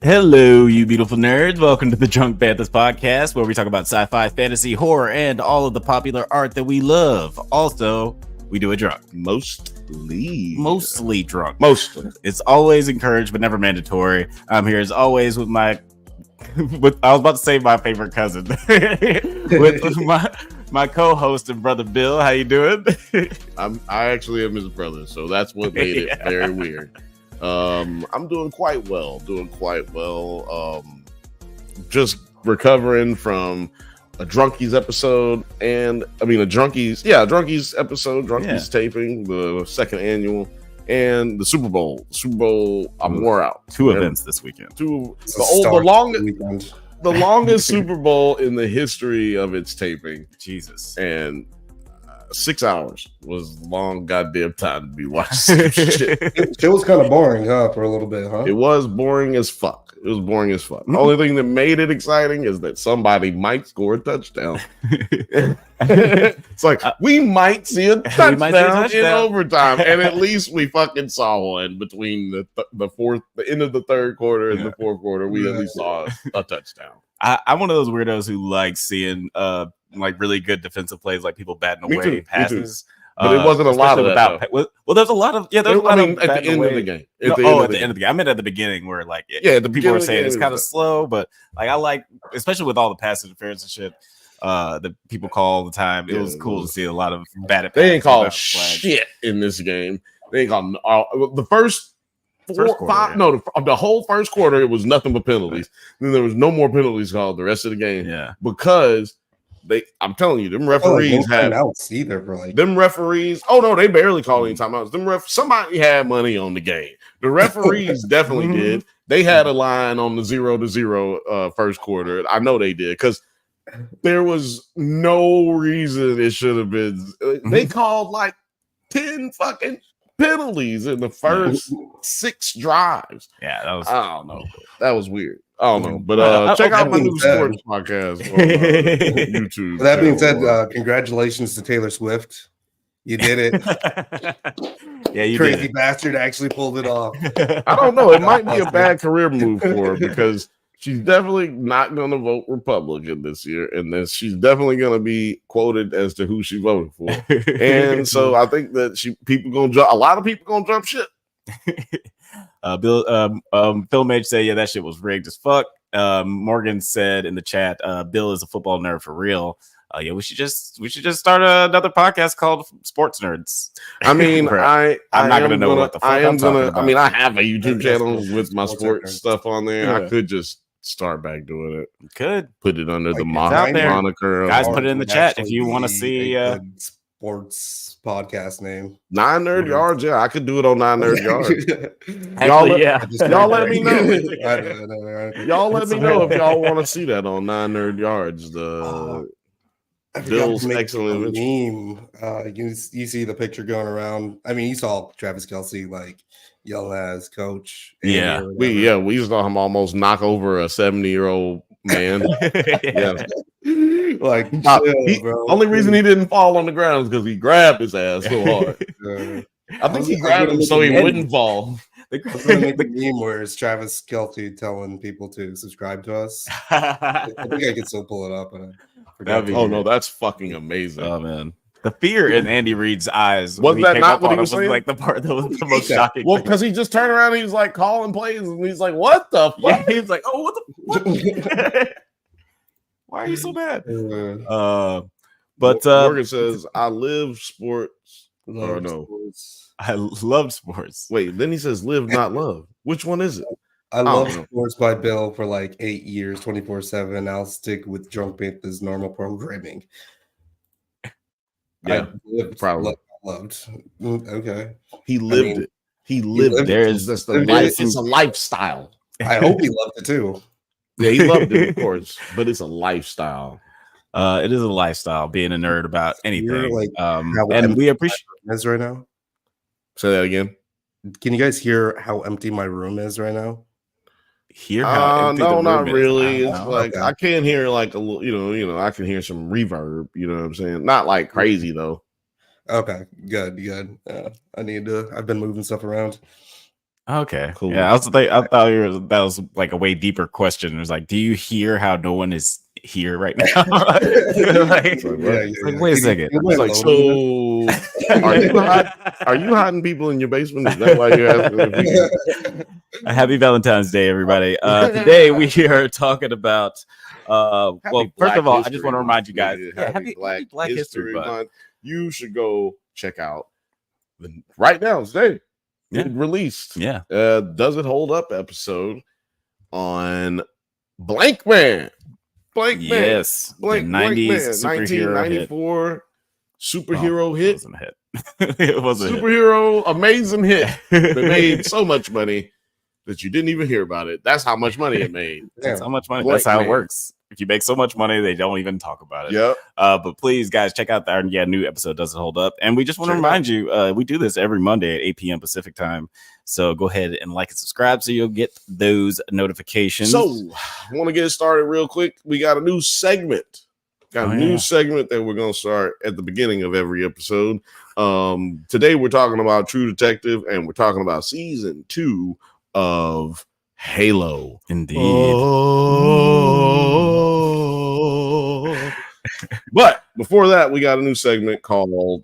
Hello, you beautiful nerds. Welcome to the Drunk Banthas podcast, where we talk about sci-fi, fantasy, horror, and all of the popular art that we love. Also, we do it drunk. Mostly drunk. Mostly. It's always encouraged, but never mandatory. I'm here as always with I was about to say my favorite cousin. with my co-host and brother Bill. How you doing? I actually am his brother, so that's what made it very weird. I'm doing quite well. Just recovering from a Drunkies episode, and I mean a Drunkies episode, taping, the second annual, and the Super Bowl. I'm wore out. Two events this weekend. The longest Super Bowl in the history of its taping. Jesus. And 6 hours was long goddamn time to be watching shit. It was kind of boring, for a little bit, huh? It was boring as fuck. The only thing that made it exciting is that somebody might score a touchdown. It's like, we might see a touchdown in overtime, and at least we fucking saw one between the end of the third quarter and the fourth quarter. We at least saw a touchdown. I'm one of those weirdos who like seeing like really good defensive plays, like people batting away passes. But it wasn't a lot of that. Well, there's a lot of at the end of the game. At the end of the game. I meant at the beginning where like the people were saying it's kind of slow, but like I like, especially with all the pass interference and shit that people call all the time. It was cool to see a lot of bad. They ain't called shit in this game. They ain't called the first the whole first quarter. It was nothing but penalties. Then there was no more penalties called the rest of the game. Yeah, because I'm telling you, them referees had outs either for like them referees. Oh no, they barely called any timeouts. Somebody had money on the game. The referees definitely did. They had a line on the 0-0 first quarter. I know they did because there was no reason it should have been. They called like 10 fucking penalties in the first 6 drives. Yeah, that was. I don't know. That was weird. I don't know, but check out my new sports podcast on YouTube. That being said, congratulations to Taylor Swift. You did it. Yeah, you crazy did. Bastard actually pulled it off. I don't know. It might be a bad career move for her because she's definitely not going to vote Republican this year, and then she's definitely going to be quoted as to who she voted for. And so I think that a lot of people gonna jump ship. Phil Mage said, yeah, that shit was rigged as fuck. Morgan said in the chat, Bill is a football nerd for real. Yeah, we should just start another podcast called Sports Nerds. I mean, I'm not gonna know what the fuck I'm talking about. I mean, I have a YouTube channel with my sports stuff on there. Yeah. I could just start back doing it. You could put it under the moniker. Guys, put it in the chat if you want to see sports podcast name. 9 Nerd Yards. Yeah, I could do it on 9 Nerd Yards. Y'all let me know. Y'all let me know if y'all want to see that on 9 Nerd Yards. Bill's excellent meme. You see the picture going around. I mean, you saw Travis Kelce like yelling at his coach. We saw him almost knock over a 70-year-old man. Yeah. Like, only reason he didn't fall on the ground is because he grabbed his ass so hard. I think he grabbed him so he wouldn't fall. The meme where it's Travis Kelce telling people to subscribe to us. I think I can still pull it up. No, that's fucking amazing. Oh man, the fear in Andy Reid's eyes. Was that not what he was saying? Like the part that was the most shocking. Well, because he just turned around and he's like calling plays and he's like, "What the fuck?" Yeah, he's like, "Oh, what? Why are you so mad?" But Morgan says, "I live sports." I love sports. Wait, then he says, "Live, not love." Which one is it? I love Sports by Bill for like 8 years, 24/7. I'll stick with Drunk Banthas' normal programming. Yeah, probably loved. Okay, he lived it. He lived it. That's the life. It's a lifestyle. I hope he loved it too. Yeah, he loved it, of course, but it's a lifestyle. It is a lifestyle being a nerd about anything. And we appreciate this right now. Say that again. Can you guys hear how empty my room is right now? Hear how empty the room not is? really. It's like I can't hear like a little, I can hear some reverb. You know what I'm saying? Not like crazy though. Okay, good. I've been moving stuff around. Okay. Cool. Yeah, I thought that was like a way deeper question. It was like, do you hear how no one is here right now? Like, wait a second. It's like, so are you hiding people in your basement? Is that why you're asking? Happy Valentine's Day, everybody. Today we are talking about well, first of all, I just want to remind you guys, happy Black History Month. You should go check out right now today. It released. Yeah. Does It Hold Up episode on Blank Man. Blank Man. Yes. Blank 90s Man. superhero 1994 superhero hit. It wasn't a hit. It wasn't superhero amazing hit. It made so much money that you didn't even hear about it. That's how much money it made. That's how much money. Blank That's how Man. it works. If you make so much money, they don't even talk about it. Yep. But please, guys, check out our new episode. Does It Hold Up? And we just want to remind you, we do this every Monday at 8 p.m. Pacific time. So go ahead and like and subscribe so you'll get those notifications. So I want to get started real quick. We got a new segment. New segment that we're going to start at the beginning of every episode. Today we're talking about True Detective, and we're talking about season 2 of Halo. Indeed. But before that, we got a new segment called,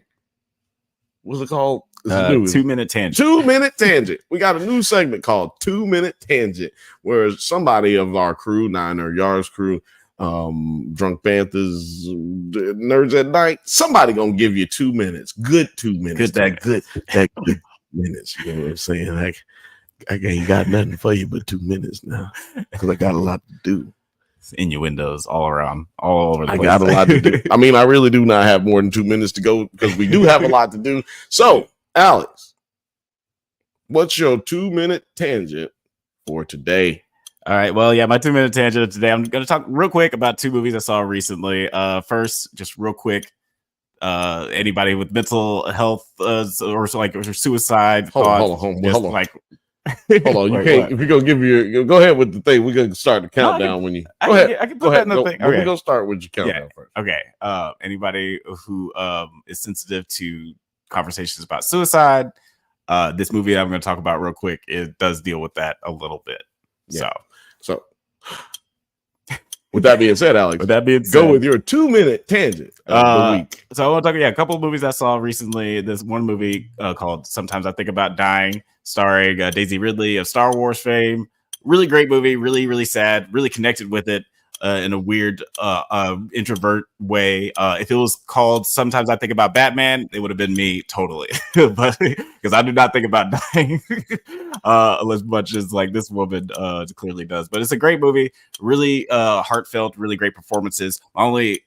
what's it called? 2-minute tangent. 2-minute tangent. We got a new segment called 2-minute tangent, where somebody of our crew, Niner Yar's crew, Drunk Banthas, Nerds at Night, somebody gonna give you 2 minutes. Good 2 minutes. Good minutes. You know what I'm saying? Like, I ain't got nothing for you but 2 minutes now, because I got a lot to do. Innuendos all around, all over the place. I got a lot to do. I mean, I really do not have more than 2 minutes to go, because we do have a lot to do. So, Alex, what's your 2-minute tangent for today? All right. Well, yeah, my 2-minute tangent of today. I'm going to talk real quick about 2 movies I saw recently. First, just real quick, anybody with mental health or suicide. Hold on. Like, hold on. You can't. If you're gonna give your, go ahead with the thing. We're gonna start the countdown when you go ahead. I can put that in the thing. Okay. We're gonna start with your countdown first. Okay. Anybody who is sensitive to conversations about suicide, this movie that I'm going to talk about real quick, it does deal with that a little bit. Yeah. So with that being said, Alex, go with your 2-minute tangent of the week. So I want to talk a couple of movies I saw recently. There's one movie called Sometimes I Think About Dying, starring Daisy Ridley of Star Wars fame. Really great movie, really, really sad, really connected with it in a weird introvert way. If it was called Sometimes I Think About Batman, it would have been me totally. But because I do not think about dying as much as like this woman clearly does. But it's a great movie, really heartfelt, really great performances. My only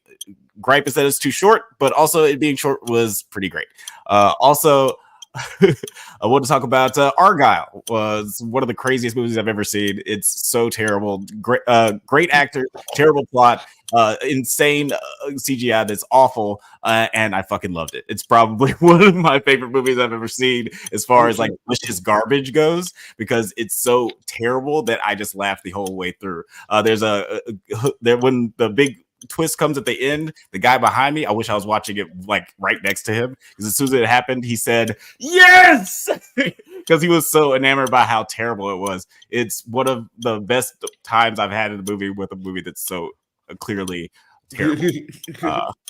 gripe is that it's too short, but also it being short was pretty great. Also, I want to talk about Argyle. Was one of the craziest movies I've ever seen. It's so terrible. Great actor, terrible plot, insane CGI that's awful, and I fucking loved it. It's probably one of my favorite movies I've ever seen as far as like delicious garbage goes, because it's so terrible that I just laughed the whole way through. There's when the big twist comes at the end, the guy behind me, I wish I was watching it like right next to him, because as soon as it happened, he said yes, because he was so enamored by how terrible it was. It's one of the best times I've had in a movie with a movie that's so clearly terrible.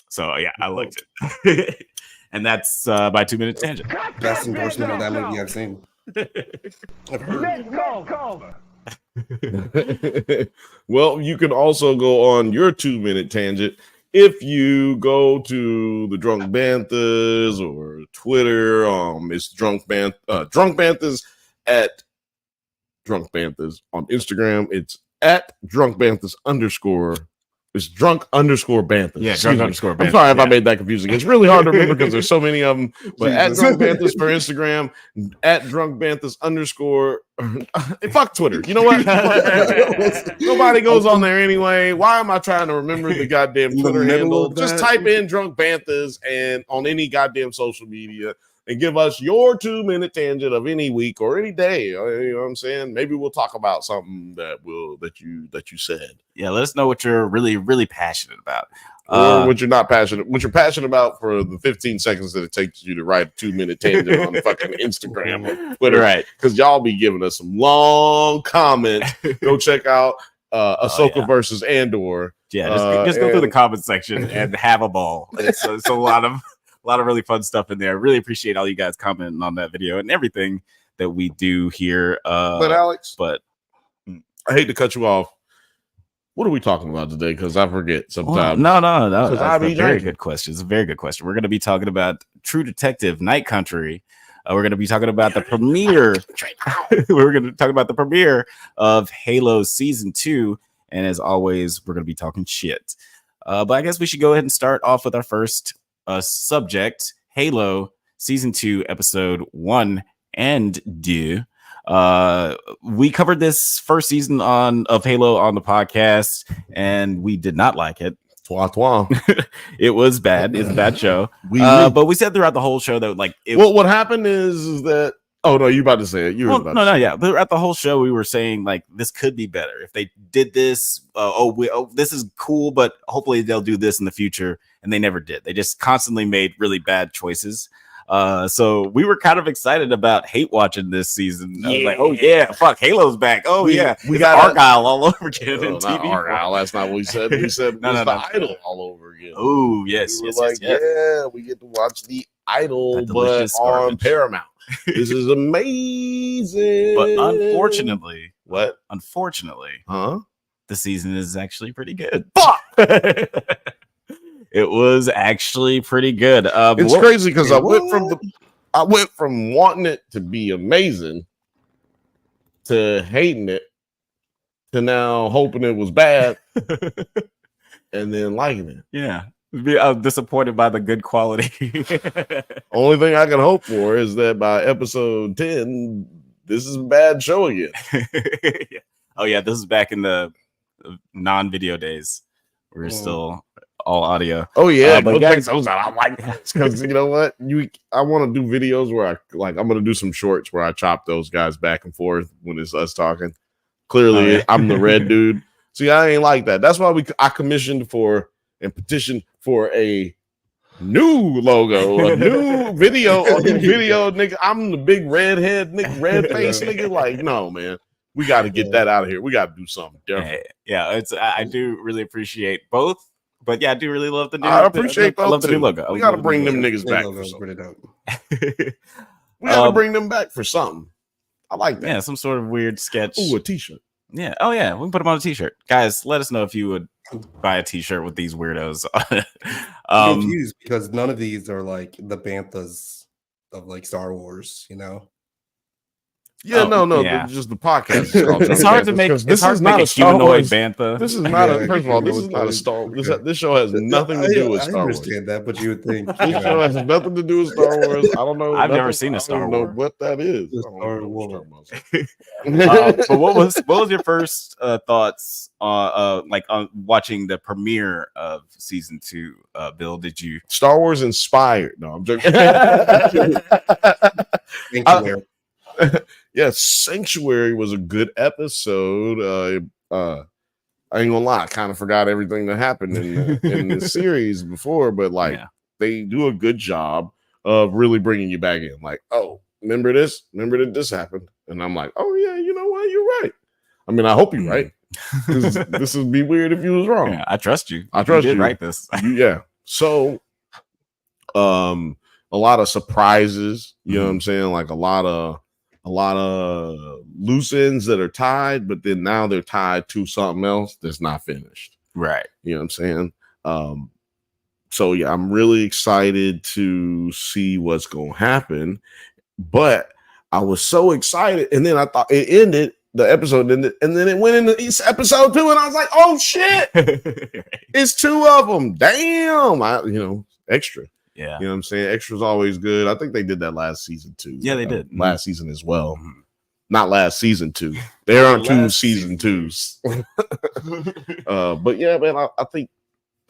So yeah, I liked it. And that's my 2-minute tangent. Best endorsement of that movie I've seen. I've heard. Well, you can also go on your 2-minute tangent if you go to the Drunk Banthas or Twitter. It's Drunk Banthas at Drunk Banthas. On Instagram, it's at Drunk Banthas _. It's drunk _ Banthas. Yeah, drunk _ Banthas. I'm sorry if I made that confusing. It's really hard to remember because there's so many of them. But at Drunk Banthas for Instagram, at Drunk Banthas _ fuck Twitter. You know what? Nobody goes on there anyway. Why am I trying to remember the goddamn Twitter handle? Just type in Drunk Banthas and on any goddamn social media, and give us your 2-minute tangent of any week or any day. You know what I'm saying? Maybe we'll talk about something that you said. Yeah, let us know what you're really, really passionate about. Or what you're not passionate, what you're passionate about for the 15 seconds that it takes you to write a 2-minute tangent on fucking Instagram or Twitter. Right. Because y'all be giving us some long comments. Go check out Ahsoka versus Andor. Yeah, just go through the comment section and have a ball. It's a lot of really fun stuff in there. Really appreciate all you guys commenting on that video and everything that we do here. But Alex, I hate to cut you off. What are we talking about today? Because I forget sometimes. Well, no. That's a very good question. It's a very good question. We're going to be talking about True Detective Night Country. We're going to be talking about the premiere. We're going to talk about the premiere of Halo Season 2. And as always, we're going to be talking shit. But I guess we should go ahead and start off with our first subject, Halo Season 2, Episode 1 and 2. We covered this first season of Halo on the podcast, and we did not like it. It was bad. It's a bad show. But we said throughout the whole show that what happened is that oh no, you about to say it. Yeah. But throughout the whole show, we were saying like this could be better if they did this. This is cool, but hopefully they'll do this in the future, and they never did. They just constantly made really bad choices. So we were kind of excited about hate watching this season. I was like, oh yeah, fuck, Halo's back. We got Argyle all over again. Not Argyle. That's not what we said. We said the Idol all over again. Oh yes, yes. Yeah, we get to watch the Idol, but on Paramount. This is amazing. But unfortunately, Unfortunately, the season is actually pretty good. Fuck. It was actually pretty good. It's crazy because I went from wanting it to be amazing to hating it to now hoping it was bad and then liking it. Yeah. I'm disappointed by the good quality. Only thing I can hope for is that by episode 10, this is a bad show again. Yeah. Oh yeah, this is back in the non-video days. We're still all audio. Oh yeah, but guys, I like that because you know what? I want to do videos where I'm going to do some shorts where I chop those guys back and forth when it's us talking. Clearly, I'm the red dude. See, I ain't like that. That's why I commissioned for and petitioned for a new logo, a new video, nigga. I'm the big redhead nigga, red face nigga. Like, no, man. We got to get that out of here. We got to do something different. Yeah, I do really appreciate both. But yeah, I do really love the new. I appreciate both. I love the new logo. We got to bring them niggas back. We got to bring them back for something. I like that. Yeah, some sort of weird sketch. Ooh, a t-shirt. Yeah. Oh yeah, we can put them on a t-shirt. Guys, let us know if you would buy a t-shirt with these weirdos. I'm confused because none of these are like the Banthas of like Star Wars, you know. Yeah, yeah. Just the podcast. It's hard to make. It's hard to make a humanoid bantha. This is not a. First of all, this is not a Star. This show has nothing to do with Star Wars. I understand that, but you would think this show has nothing to do with Star Wars. I don't know. I've never seen a Star Wars. I don't know what that is. But what was your first thoughts on watching the premiere of season 2? Bill, did you? Star Wars inspired? No, I'm joking. Yeah, Sanctuary was a good episode. I ain't gonna lie, I kind of forgot everything that happened in the series before, but they do a good job of really bringing you back in. Like, oh, remember this? Remember that this happened? And I'm like, oh yeah, you know what? You're right. I mean, I hope you're right. Because this would be weird if you was wrong. Yeah, I trust you. I trust you. Write this. Yeah. So, a lot of surprises. You know what I'm saying? Like a lot of loose ends that are tied, but then now they're tied to something else that's not finished. Right. You know what I'm saying? So yeah, I'm really excited to see what's going to happen. But I was so excited, and then I thought it ended. The episode ended, and then it went into episode 2, and I was like, "Oh shit, it's 2 of them! Damn!" Extra. Yeah. You know what I'm saying? Extra's always good. I think they did that last season too. Yeah, they did. Last season as well. Not last season 2. There aren't 2 season 2s. But yeah, man, I think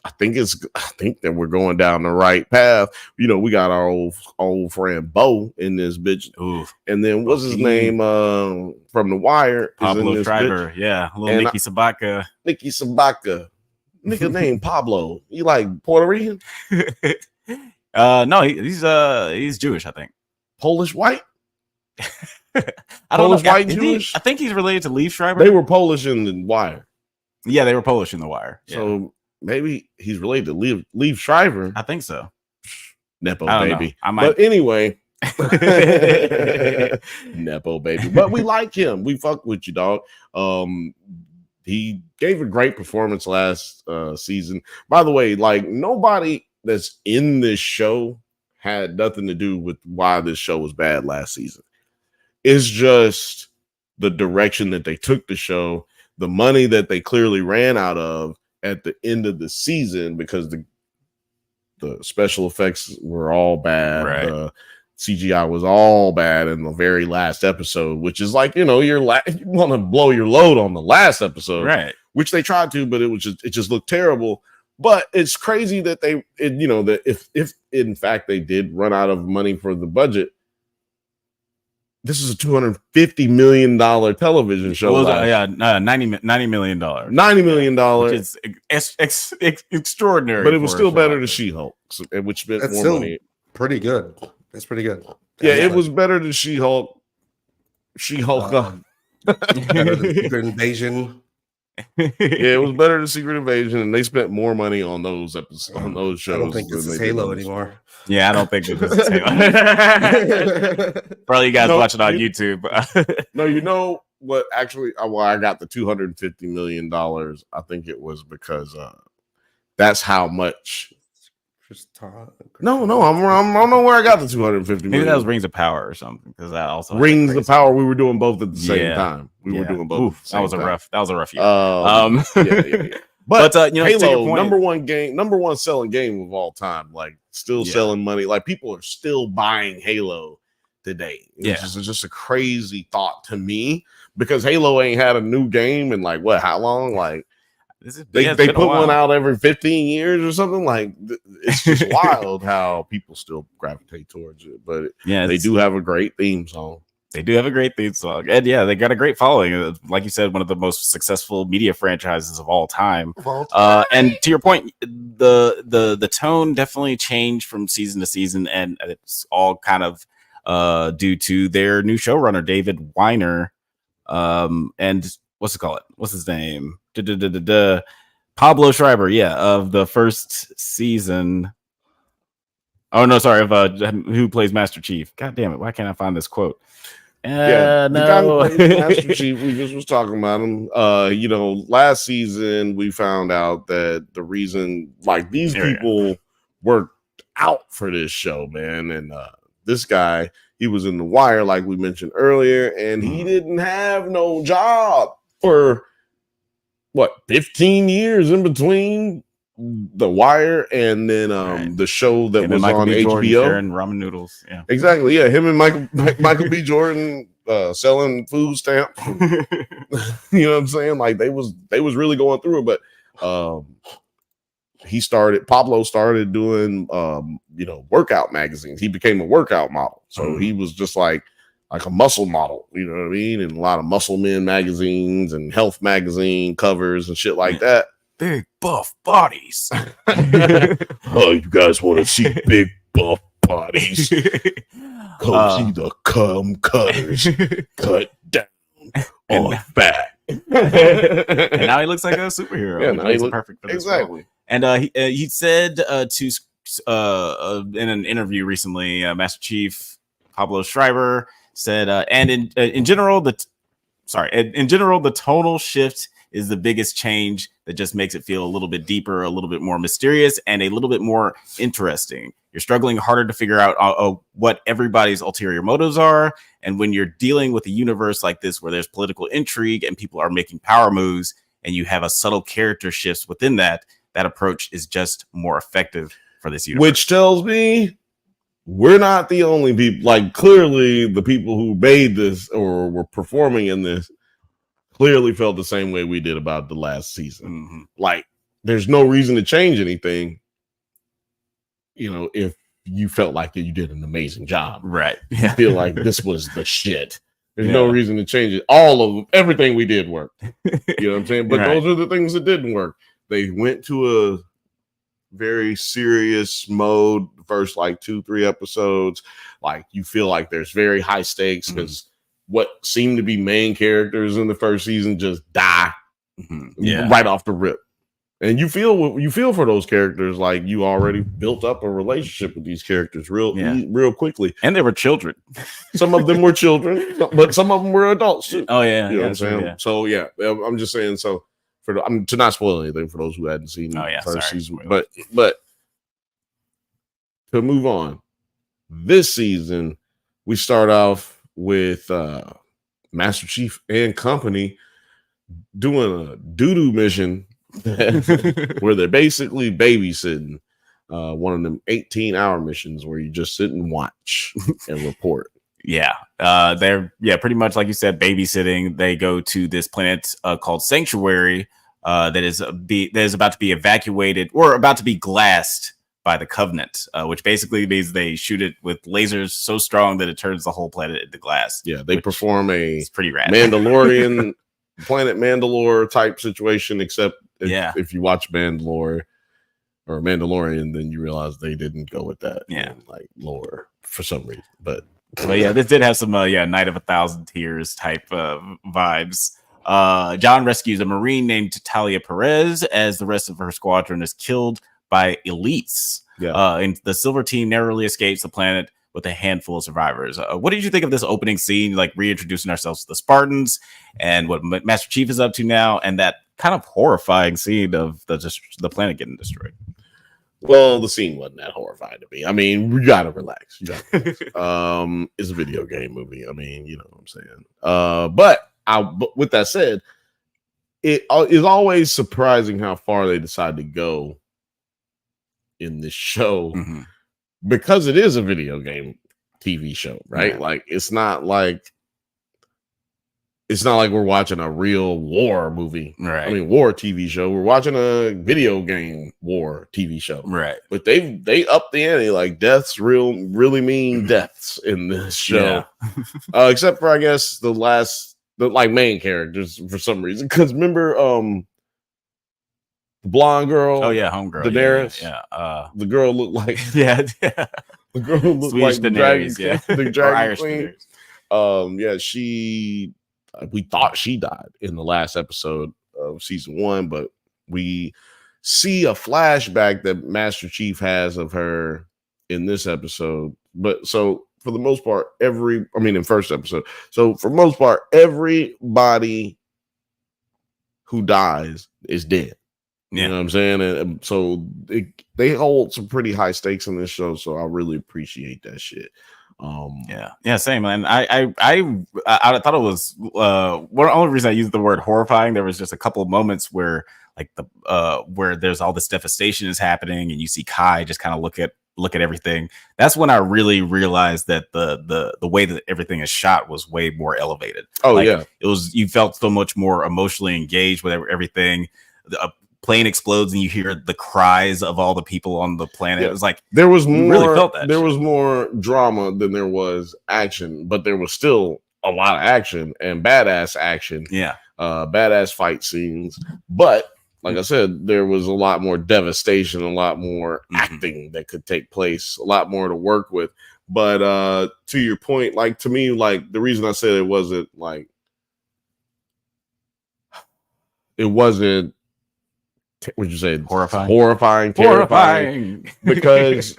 that we're going down the right path. You know, we got our old friend Bo in this bitch. Ooh. And then what's his name from The Wire? Pablo Schreiber. Yeah. Little Nikki Sabaka. Nikki Sabaka. nigga named Pablo. You like Puerto Rican? No, he's Jewish, I think. Polish white? I don't Polish know. white Jewish? I think he's related to Leaf Schreiber. They were Polish in The Wire. Yeah, they were Polish in The Wire. Yeah. So maybe he's related to Leaf Schreiber. I think so. Nepo baby. But anyway, Nepo baby. But we like him. We fuck with you, dog. He gave a great performance last season. By the way, like nobody that's in this show had nothing to do with why this show was bad last season. It's just the direction that they took the show, the money that they clearly ran out of at the end of the season because the special effects were all bad. Right. The CGI was all bad in the very last episode, which is like, you want to blow your load on the last episode, right? Which they tried to, but it just looked terrible. But it's crazy that that if in fact they did run out of money for the budget, this is a $250 million television show. Well, $90 million. $90 million. Which is extraordinary. But it was still better than She-Hulk, which spent more money. Pretty good. It's pretty good. Yeah, it was better than She-Hulk. She-Hulk. Better than Secret Invasion. Yeah, it was better than Secret Invasion, and they spent more money on those episodes, on those shows. I don't think this is Halo anymore. Yeah, I don't think this is Halo. Probably you guys watch it on YouTube. No, you know what? Actually, I got the $250 million. I think it was because that's how much. No, I don't know where I got the $250 million. Maybe that was Rings of Power or something. Because that also Rings of Power. We were doing both at the same time. We were doing both. Oof, that was a rough year. Yeah. But Halo, number one selling game of all time. Like still selling money. Like people are still buying Halo today. It's just a crazy thought to me because Halo ain't had a new game in like what? How long? Like. They put one out every 15 years or something. Like it's just wild how people still gravitate towards it. But they do have a great theme song. They do have a great theme song, and they got a great following. Like you said, one of the most successful media franchises of all time. And to your point, the tone definitely changed from season to season, and it's all kind of due to their new showrunner David Weiner, and what's it called? What's his name? Pablo Schreiber, of the first season. Oh no, sorry, of who plays Master Chief. God damn it, why can't I find this quote? The guy who plays Master Chief, we just was talking about him. Last season we found out that the reason like these people worked out for this show, man, and this guy, he was in The Wire, like we mentioned earlier, and he didn't have no job for 15 years in between The Wire and then the show that was on HBO and ramen noodles. Yeah, exactly. Yeah, him and Michael B. Jordan selling food stamps. You know what I'm saying? Like they was really going through it, but Pablo started doing workout magazines. He became a workout model, so he was just like a muscle model, you know what I mean? And a lot of Muscle Men magazines and health magazine covers and shit like that. Big buff bodies. Oh, you guys want to see big buff bodies? Come see the cum cutters cut down on fat. And now he looks like a superhero. Yeah, now he looks perfect for this exactly. Role. And he said in an interview recently, Master Chief Pablo Schreiber said, and in general, the tonal shift is the biggest change that just makes it feel a little bit deeper, a little bit more mysterious, and a little bit more interesting. You're struggling harder to figure out what everybody's ulterior motives are. And when you're dealing with a universe like this, where there's political intrigue and people are making power moves, and you have a subtle character shifts within that approach is just more effective for this universe. Which tells me we're not the only people. Like clearly the people who made this or were performing in this clearly felt the same way we did about the last season. Mm-hmm. Like there's no reason to change anything, if you felt like you did an amazing job. Right. You feel like this was the shit. There's no reason to change it. Everything we did worked. You know what I'm saying? But those are the things that didn't work. they went to a very serious mode the first like 2-3 episodes. Like you feel like there's very high stakes because what seemed to be main characters in the first season just die right off the rip. And you feel for those characters like you already built up a relationship with these characters real quickly. And they were children. Some of them were children, but some of them were adults too. Oh yeah, you know what I'm saying. Yeah. So yeah, I'm just saying. So I'm to not spoil anything for those who hadn't seen the first season, but to move on, this season we start off with Master Chief and company doing a doo-doo mission where they're basically babysitting one of them 18-hour missions where you just sit and watch and report. They're pretty much like you said, babysitting. They go to this planet called Sanctuary that is about to be evacuated or about to be glassed by the Covenant, which basically means they shoot it with lasers so strong that it turns the whole planet into glass. Yeah, they perform a pretty rad Mandalorian planet Mandalore type situation, except if you watch Mandalore or Mandalorian, then you realize they didn't go with that like lore for some reason. But this did have some Night of 1,000 Tears type vibes. John rescues a Marine named Talia Perez as the rest of her squadron is killed by elites. And the Silver Team narrowly escapes the planet with a handful of survivors. What did you think of this opening scene, like reintroducing ourselves to the Spartans and what Master Chief is up to now, and that kind of horrifying scene of the planet getting destroyed? Well, the scene wasn't that horrifying to me. I mean, you gotta relax. It's a video game movie. I mean, you know what I'm saying. But with that said, it is always surprising how far they decide to go in this show because it is a video game TV show, right? Like it's not like we're watching a real war movie, right? I mean, war TV show. We're watching a video game war TV show, right? But they up the ante, like deaths, really mean deaths in this show, except for I guess the like main characters for some reason. Because remember, the blonde girl, homegirl, Daenerys, the girl looked like the girl looked Swedish like Daenerys, the Dragon Irish Queen. Daenerys. We thought she died in the last episode of season 1, but we see a flashback that Master Chief has of her in this episode. But so for the most part, in first episode. So for most part, everybody who dies is dead. You know what I'm saying? And so they hold some pretty high stakes in this show. So I really appreciate that shit. Same, man. I thought it was one only reason I used the word horrifying. There was just a couple of moments where like where there's all this devastation is happening and you see Kai just kind of look at everything. That's when I really realized that the way that everything is shot was way more elevated. It was, you felt so much more emotionally engaged with everything. A plane explodes and you hear the cries of all the people on the planet. It was like there was more. Really felt that there was more drama than there was action, but there was still a lot of action and badass action. Badass fight scenes. But like I said, there was a lot more devastation, a lot more acting that could take place, a lot more to work with. But to your point, like to me, like the reason I said it wasn't what'd you say? Horrifying, terrifying. Because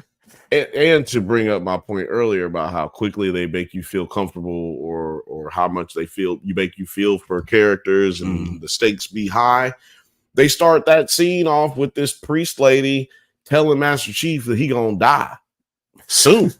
and to bring up my point earlier about how quickly they make you feel comfortable or how much you make you feel for characters and the stakes be high. They start that scene off with this priest lady telling Master Chief that he gonna die soon.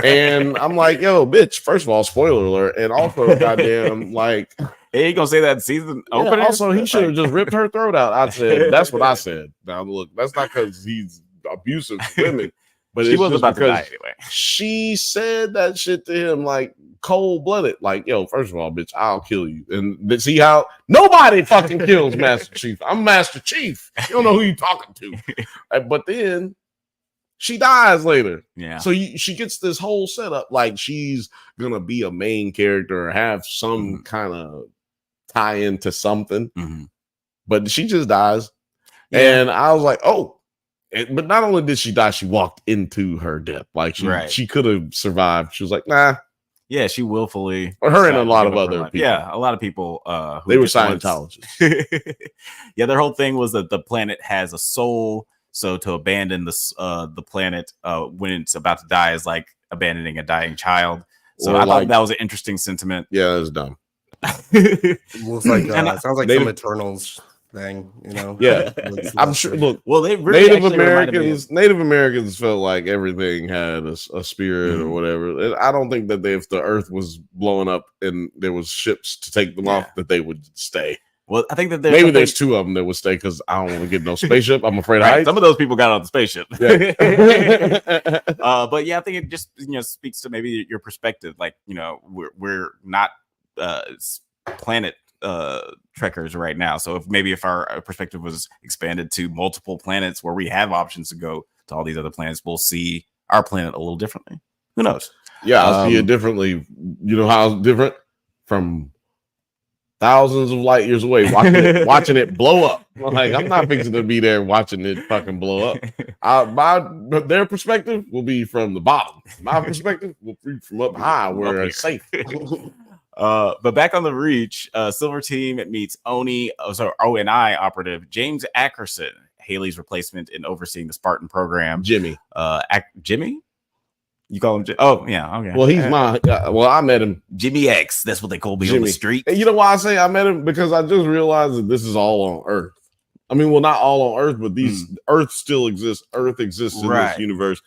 And I'm like, yo, bitch, first of all, spoiler alert, and also goddamn, like, he ain't gonna say that in season opening. Also, he should have just ripped her throat out. I said, that's what I said. Now look, that's not because he's abusive to women, but she was about to die anyway. She said that shit to him like cold-blooded, like, yo, first of all, bitch, I'll kill you. And see how nobody fucking kills Master Chief. I'm Master Chief. You don't know who you talking to. But then she dies later. So she gets this whole setup like she's gonna be a main character or have some kind of tie into something. But she just dies. And I was like, oh. But not only did she die, she walked into her death. Like she could have survived. She was like, nah. Yeah, she willfully. Or her and a lot of other people. Yeah, a lot of people. They were Scientologists. Yeah, their whole thing was that the planet has a soul. So to abandon the planet when it's about to die is like abandoning a dying child. So I thought that was an interesting sentiment. Yeah, that's dumb. Looks like sounds like some Eternals thing, you know. Yeah, I'm sure. Look, well, they really Native Americans felt like everything had a spirit or whatever. And I don't think that if the Earth was blowing up and there was ships to take them off, that they would stay. Well, I think that there's two of them that would stay because I don't want to get no spaceship. I'm afraid some of those people got on the spaceship. Yeah. But yeah, I think it just speaks to maybe your perspective. Like we're not planet trekkers right now. So if our perspective was expanded to multiple planets where we have options to go to all these other planets, we'll see our planet a little differently. Who knows? Yeah, I'll see it differently. You know how it's different from thousands of light years away, watching it blow up. Like I'm not fixing to be there watching it fucking blow up. Their perspective will be from the bottom. My perspective will be from up high where it's safe. But back on the Reach, Silver Team meets ONI operative James Ackerson, Haley's replacement in overseeing the Spartan program. Jimmy. Jimmy? You call him? Oh, yeah. Okay. Well, he's I met him. Jimmy X. That's what they call me on the street. And you know why I say I met him? Because I just realized that this is all on Earth. I mean, well, not all on Earth, but Earth still exists. Earth exists in this universe,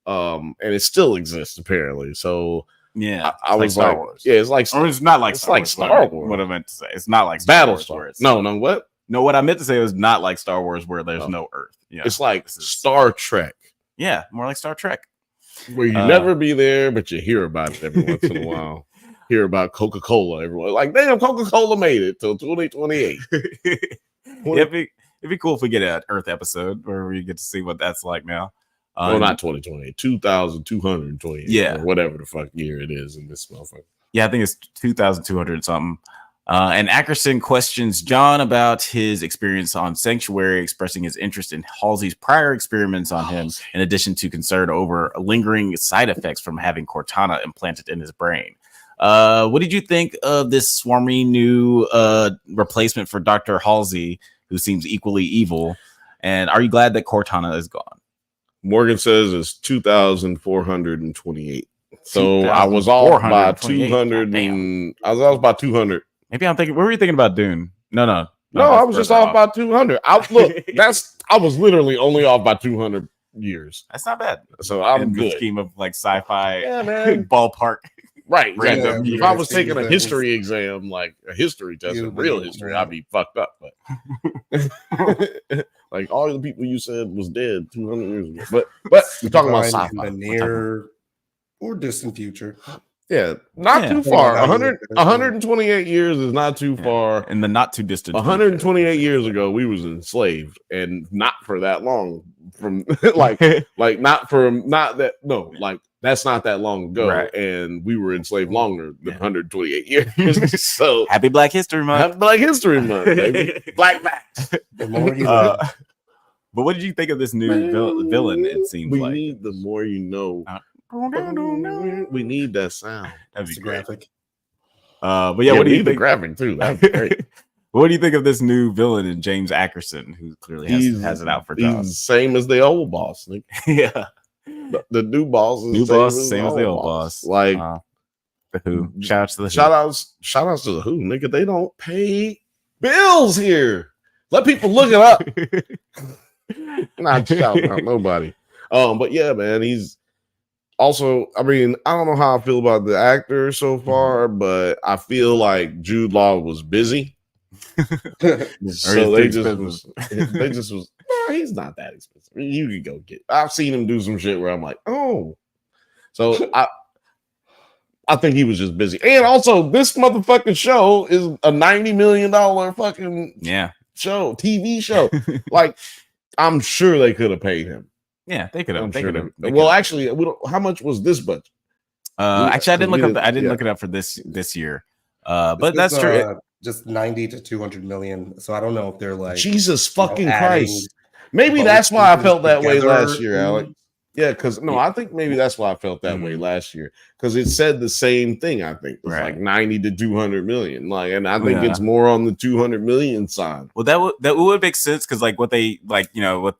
and it still exists apparently. So yeah, I was like Star Wars. Yeah, it's like, or it's not like Star Wars. Star Wars. What I meant to say, it's not like Star Battlestar. No, what? No, what I meant to say was not like Star Wars, where there's no Earth. Yeah, it's like Star Trek. Yeah, more like Star Trek. Where you never be there, but you hear about it every once in a while. Hear about Coca-Cola. Everyone like, damn, Coca-Cola made it till 2028. It'd be cool if we get an Earth episode where we get to see what that's like now. Well, not 2028, 2228. Yeah, or whatever the fuck year it is in this motherfucker. Yeah, I think it's 2200 something. And Ackerson questions John about his experience on Sanctuary, expressing his interest in Halsey's prior experiments on him, in addition to concern over lingering side effects from having Cortana implanted in his brain. What did you think of this swarmy new replacement for Dr. Halsey, who seems equally evil? And are you glad that Cortana is gone? Morgan says it's 2,428. So I was off by 200. I was off by 200. Maybe I'm thinking. What were you thinking about Dune? No. I was just off by 200. I was literally only off by 200 years. That's not bad. So I'm in good. The scheme of like sci-fi, man. Ballpark. Right. Random. If I was taking a history exam, like a history test, real history, I'd be fucked up. But like all the people you said was dead 200 years ago. But we're talking about sci-fi, near or distant future. Yeah, not too far. 128 years is not too far. In the not too distant 128 years ago, we was enslaved, and not for that long. From like that's not that long ago, right. And we were enslaved longer than 128 years. So happy Black History Month! Happy Black History Month, baby. Black facts. The more you know. But what did you think of this new villain? It seems we need the more you know. We need that sound. That'd be graphic. But yeah, what do you think? Graphic too. That'd be great. What do you think of this new villain in James Ackerson, who clearly has it out for jobs? He's same as the old boss. Yeah, the new boss is same as the old boss. Like the Who. Shout outs to the Who. Shout outs to the Who, nigga. They don't pay bills here. Let people look it up. Not shouting out nobody. But yeah, man, he's also, I mean, I don't know how I feel about the actor so far, but I feel like Jude Law was busy. So they just was he's not that expensive. You could go get. I've seen him do some shit where I'm like, oh. So I think he was just busy. And also, this motherfucking show is a $90 million fucking show, TV show. Like, I'm sure they could have paid him. Yeah, they could have. Well, actually, how much was this budget? Actually, I didn't look up. I didn't look it up for this year. But that's true. just 90 to 200 million. So I don't know if they're like Jesus fucking adding Christ. Maybe both that's why I seasons felt that way together. last year, Alex. Yeah, because I think maybe that's why I felt that way last year. Because it said the same thing, I think. It's like 90 to 200 million. Like, and I think it's more on the 200 million side. Well, that would make sense because like what they like, what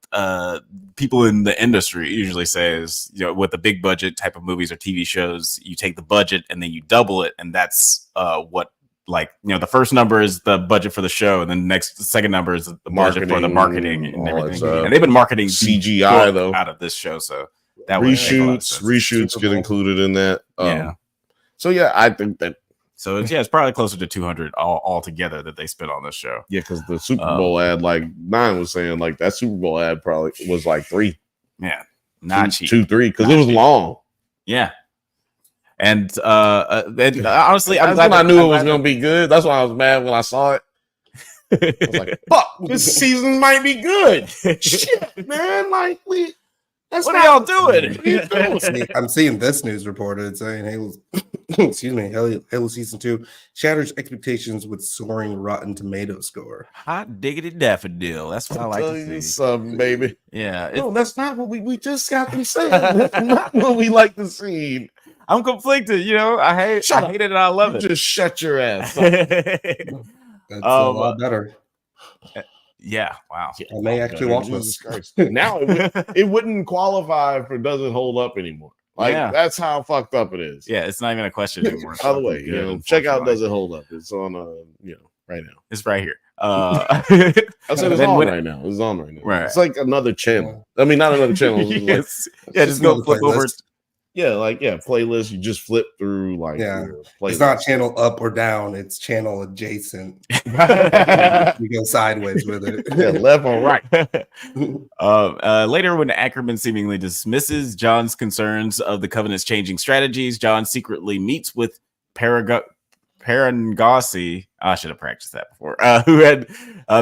people in the industry usually say is, with the big budget type of movies or TV shows, you take the budget and then you double it, and that's what. Like, the first number is the budget for the show, and then the second number is the budget for the marketing and everything. And they've been marketing CGI though out of this show, so that reshoots get included in that. So yeah, I think that. So it's probably closer to 200 all together that they spent on this show. Yeah, because the Super Bowl ad, like Nine was saying, like that Super Bowl ad probably was like 3. Yeah, not cheap. 2, 3 because it was long. Yeah. And honestly, I'm glad I knew it was going to be good. That's why I was mad when I saw it. I was like, "Fuck, this season might be good." Shit, man! Like, what are y'all doing? I'm seeing this news reported saying Halo, Halo Season 2 shatters expectations with soaring Rotten Tomato score. Hot diggity daffodil. That's what I like to see. Something, baby. Yeah. No, that's not what we just got them saying. That's not what we like to see. I'm conflicted, I hate it and I love it. Just shut your ass up. That's a lot better. Yeah, wow. I may actually watch this. Now it wouldn't qualify for doesn't hold up anymore. Like that's how fucked up it is. Yeah, it's not even a question anymore. By the way, check out Does It Hold Up. It's on right now. It's right here. I said it's on right now. It's on right now. Right. It's like another channel. I mean, not another channel. Yes. Just go flip over. Yeah, playlist. You just flip through it's not channel up or down, it's channel adjacent. You go sideways with it. Yeah, left or right. Later, when Ackerman seemingly dismisses John's concerns of the Covenant's changing strategies, John secretly meets with Parangasi. I should have practiced that before. Who had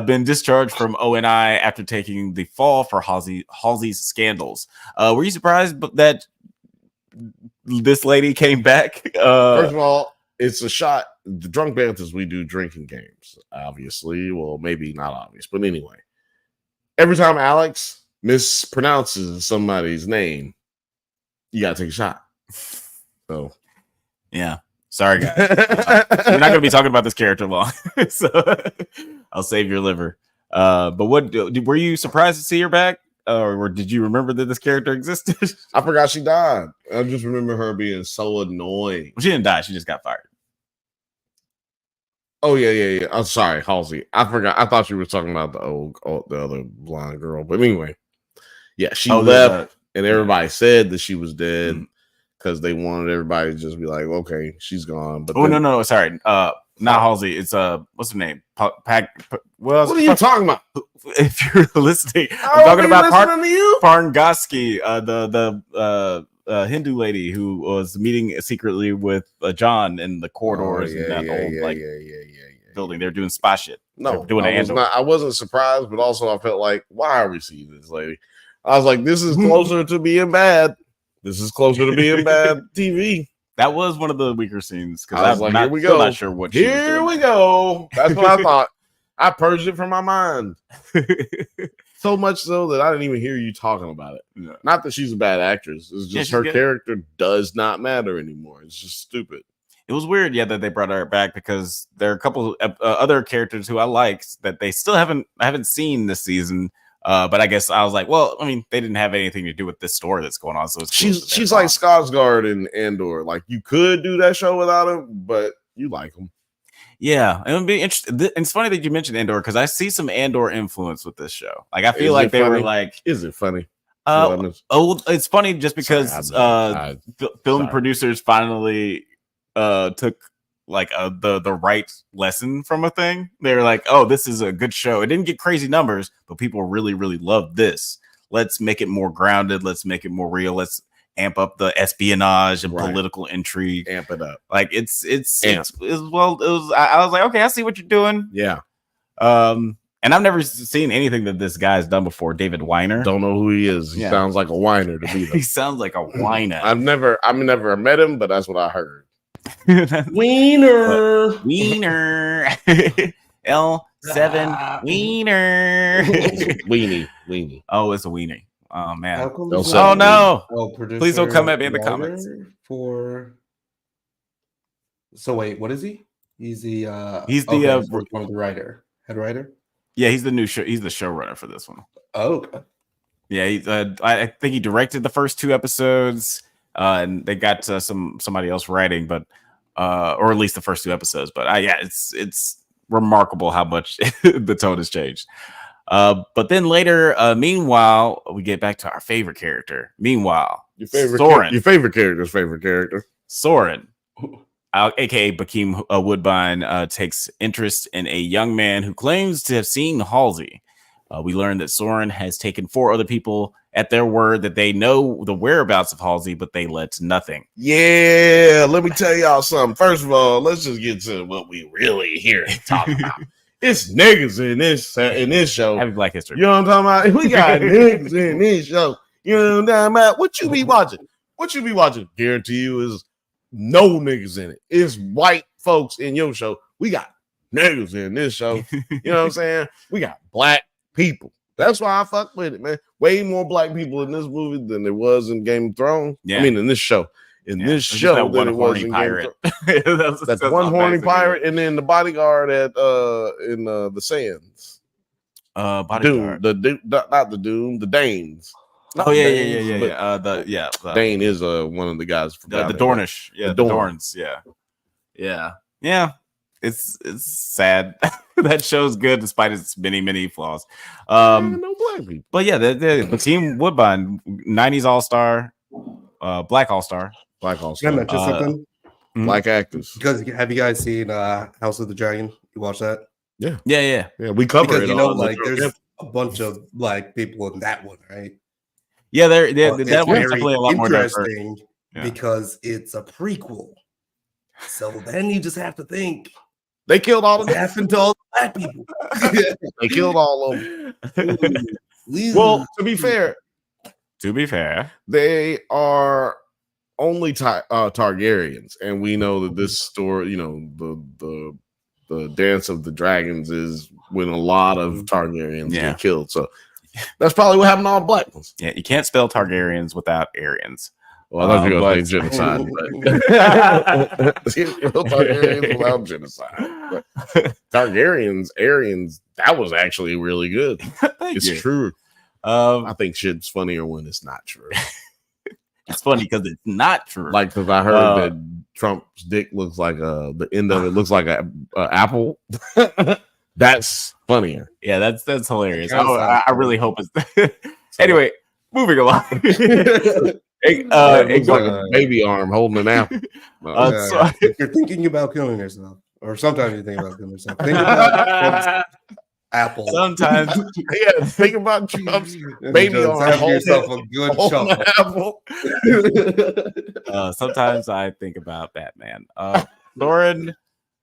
been discharged from ONI after taking the fall for Halsey's scandals. Were you surprised that this lady came back? First of all, it's a shot. The Drunk Banthas, we do drinking games, obviously. Well, maybe not obvious, but anyway. Every time Alex mispronounces somebody's name, you gotta take a shot. So, yeah. Sorry, guys. We're not going to be talking about this character long, so I'll save your liver. But were you surprised to see her back? Or did you remember that this character existed? I forgot she died. I just remember her being so annoying. Well, she didn't die. She just got fired. Oh, yeah. I'm sorry, Halsey. I forgot. I thought you were talking about the other blonde girl. But anyway, yeah, she left, and everybody said that she was dead because they wanted everybody to just be like, okay, she's gone. But no, sorry. Not Halsey. It's what's her name? What are you talking about? If you're listening, I'm talking about Parangasi, the Hindu lady who was meeting secretly with John in the corridors in that old building. They're doing spy shit. No, I wasn't surprised, but also I felt like, why are we seeing this lady? I was like, this is closer to being bad. This is closer to being bad TV. That was one of the weaker scenes because I was like, here we go. Not sure what. Here we go. That's what I thought. I purged it from my mind. So much so that I didn't even hear you talking about it. No. Not that she's a bad actress. It's just her character does not matter anymore. It's just stupid. It was weird, that they brought her back because there are a couple other characters who I liked that they still haven't seen this season. But I guess I was like, well, I mean, they didn't have anything to do with this story that's going on. So it's she's like Skarsgård in Andor. Like you could do that show without him, but you like him. Yeah, it would be interesting. It's funny that you mentioned Andor because I see some Andor influence with this show. Like I feel like they were like, is it funny? It's funny just because film producers finally took like the right lesson from a thing. They're like, oh, this is a good show. It didn't get crazy numbers, but people really, really love this. Let's make it more grounded. Let's make it more real. Let's amp up the espionage and political intrigue. Amp it up. Like I was like, okay, I see what you're doing. Yeah. And I've never seen anything that this guy's done before. David Weiner. Don't know who he is. He sounds like a whiner to me. He sounds like a whiner. I've never met him, but that's what I heard. Wiener. Wiener. L7 Wiener. Weenie. Oh, it's a weenie. Oh How man. come Don't it's say Oh not- no. Oh, producer. Please don't come at me in the writer comments. For. So wait, what is he? He's the. He's the, okay, so he's one of the head writer. Yeah, he's the new show. He's the showrunner for this one. Oh, okay. Yeah, I think he directed the first 2 episodes, and they got somebody else writing, but or at least the first 2 episodes. But yeah, it's remarkable how much the tone has changed. But then later, meanwhile, we get back to our favorite character. Meanwhile, Your favorite Soren. Your favorite character's favorite character. Soren, aka Bakeem Woodbine, takes interest in a young man who claims to have seen Halsey. We learned that Soren has taken 4 other people at their word that they know the whereabouts of Halsey, but they led to nothing. Yeah, let me tell y'all something. First of all, let's just get to what we really here to talk about. It's niggas in this show. Happy Black History. You know what I'm talking about? We got niggas in this show. You know what I'm talking about? What you be watching? What you be watching? Guarantee you is no niggas in it. It's white folks in your show. We got niggas in this show. You know what I'm saying? We got black people. That's why I fuck with it, man. Way more black people in this movie than there was in Game of Thrones. Yeah. I mean, in this show. In this show, that one than it was horny in pirate. Game of Thrones. That's one horny pirate, and then the bodyguard at in the Sands. Bodyguard. Doom, not the Doom, the Danes. Oh yeah. Dane is one of the guys from the Dornish. Yeah, the Dorns. Yeah. It's sad. That show's good despite its many flaws. No black people. But yeah, the Team Woodbine, 90s All-Star, Black All-Star. Black Can I All-Star. mention something? Black actors. Because have you guys seen House of the Dragon? You watch that? Yeah. Yeah. We cover Because it. you know, all like the there's a bunch of black people in that one, right? Yeah, that It's one's very definitely a lot more diverse. interesting because it's a prequel. So then you just have to think They killed all of what them. happened to all the black people. They killed all of them. Well, to be fair, they are only Targaryens, and we know that this story, you know, the Dance of the Dragons is when a lot of Targaryens get killed. So that's probably what happened to all the black ones. Yeah, you can't spell Targaryens without Aryans. Well, I thought you were going to say genocide. Targaryens without genocide. But Targaryens, Aryans, that was actually really good. It's true. I think shit's funnier when it's not true. It's funny because it's not true. Like, because I heard that Trump's dick looks like the end of it looks like a apple. That's funnier. Yeah, that's hilarious. I really hope it's anyway. Moving along. It looks like a baby arm holding an apple. If you're thinking about killing yourself, or sometimes you think about killing yourself, think about apple. Sometimes, think about Trump's baby arm. Have yourself a good chuckle. Apple. Sometimes I think about Batman. Soren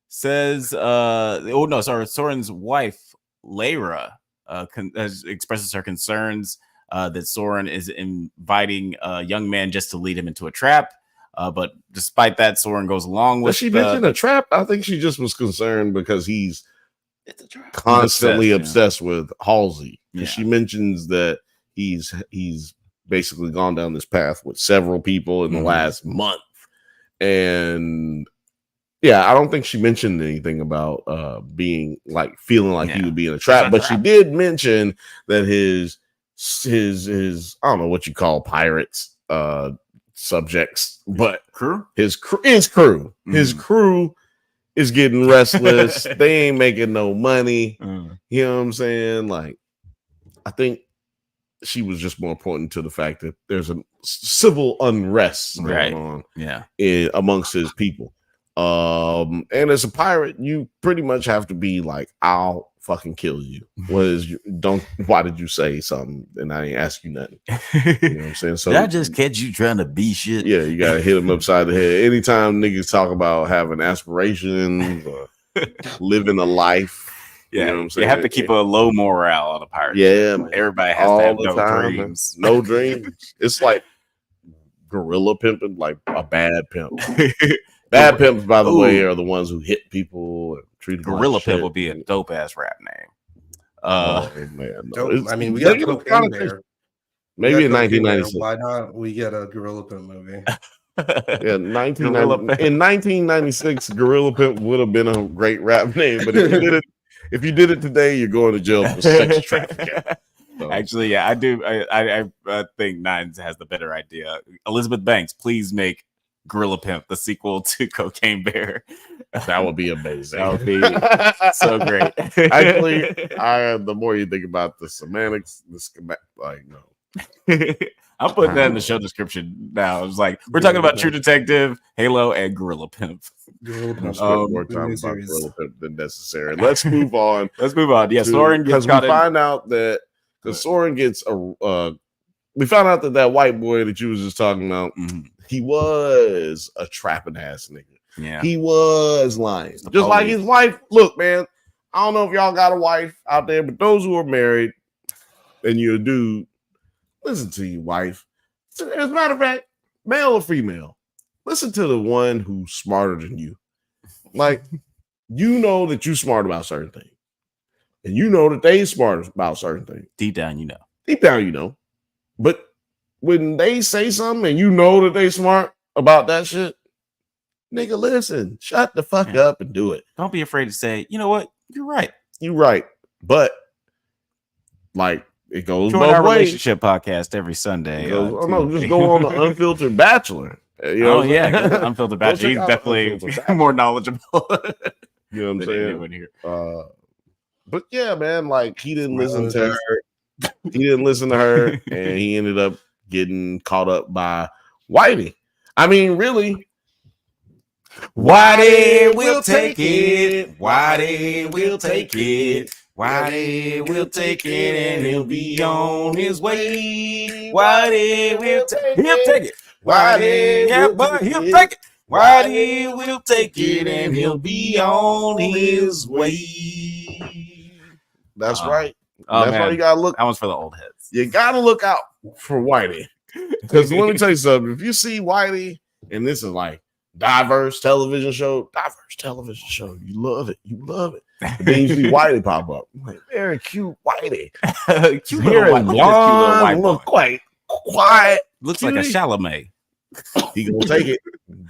says, Soren's wife, Layra, expresses her concerns that Soren is inviting a young man just to lead him into a trap. But despite that, Soren goes along with. Does she mention a trap? I think she just was concerned because he's constantly obsessed with Halsey. Yeah. She mentions that he's basically gone down this path with several people in the last month. And yeah, I don't think she mentioned anything about feeling like he would be in a trap. But she did mention that his I don't know what you call pirates subjects, but his crew his crew is getting restless. They ain't making no money. You know what I'm saying? Like, I think she was just more important to the fact that there's a civil unrest going on amongst his people. And as a pirate, you pretty much have to be like, I'll fucking kill you. Why did you say something? And I ain't ask you nothing. You know what I'm saying? So did I just catch you trying to be shit? Yeah, you gotta hit him upside the head. Anytime niggas talk about having aspirations or living a life. Yeah, you know what I'm saying? You have to keep a low morale on a pirate. Yeah, everybody has to have no dreams. No dreams. It's like gorilla pimping, like a bad pimp. Bad pimps, by the way, are the ones who hit people and treat them Gorilla like Pimp shit. would be a dope ass rap name. Oh man, no. Dope. I mean, we got Cocaine Bear. Maybe in 1996. Why not? We get a Gorilla Pimp movie. Yeah, in 1996, Gorilla Pimp would have been a great rap name, but if you did it today, you're going to jail for sex trafficking. So. Actually, yeah, I do. I think Nines has the better idea. Elizabeth Banks, please make Gorilla Pimp the sequel to Cocaine Bear. That would be amazing. That would be so great. Actually, the more you think about the semantics, like no. I'm putting that in the show description now. It's like we're talking about True Detective, Halo, and Gorilla Pimp. Gorilla Pimp. More time about Gorilla Pimp than necessary. Let's move on. Yeah, Soren gets caught in. Find out that because Soren gets we found out that white boy that you was just talking about, he was a trapping ass nigga. Yeah, he was lying, just like his wife. Look, man, I don't know if y'all got a wife out there, but those who are married and you're a dude, listen to your wife. As a matter of fact, male or female, listen to the one who's smarter than you. Like, you know that you're smart about certain things. And you know that they smart about certain things. Deep down, you know. Deep down, you know. But when they say something and you know that they smart about that shit, nigga, listen. Shut the fuck up and do it. Don't be afraid to say, you know what? You're right. You're right. But, like, it goes Join both our ways. Relationship podcast every Sunday. Just go on the Unfiltered Bachelor. You know Unfiltered Bachelor. He's definitely more knowledgeable. You know what I'm saying? Here. But yeah, man, like he didn't listen to her. He didn't listen to her, and he ended up getting caught up by Whitey. I mean, really. Whitey will take it. Whitey will take it. Whitey will take it, and he'll be on his way. Whitey will take it. Whitey, yeah, but he'll take it. Whitey will take it, and he'll be on his way. That's right. That's why you gotta look. That one's for the old heads. You gotta look out for Whitey, because let me tell you something. If you see Whitey, and this is like diverse television show, you love it. And then you see Whitey pop up. I'm like, very cute Whitey. Cute little white boy. Look quite quiet. Looks like a Chalamet. He gonna take it.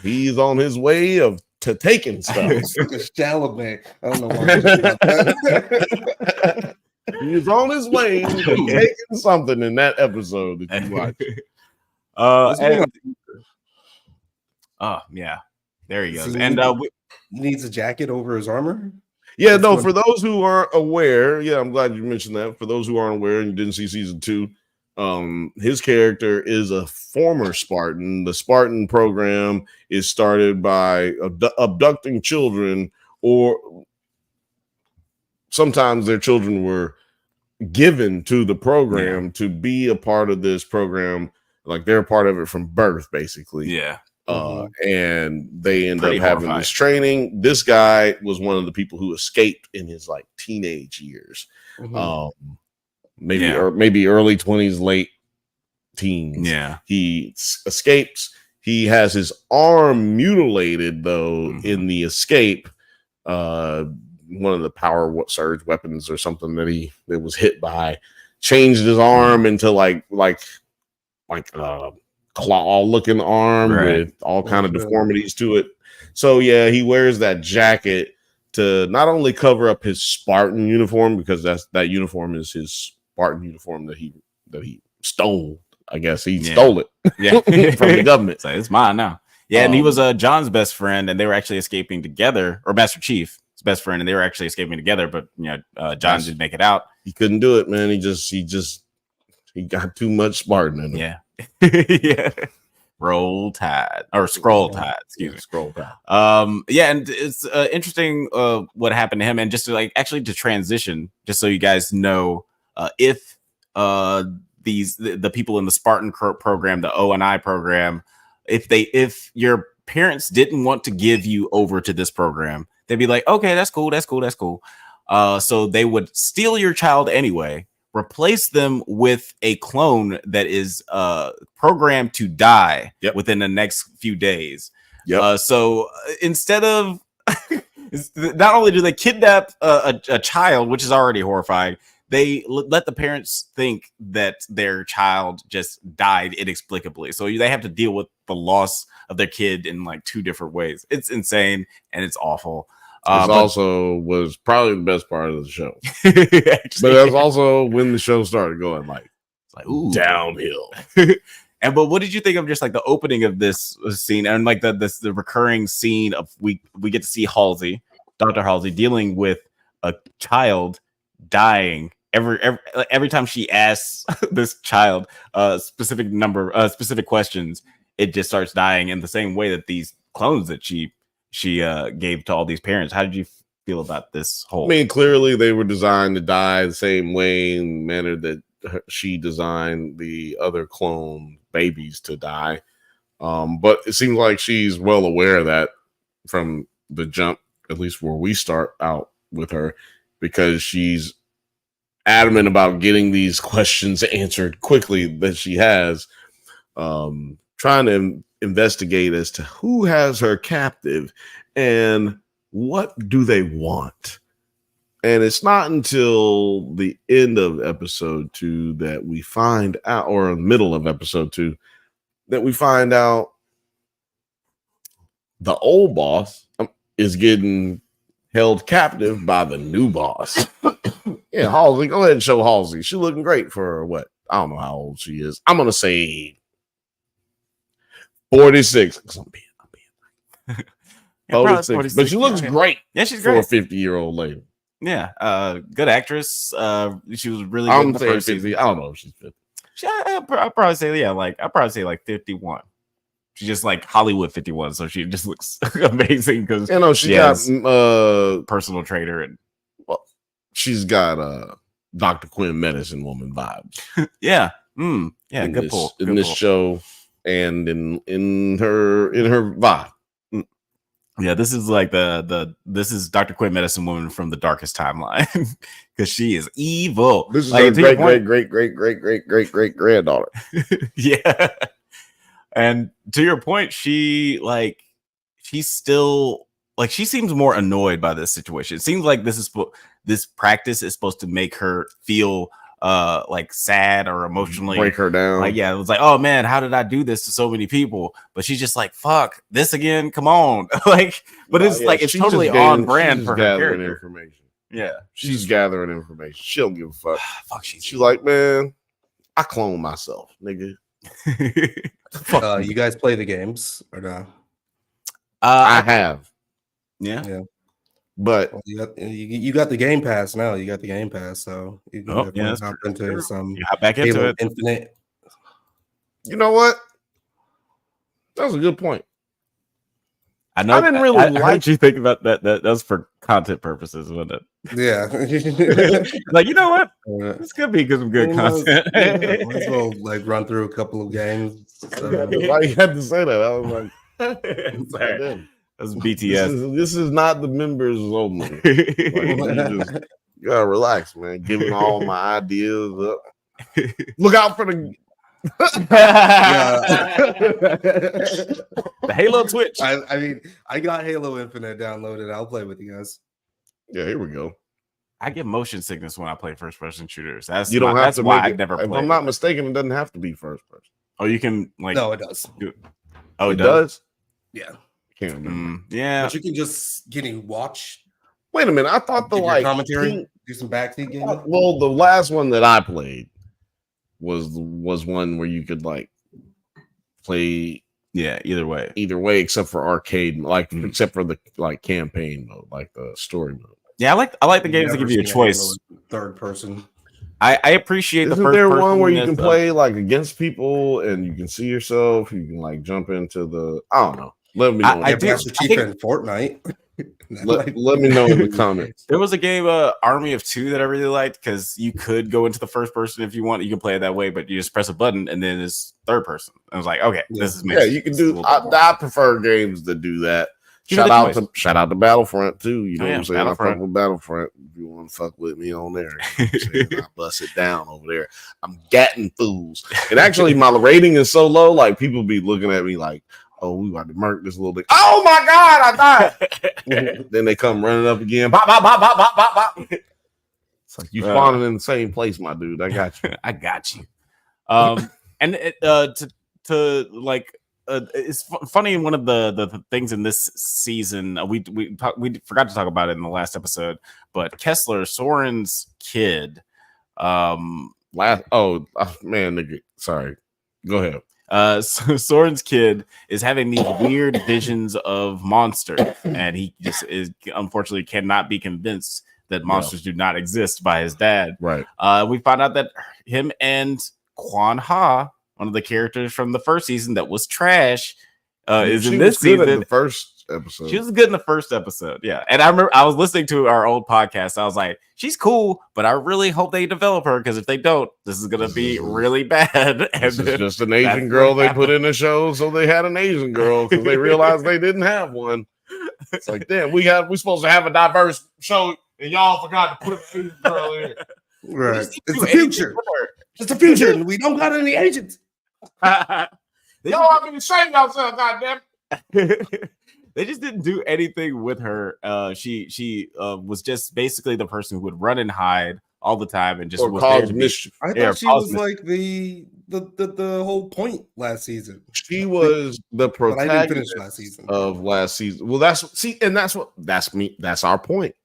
He's on his way to taking stuff. It's like a Chalamet. I don't know why. He's on his way to taking something in that episode that you watch. Yeah, there he goes. So and he needs a jacket over his armor. Yeah, no. For those who aren't aware, I'm glad you mentioned that. For those who aren't aware and you didn't see season 2, his character is a former Spartan. The Spartan program is started by abducting children, or sometimes their children were given to the program to be a part of this program. Like they're a part of it from birth, basically. Yeah. And they end up having this training. This guy was one of the people who escaped in his like teenage years. Maybe early 20s, late teens. Yeah. He escapes. He has his arm mutilated though in the escape. One of the power surge weapons or something that was hit by changed his arm into like claw looking arm with all kind of deformities to it. So yeah, he wears that jacket to not only cover up his Spartan uniform, because that uniform is his Spartan uniform that he stole. I guess he stole it from the government. So it's mine now. Yeah, and he was John's best friend, and they were actually escaping together, or Master Chief's best friend, and they were actually escaping together. But John didn't make it out. He couldn't do it, man. He got too much Spartan in him. Yeah. Yeah. Roll Tide or Scroll Tide, excuse me. Scroll Tide. Yeah, and it's interesting what happened to him, and just to to transition, just so you guys know, if the people in the Spartan program, the O&I program, if your parents didn't want to give you over to this program, they'd be like, okay, that's cool. So they would steal your child anyway, replace them with a clone that is programmed to die within the next few days. So instead of not only do they kidnap a child, which is already horrifying, they let the parents think that their child just died inexplicably. So they have to deal with the loss of their kid in like 2 different ways. It's insane and it's awful. This also was probably the best part of the show. But that's also when the show started going like ooh, downhill. But what did you think of just like the opening of this scene and like the recurring scene of we get to see Halsey, Dr. Halsey, dealing with a child dying every time she asks this child specific questions, it just starts dying in the same way that these clones that she gave to all these parents. How did you feel about this whole? I mean, clearly they were designed to die the same way in manner that she designed the other clone babies to die. But it seems like she's well aware of that from the jump, at least where we start out with her, because she's adamant about getting these questions answered quickly that she has, trying to investigate as to who has her captive and what do they want. And it's not until the end of episode 2 that we find out, or in the middle of episode 2, that we find out the old boss is getting held captive by the new boss. Yeah, Halsey, go ahead and show Halsey. She's looking great for what? I don't know how old she is. I'm going to say 46. I'm being 46. But she looks great. Yeah, she's great. For a 50-year-old lady. Yeah, good actress. She was really good. I'm saying 50. I don't know if she's 50. I'd probably say like 51. She's just like Hollywood 51, so she just looks amazing because she got personal trainer and she's got Dr. Quinn medicine woman vibes. Yeah. Good pull. In this show and in her vibe. Yeah, this is like this is Dr. Quinn medicine woman from the darkest timeline because she is evil. This is her great granddaughter. Yeah. And to your point, she's still like, she seems more annoyed by this situation. It seems like this practice is supposed to make her feel like sad or emotionally break her down. Like, yeah, it was like, oh man, how did I do this to so many people? But she's just like, fuck this again. Come on. Like, but it's like, it's totally on brand for her character. Information. Yeah. She's gathering information. She don't give a fuck. Fuck, she's like, man, I clone myself, nigga. You guys play the games or not? I have. Yeah. But you got the Game Pass now. You got the Game Pass, so you can hop into some back into Halo it. Infinite. You know what? That was a good point. I know. I didn't really I heard you think about that. That was for content purposes, wasn't it? Yeah. Like, you know what? This could be some good content. Might as well like run through a couple of games. So. Why you had to say that? I was like, that's BTS. This is not the members only. Like, you gotta relax, man. Giving all my ideas up. Look out for the the Halo Twitch. I mean, I got Halo Infinite downloaded. I'll play with you guys. Yeah, here we go. I get motion sickness when I play first-person shooters. That's why I never play. If I'm not mistaken, it doesn't have to be first person. Oh, you can like. No, it does. Oh, it does. Yeah. Can't remember. Yeah, but you can just watch. Wait a minute, I thought the commentary, do some backseat gaming. Well, the last one that I played was one where you could like play. Yeah, either way, except for arcade, except for the like campaign mode, like the story mode. Yeah, I like the games that give you a choice. Third person. I appreciate the first. There one where you can play like against people and you can see yourself. You can like jump into the. I don't know. Let me know. I think in Fortnite. let me know in the comments. There was a game, Army of Two, that I really liked because you could go into the first person if you want. You can play it that way, but you just press a button and then it's third person. I was like, okay, this is you can do. I prefer games that do that. Shout out to Battlefront too. You know what I'm saying? Battlefront. I fuck with Battlefront. If you want to fuck with me on there, you know what I'm saying? I bust it down over there. I'm gatting fools. And actually, my rating is so low, like people be looking at me like, "Oh, we about to murk this little thing." Oh my god, I died. Then they come running up again. Bop, bop, bop, bop, bop, bop, bop. It's like you spawning in the same place, my dude. I got you. I got you. And it's funny. One of the things in this season, we forgot to talk about it in the last episode, but Kessler, Soren's kid, man, nigga, sorry, go ahead. So Soren's kid is having these weird visions of monsters, and he just unfortunately cannot be convinced that monsters do not exist by his dad. Right. We found out that him and Kwan Ha, one of the characters from the first season that was trash, is in this season. In the first episode. She was good in the first episode, yeah. And I remember I was listening to our old podcast. I was like, she's cool, but I really hope they develop her, because if they don't, this is gonna be really bad. This is just an Asian girl they put in the show, so they had an Asian girl because they realized they didn't have one. It's like, damn, we supposed to have a diverse show, and y'all forgot to put an Asian girl in here. Right. It's the future. It's the future, and we don't got any agents. Y'all have been ashamed yourself, goddamn. They just didn't do anything with her. She was just basically the person who would run and hide all the time and just cause mischief. I thought she was like the whole point last season. She was the protagonist. But I didn't finish last season. Of last season. Well, that's our point.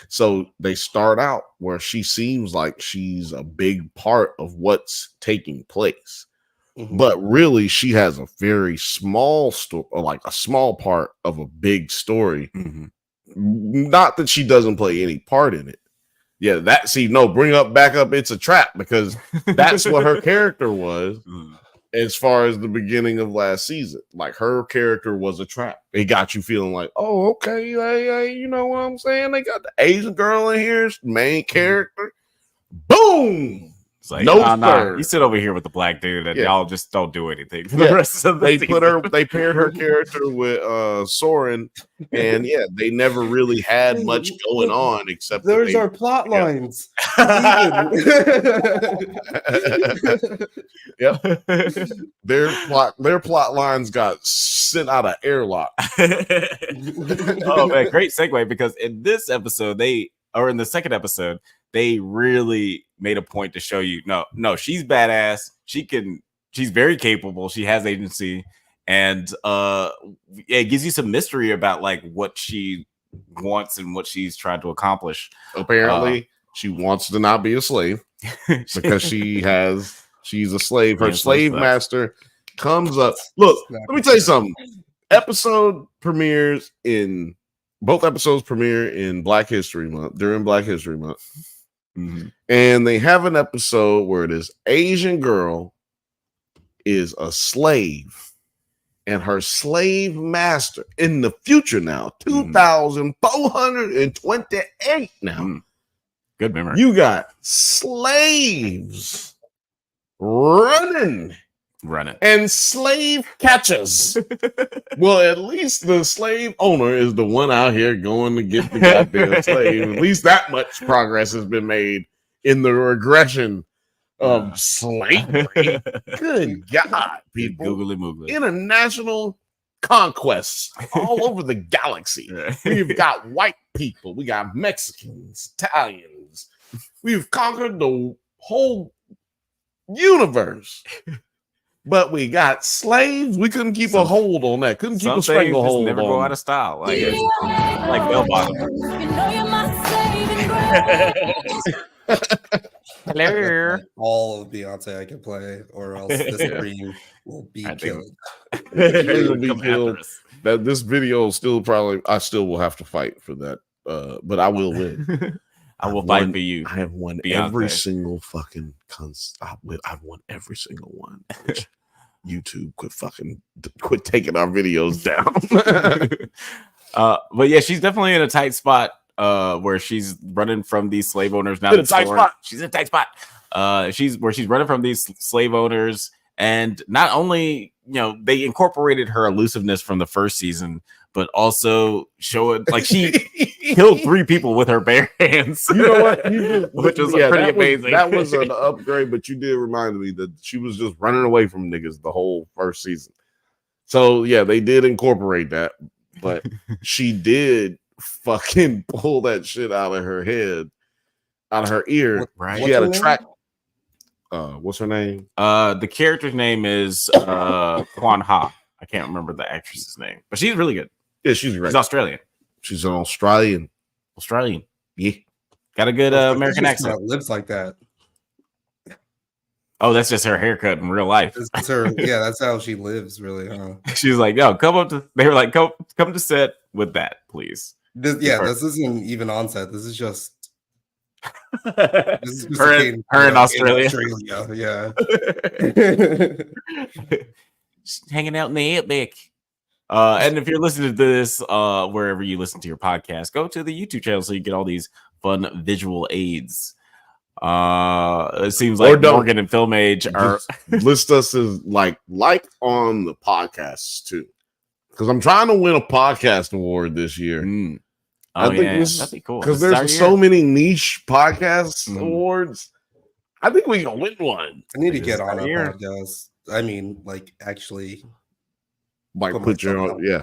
So they start out where she seems like she's a big part of what's taking place. Mm-hmm. But really, she has a very small story, or like a small part of a big story. Mm-hmm. Not that she doesn't play any part in it. Yeah, back up. It's a trap, because that's what her character was as far as the beginning of last season. Like, her character was a trap. It got you feeling like, oh, okay, you know what I'm saying? They got the Asian girl in here, main character. Boom! It's like, nah. You sit over here with the black dude, and y'all just don't do anything for the rest of the season. They paired her character with Soren, and they never really had much going on except there's our plot lines. Yep. Their plot lines got sent out of airlock. Oh man, great segue, because in this episode, in the second episode, they really made a point to show you, no, she's badass. She's very capable. She has agency, and it gives you some mystery about like what she wants and what she's trying to accomplish. Apparently, she wants to not be a slave because she's a slave. Her slave master comes up. Look, let me tell you something. Both episodes premiere in Black History Month, during Black History Month. Mm-hmm. And they have an episode where this Asian girl is a slave, and her slave master in the future now, 2428 now. Good memory. You got slaves running and slave catchers. Well, at least the slave owner is the one out here going to get the goddamn slave. At least that much progress has been made in the regression of slavery. Good God, people. Googly moogly. International conquests all over the galaxy. We've got white people. We got Mexicans, Italians. We've conquered the whole universe. But we got slaves. We couldn't keep a hold on that. Couldn't keep a stranglehold. Never go out of style. Like bell bottom. Hello. All of Beyonce I can play, or else this dream will be killed. It will be killed. That this video still I still will have to fight for that. But I will win. I will fight for you. I have won every single fucking I've won every single one. Which YouTube quit taking our videos down. But yeah, she's definitely in a tight spot where she's running from these slave owners. Now she's in a tight spot. She's running from these slave owners, and not only they incorporated her elusiveness from the first season, but also show it like she killed 3 people with her bare hands. You know what? Which was pretty amazing. That was an upgrade, but you did remind me that she was just running away from niggas the whole first season. So yeah, they did incorporate that, but she did fucking pull that shit out of her head, out of her ear. Right. She had a track. What's her name? The character's name is Kwan Ha. I can't remember the actress's name, but she's really good. Yeah, she's great. She's Australian. She's an Australian. Yeah. Got a good American accent. Lives like that. Oh, that's just her haircut in real life. That's her. Yeah, that's how she lives, really, huh? She's like, yo, come up to. They were like, come to set with that, please. This isn't even on set. This is just her in Australia. Yeah. Just hanging out in the outback. And if you're listening to this, wherever you listen to your podcast, go to the YouTube channel so you get all these fun visual aids. It seems like Morgan and Film Age are list us as like on the podcasts too, because I'm trying to win a podcast award this year. I think that'd be cool because there's so many niche podcast awards. I think we can win one. I need to get on a podcast. I mean, like actually, like put your own, yeah.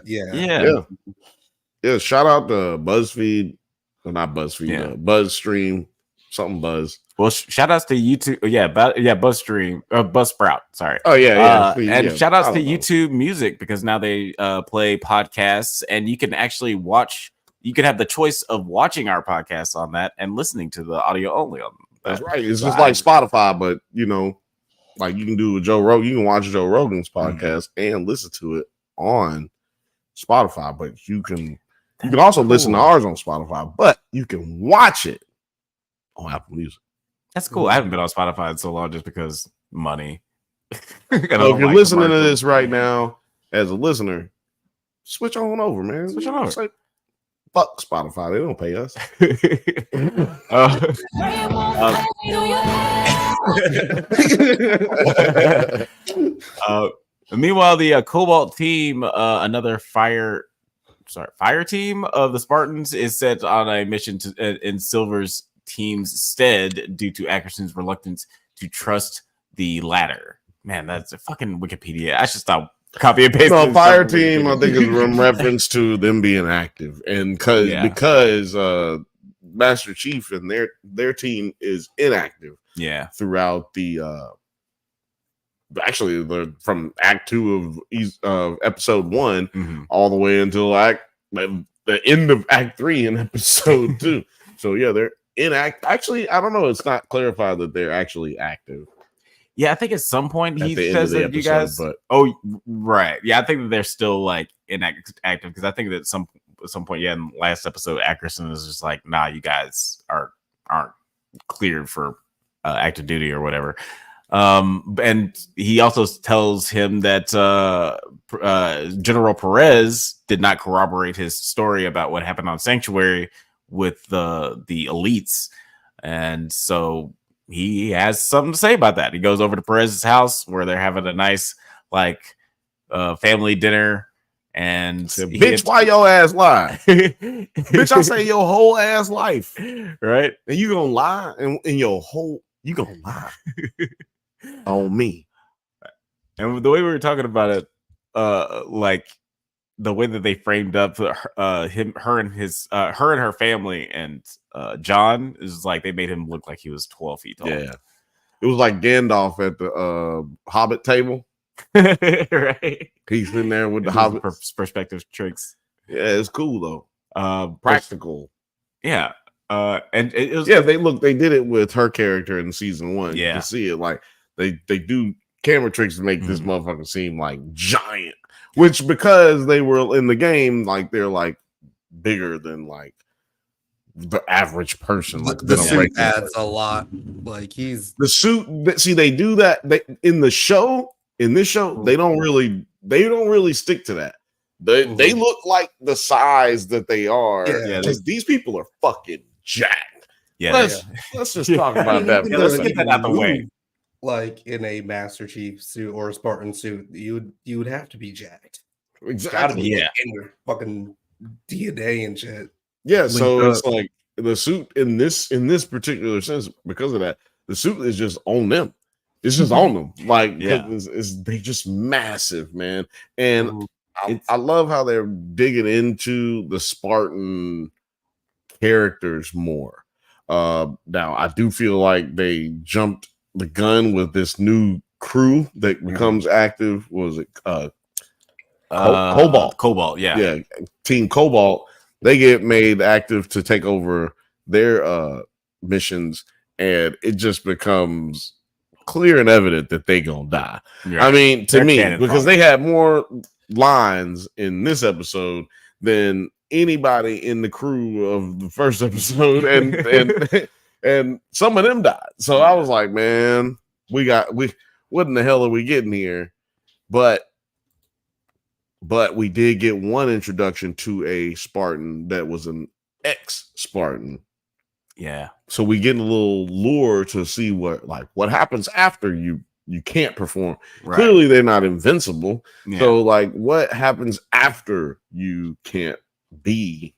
Shout out to BuzzFeed, well, not BuzzFeed, BuzzStream. Something Buzz. Well, shout outs to YouTube. BuzzStream, Buzzsprout. Sorry. Oh yeah. And shout outs to YouTube Music, because now they play podcasts, and you can actually watch. You can have the choice of watching our podcasts on that and listening to the audio only on that. That's right. It's just like Spotify, but like you can do a Joe Rogan. You can watch Joe Rogan's podcast and listen to it on Spotify, but you can also listen to ours on Spotify, but you can watch it on Apple Music. That's cool. I haven't been on Spotify in so long just because money. So if you're listening to this right now as a listener, switch on over, man. Switch on over. Like, fuck Spotify. They don't pay us. Meanwhile, the Cobalt team, another fire team of the Spartans, is set on a mission in Silver's team's stead due to Ackerson's reluctance to trust the latter. Man, that's a fucking Wikipedia. I should stop copy and paste. No, fire team, I think, is in reference to them being active, and because Master Chief and their team is inactive. Yeah, throughout the actually from Act 2 of Episode 1 all the way until the end of Act 3 in Episode 2. So yeah, they're inactive. Actually, I don't know. It's not clarified that they're actually active. Yeah, I think at some point he says that you guys. But right. Yeah, I think that they're still like inactive, because I think that at some point, in last episode, Ackerson is just like, nah, you guys aren't cleared for active duty or whatever. And he also tells him that General Perez did not corroborate his story about what happened on Sanctuary with the elites, and so he has something to say about that. He goes over to Perez's house where they're having a nice family dinner, and bitch, why your ass lie? Bitch, I say your whole ass life, right? And you gonna lie, and you gonna lie on me. And the way we were talking about it, like the way that they framed up her and her family, and John is like, they made him look like he was 12 feet tall. Yeah, it was like Gandalf at the Hobbit table. Right, he's in there with the Hobbit perspective tricks. Yeah, it's cool though. Practical. Yeah. And it was, they did it with her character in season 1. Yeah, you can see it, like they do camera tricks to make this motherfucker seem like giant, which, because they were in the game, like they're like bigger than like the average person. Like the suit adds a lot. Like he's the suit. See, they do that. In this show, they don't really stick to that. They look like the size that they are. Because these people are fucking jacked. Let's just talk about that. Let's get that out the way. like in a Master Chief suit or a Spartan suit, you would have to be jacked. It's Exactly. gotta be Yeah. like, in your fucking DNA and shit. Yeah, Linked so it's up. like the suit in this particular sense, because of that, the suit is just on them. It's just on them, like Yeah. because they just massive, man. And Mhm. I love how they're digging into the Spartan characters more. Now I do feel like they jumped the gun with this new crew that becomes active. What was it Cobalt? Cobalt, yeah. Yeah, Team Cobalt. They get made active to take over their missions, and it just becomes clear and evident that they gonna die. Right. I mean, to They're me, cannon because fodder. they had more lines in this episode than anybody in the crew of the first episode, and some of them died. So I was like, man, what in the hell are we getting here? But we did get one introduction to a Spartan that was an ex-Spartan. Yeah. So we get a little lure to see what happens after you can't perform. Right. Clearly they're not invincible. Yeah. So like what happens after you can't be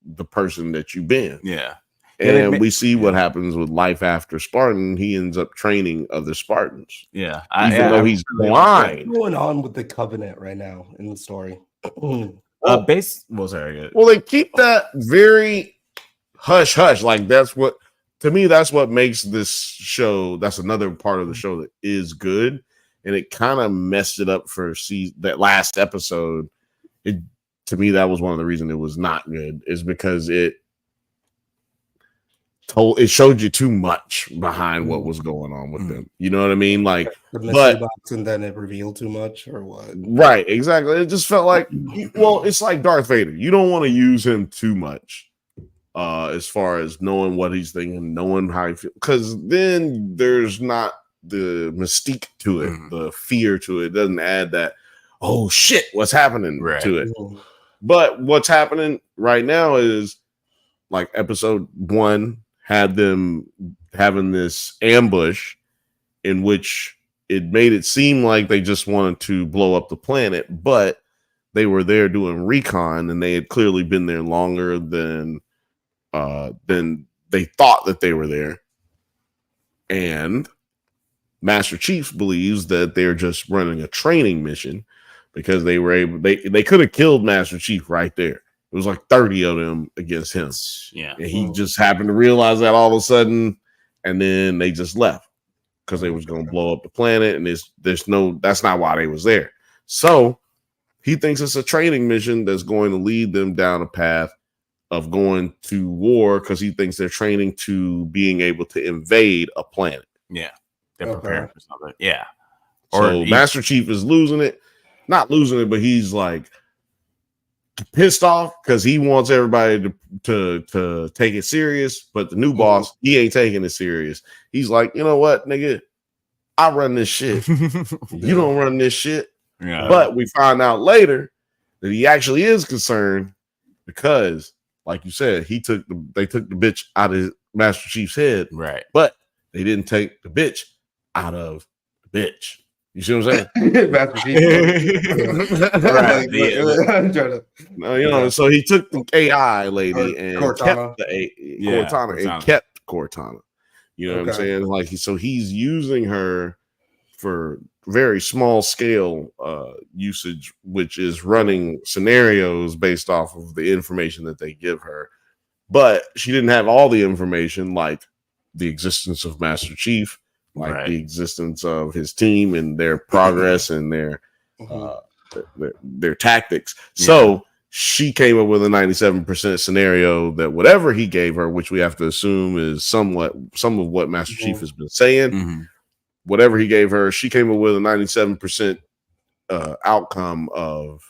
the person that you've been? Yeah. And we see what happens with life after Spartan. He ends up training other Spartans. Yeah. Even though he's blind. What's going on with the Covenant right now in the story? Sorry. Well, they keep that very hush hush. Like that's what, to me, that's what makes this show. That's another part of the show that is good, and it kind of messed it up for that last episode. To me, that was one of the reasons it was not good, is because it showed you too much behind what was going on with them. You know what I mean? Like, but and then it revealed too much, or what? Right, exactly. It just felt like, well, it's like Darth Vader. You don't want to use him too much, as far as knowing what he's thinking, knowing how he feels, because then there's not the mystique to it, the fear to it. It doesn't add that, oh shit, what's happening to it. But what's happening right now is like episode 1 had them having this ambush in which it made it seem like they just wanted to blow up the planet, but they were there doing recon, and they had clearly been there longer than they thought that they were there. And Master Chief believes that they're just running a training mission because they were able, they could have killed Master Chief right there. It was like 30 of them against him. Yeah. And he just happened to realize that all of a sudden, and then they just left because they was going to blow up the planet, and that's not why they was there. So he thinks it's a training mission that's going to lead them down a path of going to war, because he thinks they're training to being able to invade a planet. Yeah. They're preparing for something. Yeah. So Master Chief is not losing it, but he's like pissed off because he wants everybody to take it serious, but the new boss, he ain't taking it serious. He's like, you know what, nigga, I run this shit. You don't run this shit. Yeah. But we find out later that he actually is concerned because, like you said, they took the bitch out of Master Chief's head, right? But they didn't take the bitch out of the bitch. You see what I'm saying? Master Chief. Right. So he took the AI lady and Cortana. kept Cortana and kept Cortana. You know what I'm saying? Like, so he's using her for very small scale usage, which is running scenarios based off of the information that they give her. But she didn't have all the information, like the existence of Master Chief, like the existence of his team and their progress and their tactics. Yeah. So she came up with a 97% scenario that whatever he gave her, which we have to assume is some of what Master Chief has been saying, whatever he gave her, she came up with a 97% outcome of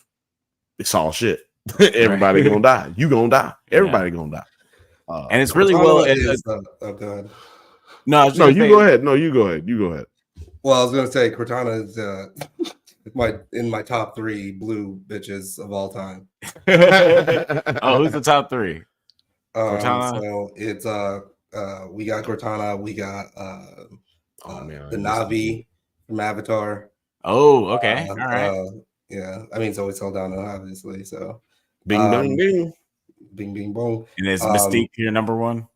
it's all shit. Everybody gonna die. You gonna die. Everybody gonna die. And it's really well. Oh god. No, you go ahead. No, you go ahead. You go ahead. Well, I was gonna say Cortana is in my top 3 blue bitches of all time. Oh, who's the top 3? Cortana. So it's we got Cortana, we got The Na'vi from Avatar. Oh, okay. All right. Yeah, I mean, it's always Saldana, obviously. So, Bing, bing, bing. Bing, bing, boom. And is Mystique your number one?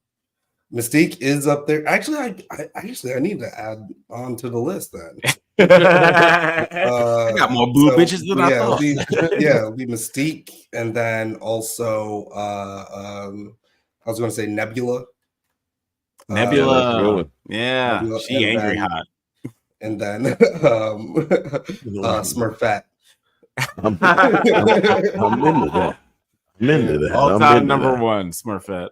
Mystique is up there. Actually, I need to add on to the list then. I got more blue bitches than I thought. It'll be Mystique, and then also I was going to say Nebula. Nebula, she angry hot. And then Smurfette. I'm into that. All-time number one, Smurfette.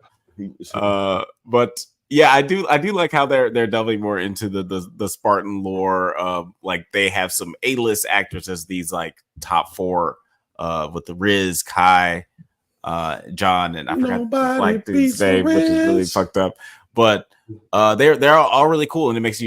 But yeah, I do like how they're delving more into the Spartan lore. Like they have some A-list actors as these like top four, with the Riz, Kai, John, and I forgot like dude's name, which is really fucked up. But they're all really cool, and it makes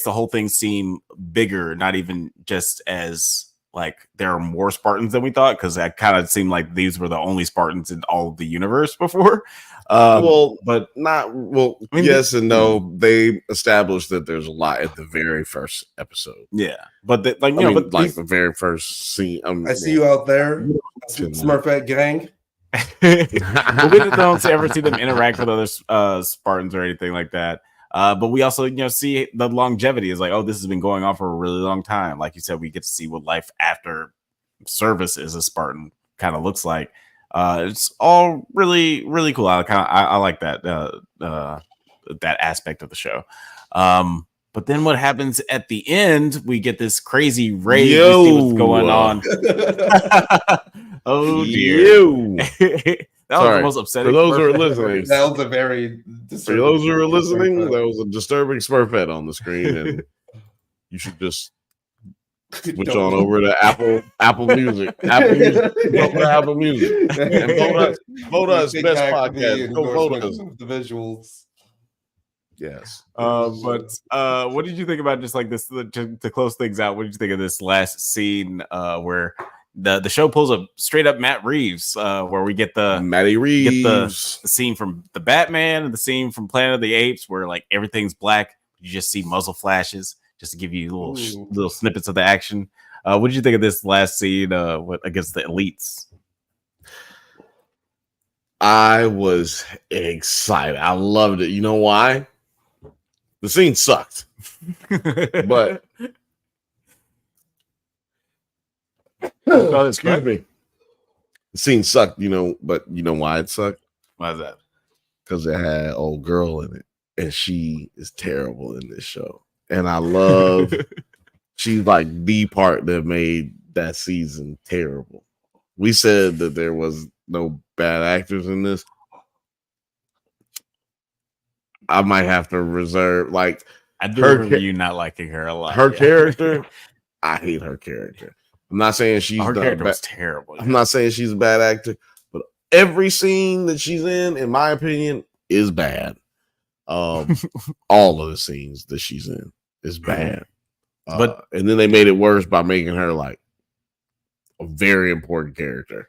the whole thing seem bigger, not even just as like there are more Spartans than we thought, because that kind of seemed like these were the only Spartans in all of the universe before. But not well. I mean, yes and no. They established that there's a lot at the very first episple. Yeah, but the very first scene. I see you out there, Smurfette gang. We don't ever see them interact with other Spartans or anything like that. But we also, see the longevity is like, oh, this has been going on for a really long time. Like you said, we get to see what life after service as a Spartan kind of looks like. It's all really, really cool. I like that that aspect of the show. But then what happens at the end? We get this crazy raid. We see what's going on. Oh dear. That was the most upsetting. For those who are listening, that was a very for those who are listening, there was a disturbing Smurfette on the screen, and you should just switch on over to Apple Music. Apple Music. And vote us best podcast. Go vote us. The visuals. Yes. But what did you think about just like this to close things out? What did you think of this last scene where the show pulls up straight up Matt Reeves, where we get Matty Reeves, get the scene from the Batman and the scene from Planet of the Apes, where like everything's black. You just see muzzle flashes, just to give you little snippets of the action. What did you think of this last scene against the elites? I was excited. I loved it. You know why? The scene sucked, but excuse me. The scene sucked, but you know why it sucked? Why is that? Because it had old girl in it, and she is terrible in this show. And I love she's like the part that made that season terrible. We said that there was no bad actors in this. I might have to reserve I do remember you not liking her a lot. Her character, I hate her character. I'm not saying she's her character was terrible. I'm not saying she's a bad actor, but every scene that she's in my opinion, is bad. All of the scenes that she's in is bad. But and then they made it worse by making her like a very important character.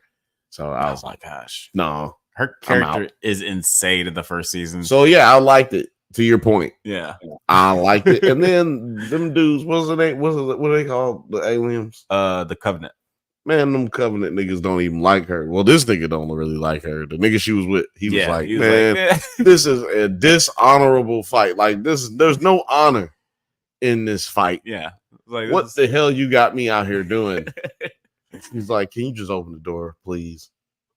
So I was like, gosh, no, her character is insane in the first season. So yeah, I liked it. To your point, yeah, I liked it. And then them dudes, what are they called? The aliens? The Covenant. Man, them Covenant niggas don't even like her. Well, this nigga don't really like her. The nigga she was with, he was like, this is a dishonorable fight. Like this, there's no honor in this fight. Yeah, like what the hell you got me out here doing? He's like, can you just open the door, please?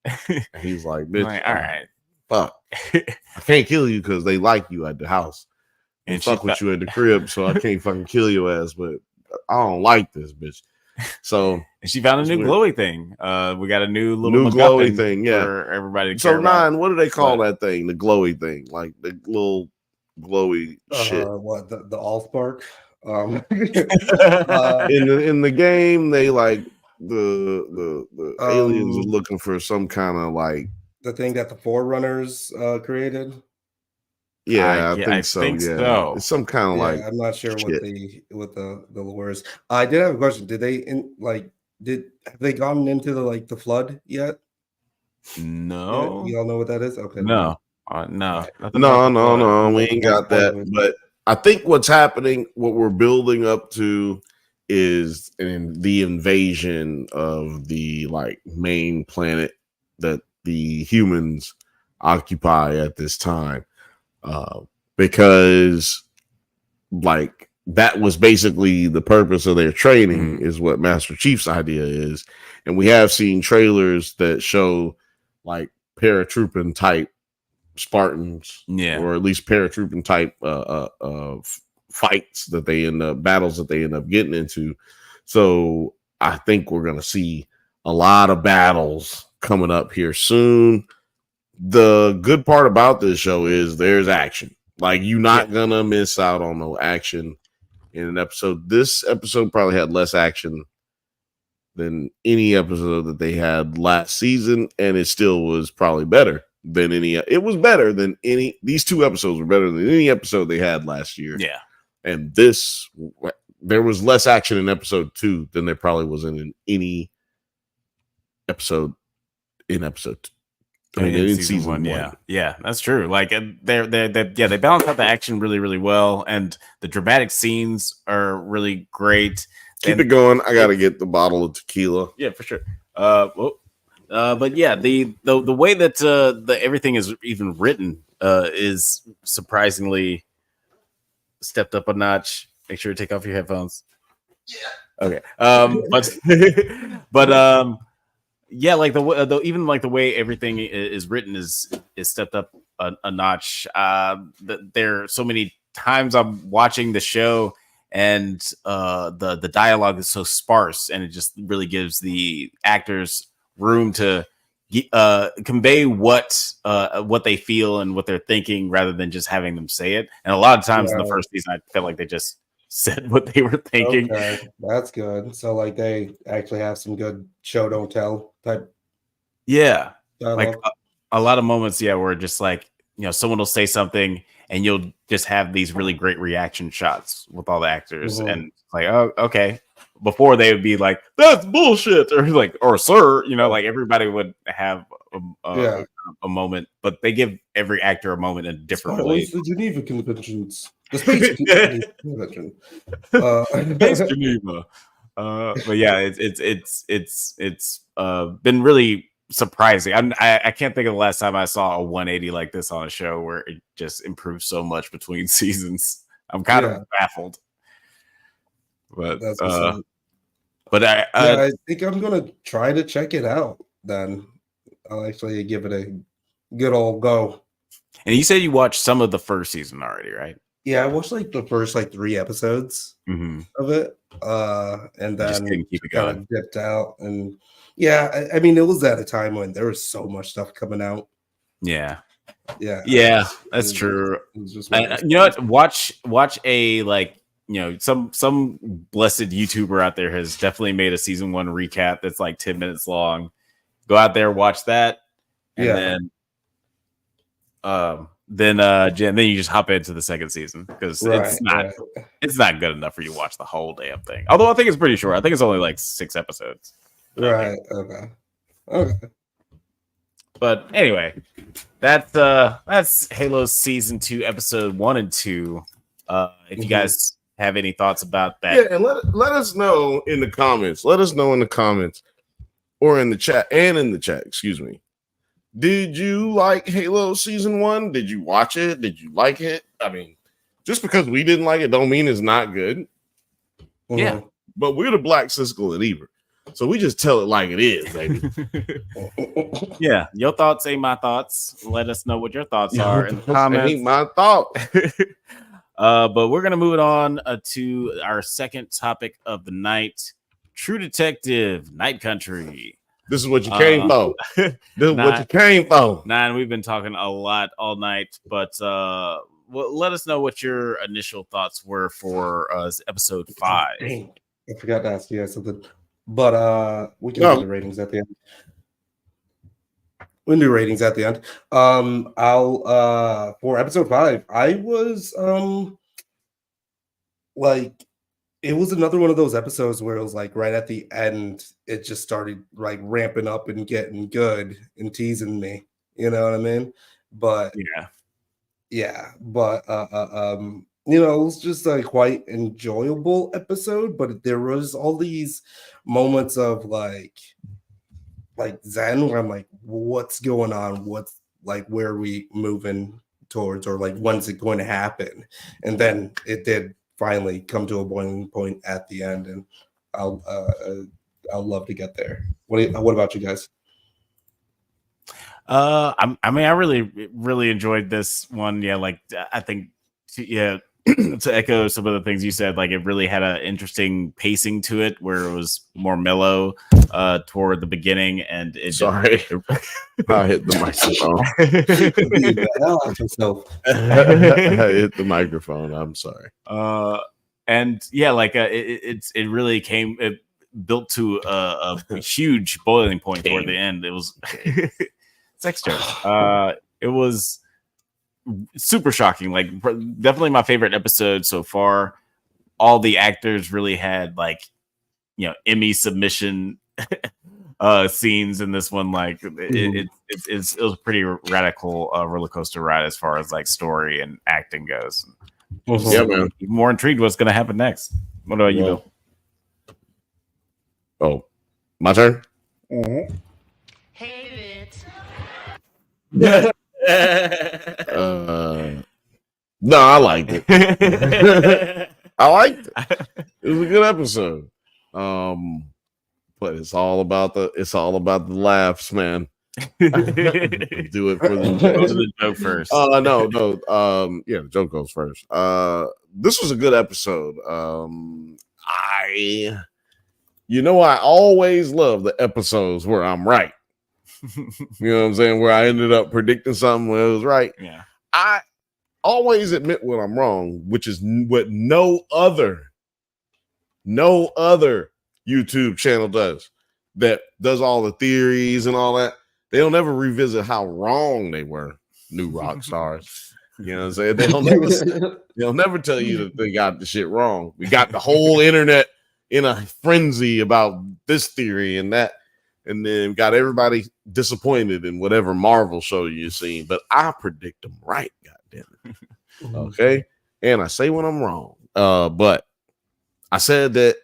And he's like, bitch, all right. Fuck. I can't kill you because they like you at the house and fuck with you at the crib, so I can't fucking kill your ass. But I don't like this bitch. So and she found a new glowy thing. We got a new glowy thing, yeah, for everybody to so Nine, what do they call that thing? The glowy thing, like the little glowy shit. What the Allspark? In the game, they like the aliens are looking for some kind of like the thing that the Forerunners created. Yeah, I think so. It's some kind of like I'm not sure what the lore is. I did have a question. Did they have they gone into the flood yet? No. You all know what that is? Okay. No. No. We ain't got that. But I think what's happening, what we're building up to, is the invasion of the like main planet that the humans occupy at this time, because like that was basically the purpose of their training, is what Master Chief's idea is. And we have seen trailers that show like paratrooping type Spartans, or at least paratrooping type fights that they end up, battles that they end up getting into. So I think we're gonna see a lot of battles coming up here soon. The good part about this show is there's action. Like, you're not gonna miss out on no action in an episode. This episode probably had less action than any episode that they had last season, and it still was probably better than any. It was better than any. These two episodes were better than any episode they had last year. Yeah, and there was less action in episode 2 than there probably was in any episode in episode 2. I mean, in season 1. Yeah, that's true. Like they balance out the action really, really well, and the dramatic scenes are really great. Keep it going. I gotta get the bottle of tequila. Yeah, for sure. But yeah, the way that the everything is even written is surprisingly stepped up a notch. Make sure to take off your headphones. Yeah. Okay. But yeah, like the even like the way everything is written is stepped up a notch. There are so many times I'm watching the show, and the dialogue is so sparse, and it just really gives the actors room to convey what they feel and what they're thinking, rather than just having them say it. And a lot of times in the first season, I felt like they just said what they were thinking. Okay, that's good. So like they actually have some good show don't tell type. Yeah, dialogue. Like a lot of moments, where just like, someone will say something and you'll just have these really great reaction shots with all the actors, and like, oh, okay. Before they would be like, that's bullshit, or like, or sir, like everybody would have a moment, but they give every actor a moment in a different way. The Geneva Conventions, the Space Convention, Space Geneva. But yeah, it's been really surprising. I can't think of the last time I saw a 180 like this on a show where it just improved so much between seasons. I'm kind of baffled. But I think I'm gonna try to check it out. Then I'll actually give it a good old go. And you said you watched some of the first season already, right? Yeah, I watched like the first 3 episodes of it, and then keep it kind of dipped out. And I mean, it was at a time when there was so much stuff coming out. Yeah, that's true. It was just you know what? Watch a some blessed YouTuber out there has definitely made a season 1 recap that's like 10 minutes long. Go out there, watch that, and then you just hop into the second season, because it's not good enough for you to watch the whole damn thing. Although I think it's pretty short. I think it's only like 6 episodes. Right. Okay. But anyway, that's Halo season 2, episode 1 and 2. If you guys have any thoughts about that, and let us know in the comments. Let us know in the comments, or in the chat, excuse me. Did you like Halo season 1? Did you watch it? Did you like it? I mean, just because we didn't like it don't mean it's not good. Yeah. But we're the Black Siskel and Ebert, so we just tell it like it is, baby. Yeah, your thoughts ain't my thoughts. Let us know what your thoughts are in the comments. Ain't my thought. But we're gonna move it on to our second topic of the night: True Detective, Night Country. This is what you came for. This is what you came for. Nine, we've been talking a lot all night, but let us know what your initial thoughts were for episode 5. I forgot to ask you guys something, but we can do the ratings at the end. We can do ratings at the end. I'll for episode 5, I was like, it was another one of those episodes where it was like right at the end, it just started like ramping up and getting good and teasing me. You know what I mean? But you know, it was just a quite enjoyable episode, but there was all these moments of like Zen where I'm like, what's going on? What's like, where are we moving towards, or like, when's it going to happen? And then it did finally come to a boiling point at the end, and I'll love to get there. What about you guys? I mean, I really enjoyed this one. Yeah, like I think, yeah, to echo some of the things you said, like it really had an interesting pacing to it, where it was more mellow toward the beginning, and it. Sorry, I hit the microphone. I hit the microphone. I'm sorry. And yeah, like it really came. It built to a huge boiling point toward the end. It was. Sex jokes. It was super shocking. Like definitely my favorite episode so far. All the actors really had like, you know, Emmy submission scenes in this one. Like it was a pretty radical roller coaster ride as far as like story and acting goes. Yeah, man. More intrigued what's going to happen next. What about you, Bill? Oh, my turn. Mm-hmm. No, I liked it. I liked it. It was a good episode. But it's all about the laughs, man. Do it for the joke first. No. Yeah, the joke goes first. This was a good episode. I always love the episodes where I'm right. You know what I'm saying? Where I ended up predicting something where it was right. Yeah. I always admit when I'm wrong, which is what no other YouTube channel does, that does all the theories and all that. They don't ever revisit how wrong they were, new rock stars. You know what I'm saying? They'll never tell you that they got the shit wrong. We got the whole internet in a frenzy about this theory and that. And then got everybody disappointed in whatever Marvel show you've seen. But I predict them right, goddamn it. Okay? And I say when I'm wrong. But I said that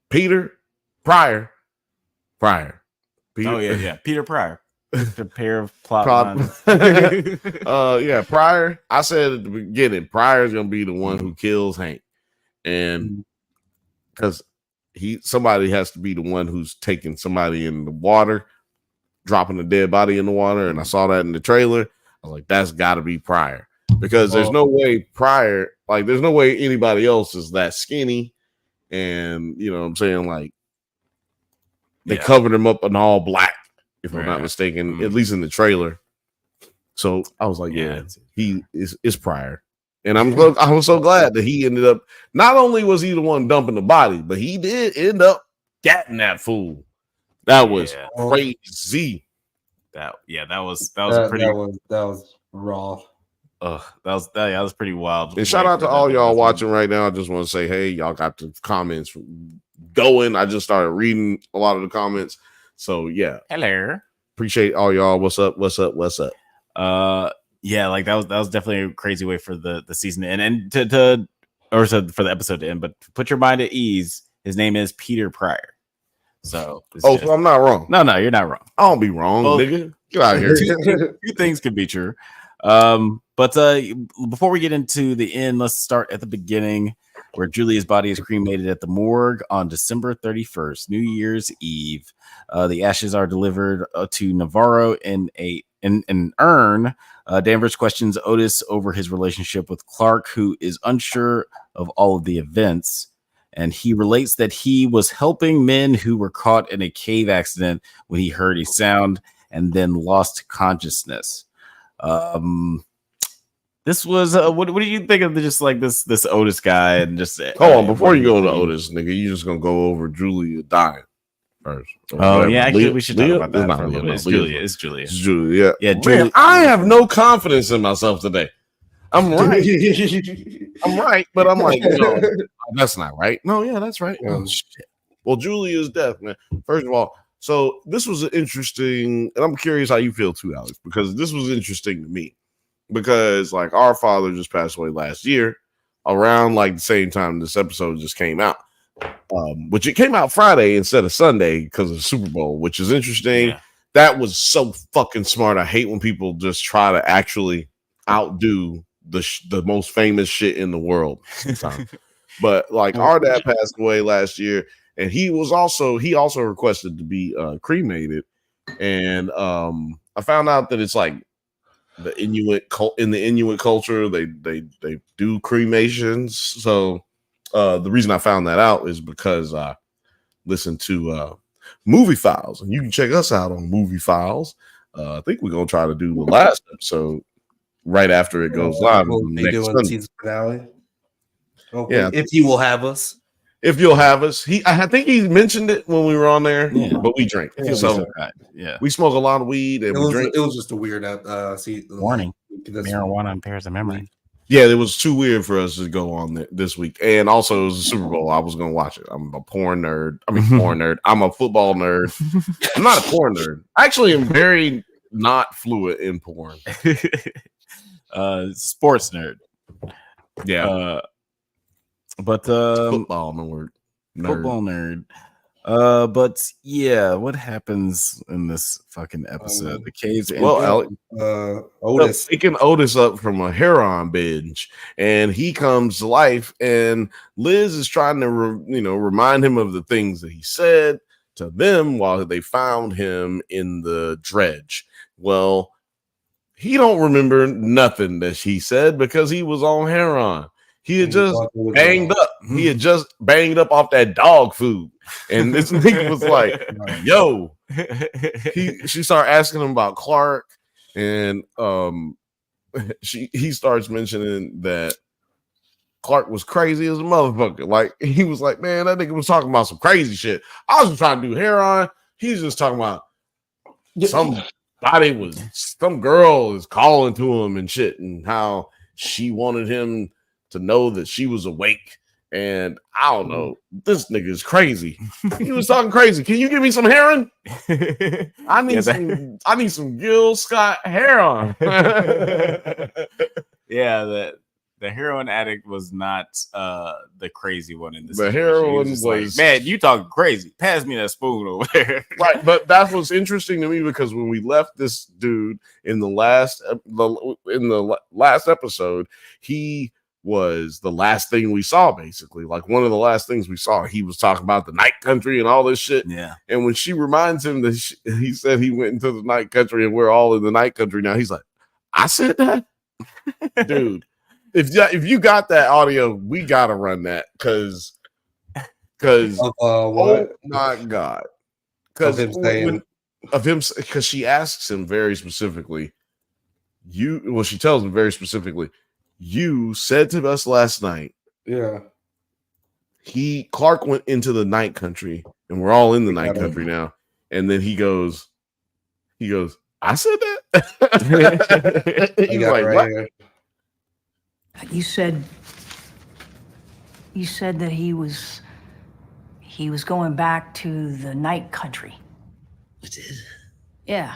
Peter Pryor. Peter Pryor. The pair of plot lines. Pryor. I said at the beginning, Pryor's gonna be the one who kills Hank. And because somebody has to be the one who's taking somebody in the water, dropping a dead body in the water. And I saw that in the trailer. I was like, that's got to be Pryor, because there's no way Pryor, like, there's no way anybody else is that skinny. And you know what I'm saying? Like, they covered him up in all black, if I'm not mistaken, at least in the trailer. So I was like, yeah, he is Pryor. And I was so glad that he ended up, not only was he the one dumping the body, but he did end up getting that fool. That was crazy. That was raw. That was pretty wild. And shout out to all y'all watching right now. I just want to say, hey, y'all got the comments going. I just started reading a lot of the comments. So yeah. Hello. Appreciate all y'all. What's up? Yeah, like that was definitely a crazy way for the season to end, and for the episode to end. But to put your mind at ease, his name is Peter Pryor. So so I'm not wrong. No, you're not wrong. I don't be wrong, nigga. Get out of here. Two things could be true. But before we get into the end, let's start at the beginning, where Julia's body is cremated at the morgue on December 31st, New Year's Eve. The ashes are delivered to Navarro in an urn. Danvers questions Otis over his relationship with Clark, who is unsure of all of the events. And he relates that he was helping men who were caught in a cave accident when he heard a sound and then lost consciousness. This was what do you think of just like this Otis guy? And just hold on, before you go to Otis, nigga, you just gonna go over Julia dying first. Actually, we should talk about that for a little bit. It's Julia. Yeah, Julia. Man, I have no confidence in myself today. I'm right. I'm right, but I'm like, no, that's not right. No, yeah, that's right. Oh, shit. Well, Julia's death, man. First of all, so this was interesting, and I'm curious how you feel too, Alex, because this was interesting to me. Because like our father just passed away last year, around like the same time this episode just came out. Which it came out Friday instead of Sunday because of the Super Bowl, which is interesting. Yeah. That was so fucking smart. I hate when people just try to actually outdo the most famous shit in the world sometimes. But like our dad passed away last year, and he also requested to be cremated. And I found out that it's like the Inuit in the Inuit culture, they do cremations. So the reason I found that out is because I listened to Movie Files, and you can check us out on Movie Files. I think we're gonna try to do the last episode right after it goes live. Next season finale. Okay. Yeah, if you will have us. If you'll have us, I think he mentioned it when we were on there, but we drink. Yeah, so we smoke a lot of weed and we drink. It was just a weird warning. Marijuana impairs the memory. Yeah, it was too weird for us to go on this week, and also it was a Super Bowl. I was gonna watch it. I'm a porn nerd. I mean, porn nerd. I'm a football nerd. I'm not a porn nerd. I actually am very not fluent in porn. Sports nerd. Yeah. But football nerd. Football nerd. But yeah, what happens in this fucking episode? The caves. Well, Otis picking Otis up from a heroin binge, and he comes to life. And Liz is trying to, remind him of the things that he said to them while they found him in the dredge. Well, he don't remember nothing that she said because he was on heroin. He had just banged up. He had just banged up off that dog food. And this nigga was like, yo. She started asking him about Clark. And he starts mentioning that Clark was crazy as a motherfucker. Like, he was like, man, that nigga was talking about some crazy shit. I was just trying to do heroin. He's just talking about some girl is calling to him and shit, and how she wanted him to know that she was awake. And I don't know, this nigga is crazy. He was talking crazy. Can you give me some heroin? I need some Gil Scott heroin. Yeah, the heroin addict was not the crazy one in this. The heroin was like, man, you talking crazy. Pass me that spoon over there. Right, but that was interesting to me because when we left this dude in the last episode, he was the last thing we saw, basically. Like one of the last things we saw, he was talking about the night country and all this shit. Yeah. And when she reminds him that he said he went into the night country and we're all in the night country now, he's like, I said that? Dude, if you got that audio, we gotta run that because oh my god, because she asks him very specifically. She tells him very specifically. You said to us last night, yeah. Clark went into the night country, and we're all in the night country now. And then he goes, I said that. He's like, right what? here. You said that he was going back to the night country. I did. Yeah,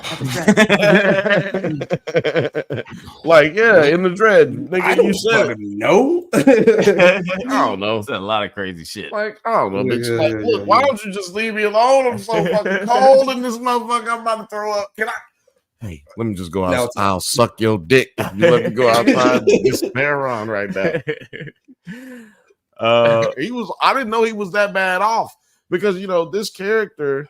like, yeah, in the dread. Nigga, you said no. I don't know. It's a lot of crazy shit. Like, I don't know, bitch. Look, why don't you just leave me alone? I'm so fucking cold in this motherfucker. I'm about to throw up. Can I? Hey, let me just go out. I'll suck your dick if you let me go outside and get some hair on right now. I didn't know he was that bad off because this character,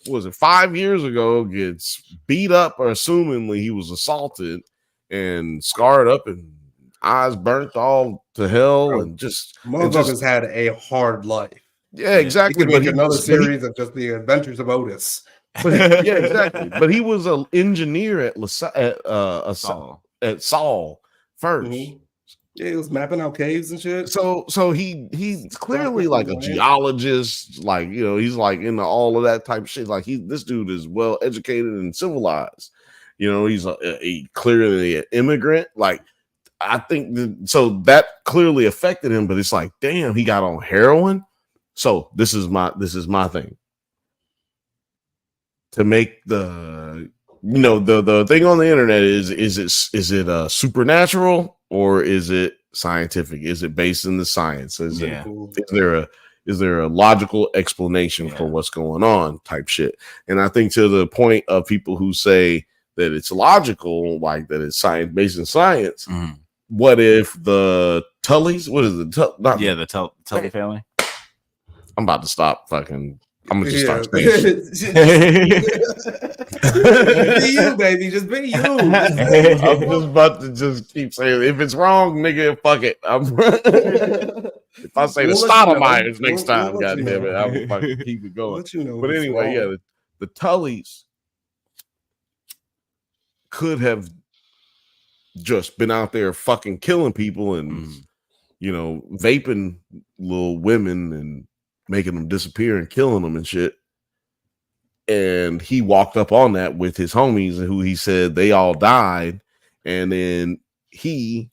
was it 5 years ago, gets beat up, or assumingly he was assaulted and scarred up and eyes burnt all to hell, and just motherfuckers had a hard life. Yeah, exactly. But another series of just the adventures of Otis. Yeah, exactly. But he was an engineer at Saul first. Mm-hmm. Yeah, he was mapping out caves and shit. So he's clearly like a geologist, like he's like into all of that type of shit. Like this dude is well educated and civilized. He's clearly an immigrant. Like I think so that clearly affected him. But it's like, damn, he got on heroin. So this is my thing. To make the the thing on the internet is it supernatural or is it scientific? Is it based in the science? Is Yeah. there a logical explanation for what's going on type shit? And I think to the point of people who say that it's logical, like that it's science based in science. What if the Tullys? What is it? The Tully family. I'm about to stop fucking. I'm gonna just start be you, baby. Just be you. I'm just about to just keep saying, if it's wrong, nigga, fuck it. If I say the Stoudemire's next time, goddamn it, I will fucking keep it going. But anyway, the Tullys could have just been out there fucking killing people and vaping little women and making them disappear and killing them and shit. And he walked up on that with his homies, who he said they all died, and then he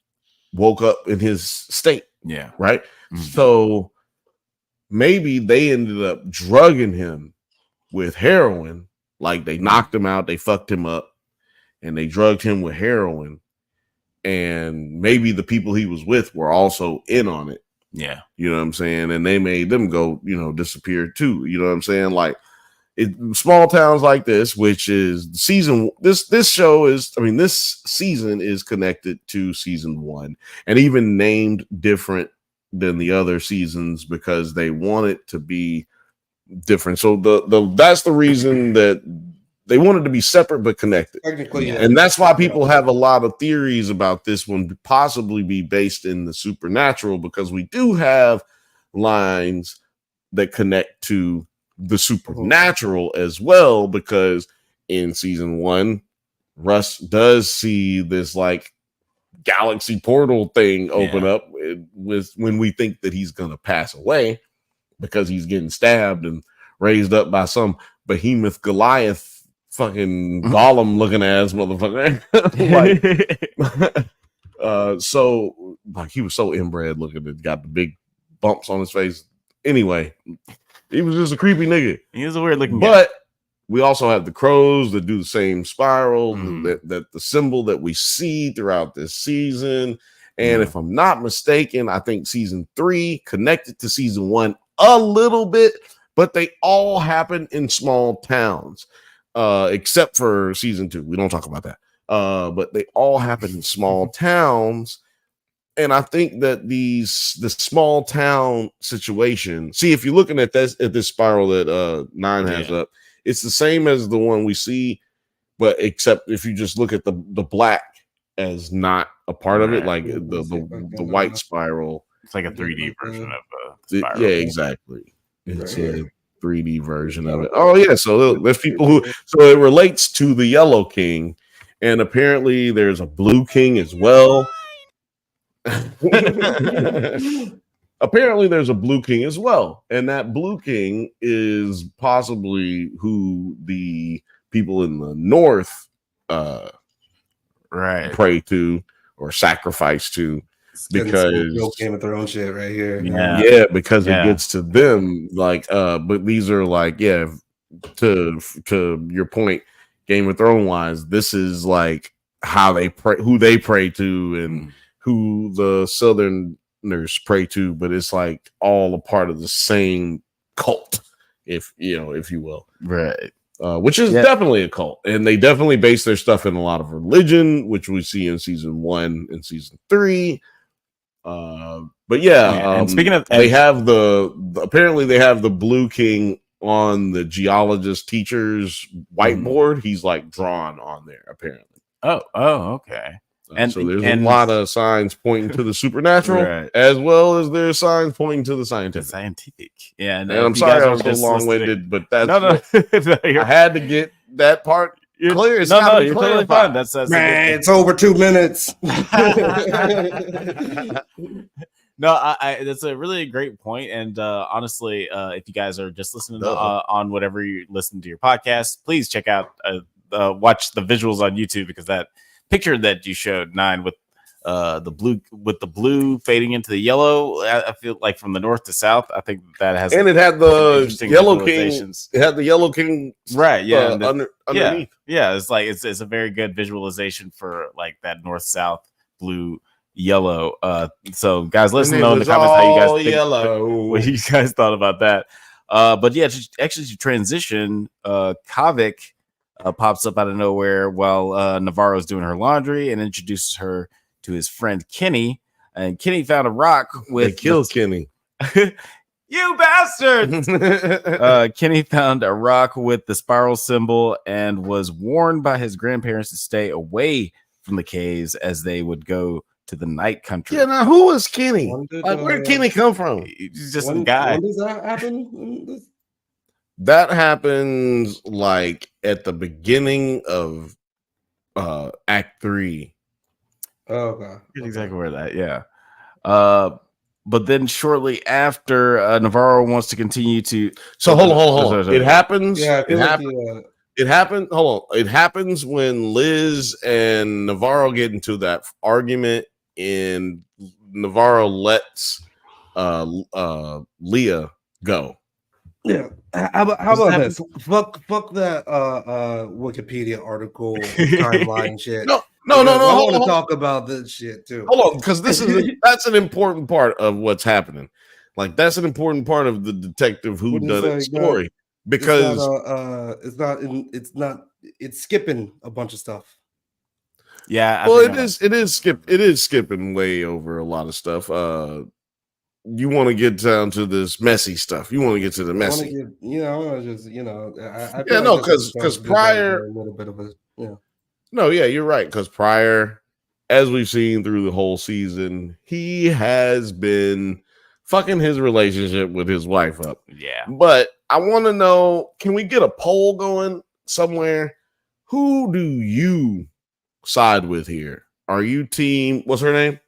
woke up in his state. Yeah, right. So maybe they ended up drugging him with heroin, like they knocked him out, they fucked him up, and they drugged him with heroin. And maybe the people he was with were also in on it. Yeah. You know what I'm saying? And they made them go, disappear too. You know what I'm saying? Like small towns like this, which is season, this season is connected to season 1 and even named different than the other seasons because they want it to be different. So that's the reason that they wanted to be separate but connected. And that's why people have a lot of theories about this one possibly be based in the supernatural, because we do have lines that connect to the supernatural as well, because in season 1, Russ does see this like galaxy portal thing open up with when we think that he's going to pass away because he's getting stabbed and raised up by some behemoth Goliath fucking Gollum looking ass motherfucker. So like he was so inbred looking, it got the big bumps on his face. Anyway, he was just a creepy nigga. He was a weird looking guy. But we also have the crows that do the same spiral, that the symbol that we see throughout this season. And if I'm not mistaken, I think season 3 connected to season 1 a little bit, but they all happen in small towns. Except for season 2. We don't talk about that. But they all happen in small towns. And I think that the small town situation, see, if you're looking at this spiral that 9 has up, it's the same as the one we see, but except if you just look at the black as not a part of it, like the white spiral. It's like a 3D version of a spiral. Yeah, exactly. It's a 3D version of it. Oh yeah, so there's people who, so it relates to the Yellow King, and apparently there's a Blue King as well. Apparently there's a Blue King as well, and that Blue King is possibly who the people in the north pray to or sacrifice to, because Game of Thrones shit right here. Because it gets to them, like but these are like to your point, Game of Thrones wise, this is like how they pray, who they pray to, and who the Southerners pray to, but it's like all a part of the same cult, if you will, right? Which is definitely a cult, and they definitely base their stuff in a lot of religion, which we see in season 1 and season 3. But and speaking of, they have apparently they have the Blue King on the geologist teacher's whiteboard. He's like drawn on there apparently. Oh, okay. And so there's a lot of signs pointing to the supernatural, as well as there's signs pointing to the scientific. Yeah, and I'm sorry I was so long-winded, but that's I had to get that part clear. It's you're totally fine. That's man, it's over 2 minutes. No, that's a really great point. And honestly, if you guys are just listening on whatever you listen to your podcast, please check out watch the visuals on YouTube, because that picture that you showed, 9, with the blue fading into the yellow, I feel like from the north to south, I think that has, and it had the Yellow King. It had the Yellow King, right? Yeah, underneath. Yeah. It's like it's a very good visualization for like that north south blue yellow. So guys, let us And it know in the was comments how you guys all think, yellow. what you guys thought about that. But yeah, actually to transition, Kavik pops up out of nowhere while Navarro's doing her laundry and introduces her to his friend Kenny. And Kenny found a rock with They killed Kenny. You bastard! Kenny found a rock with the spiral symbol and was warned by his grandparents to stay away from the caves as they would go to the night country. Yeah, now who is Kenny? Did, Where did Kenny come from? He's just a guy. When does that happen? That happens like at the beginning of Act 3. Oh, okay. That's exactly where that, yeah. But then shortly after, Navarro wants to continue to. So hold on. It happens. Yeah, It happened. Hold on. It happens when Liz and Navarro get into that argument, and Navarro lets Leah go. Yeah. How about this? Fuck that Wikipedia article timeline shit. No. I want to talk about this shit too. Hold on, because that's an important part of what's happening. Like that's an important part of the detective whodunit story. Because it's skipping a bunch of stuff. Yeah. It is skipping way over a lot of stuff. You want to get down to this messy stuff. You want to get to the messy. Because prior, a little bit of a No, yeah, you're right. Because prior, as we've seen through the whole season, he has been fucking his relationship with his wife up. Yeah. But I want to know, can we get a poll going somewhere? Who do you side with here? Are you team, what's her name?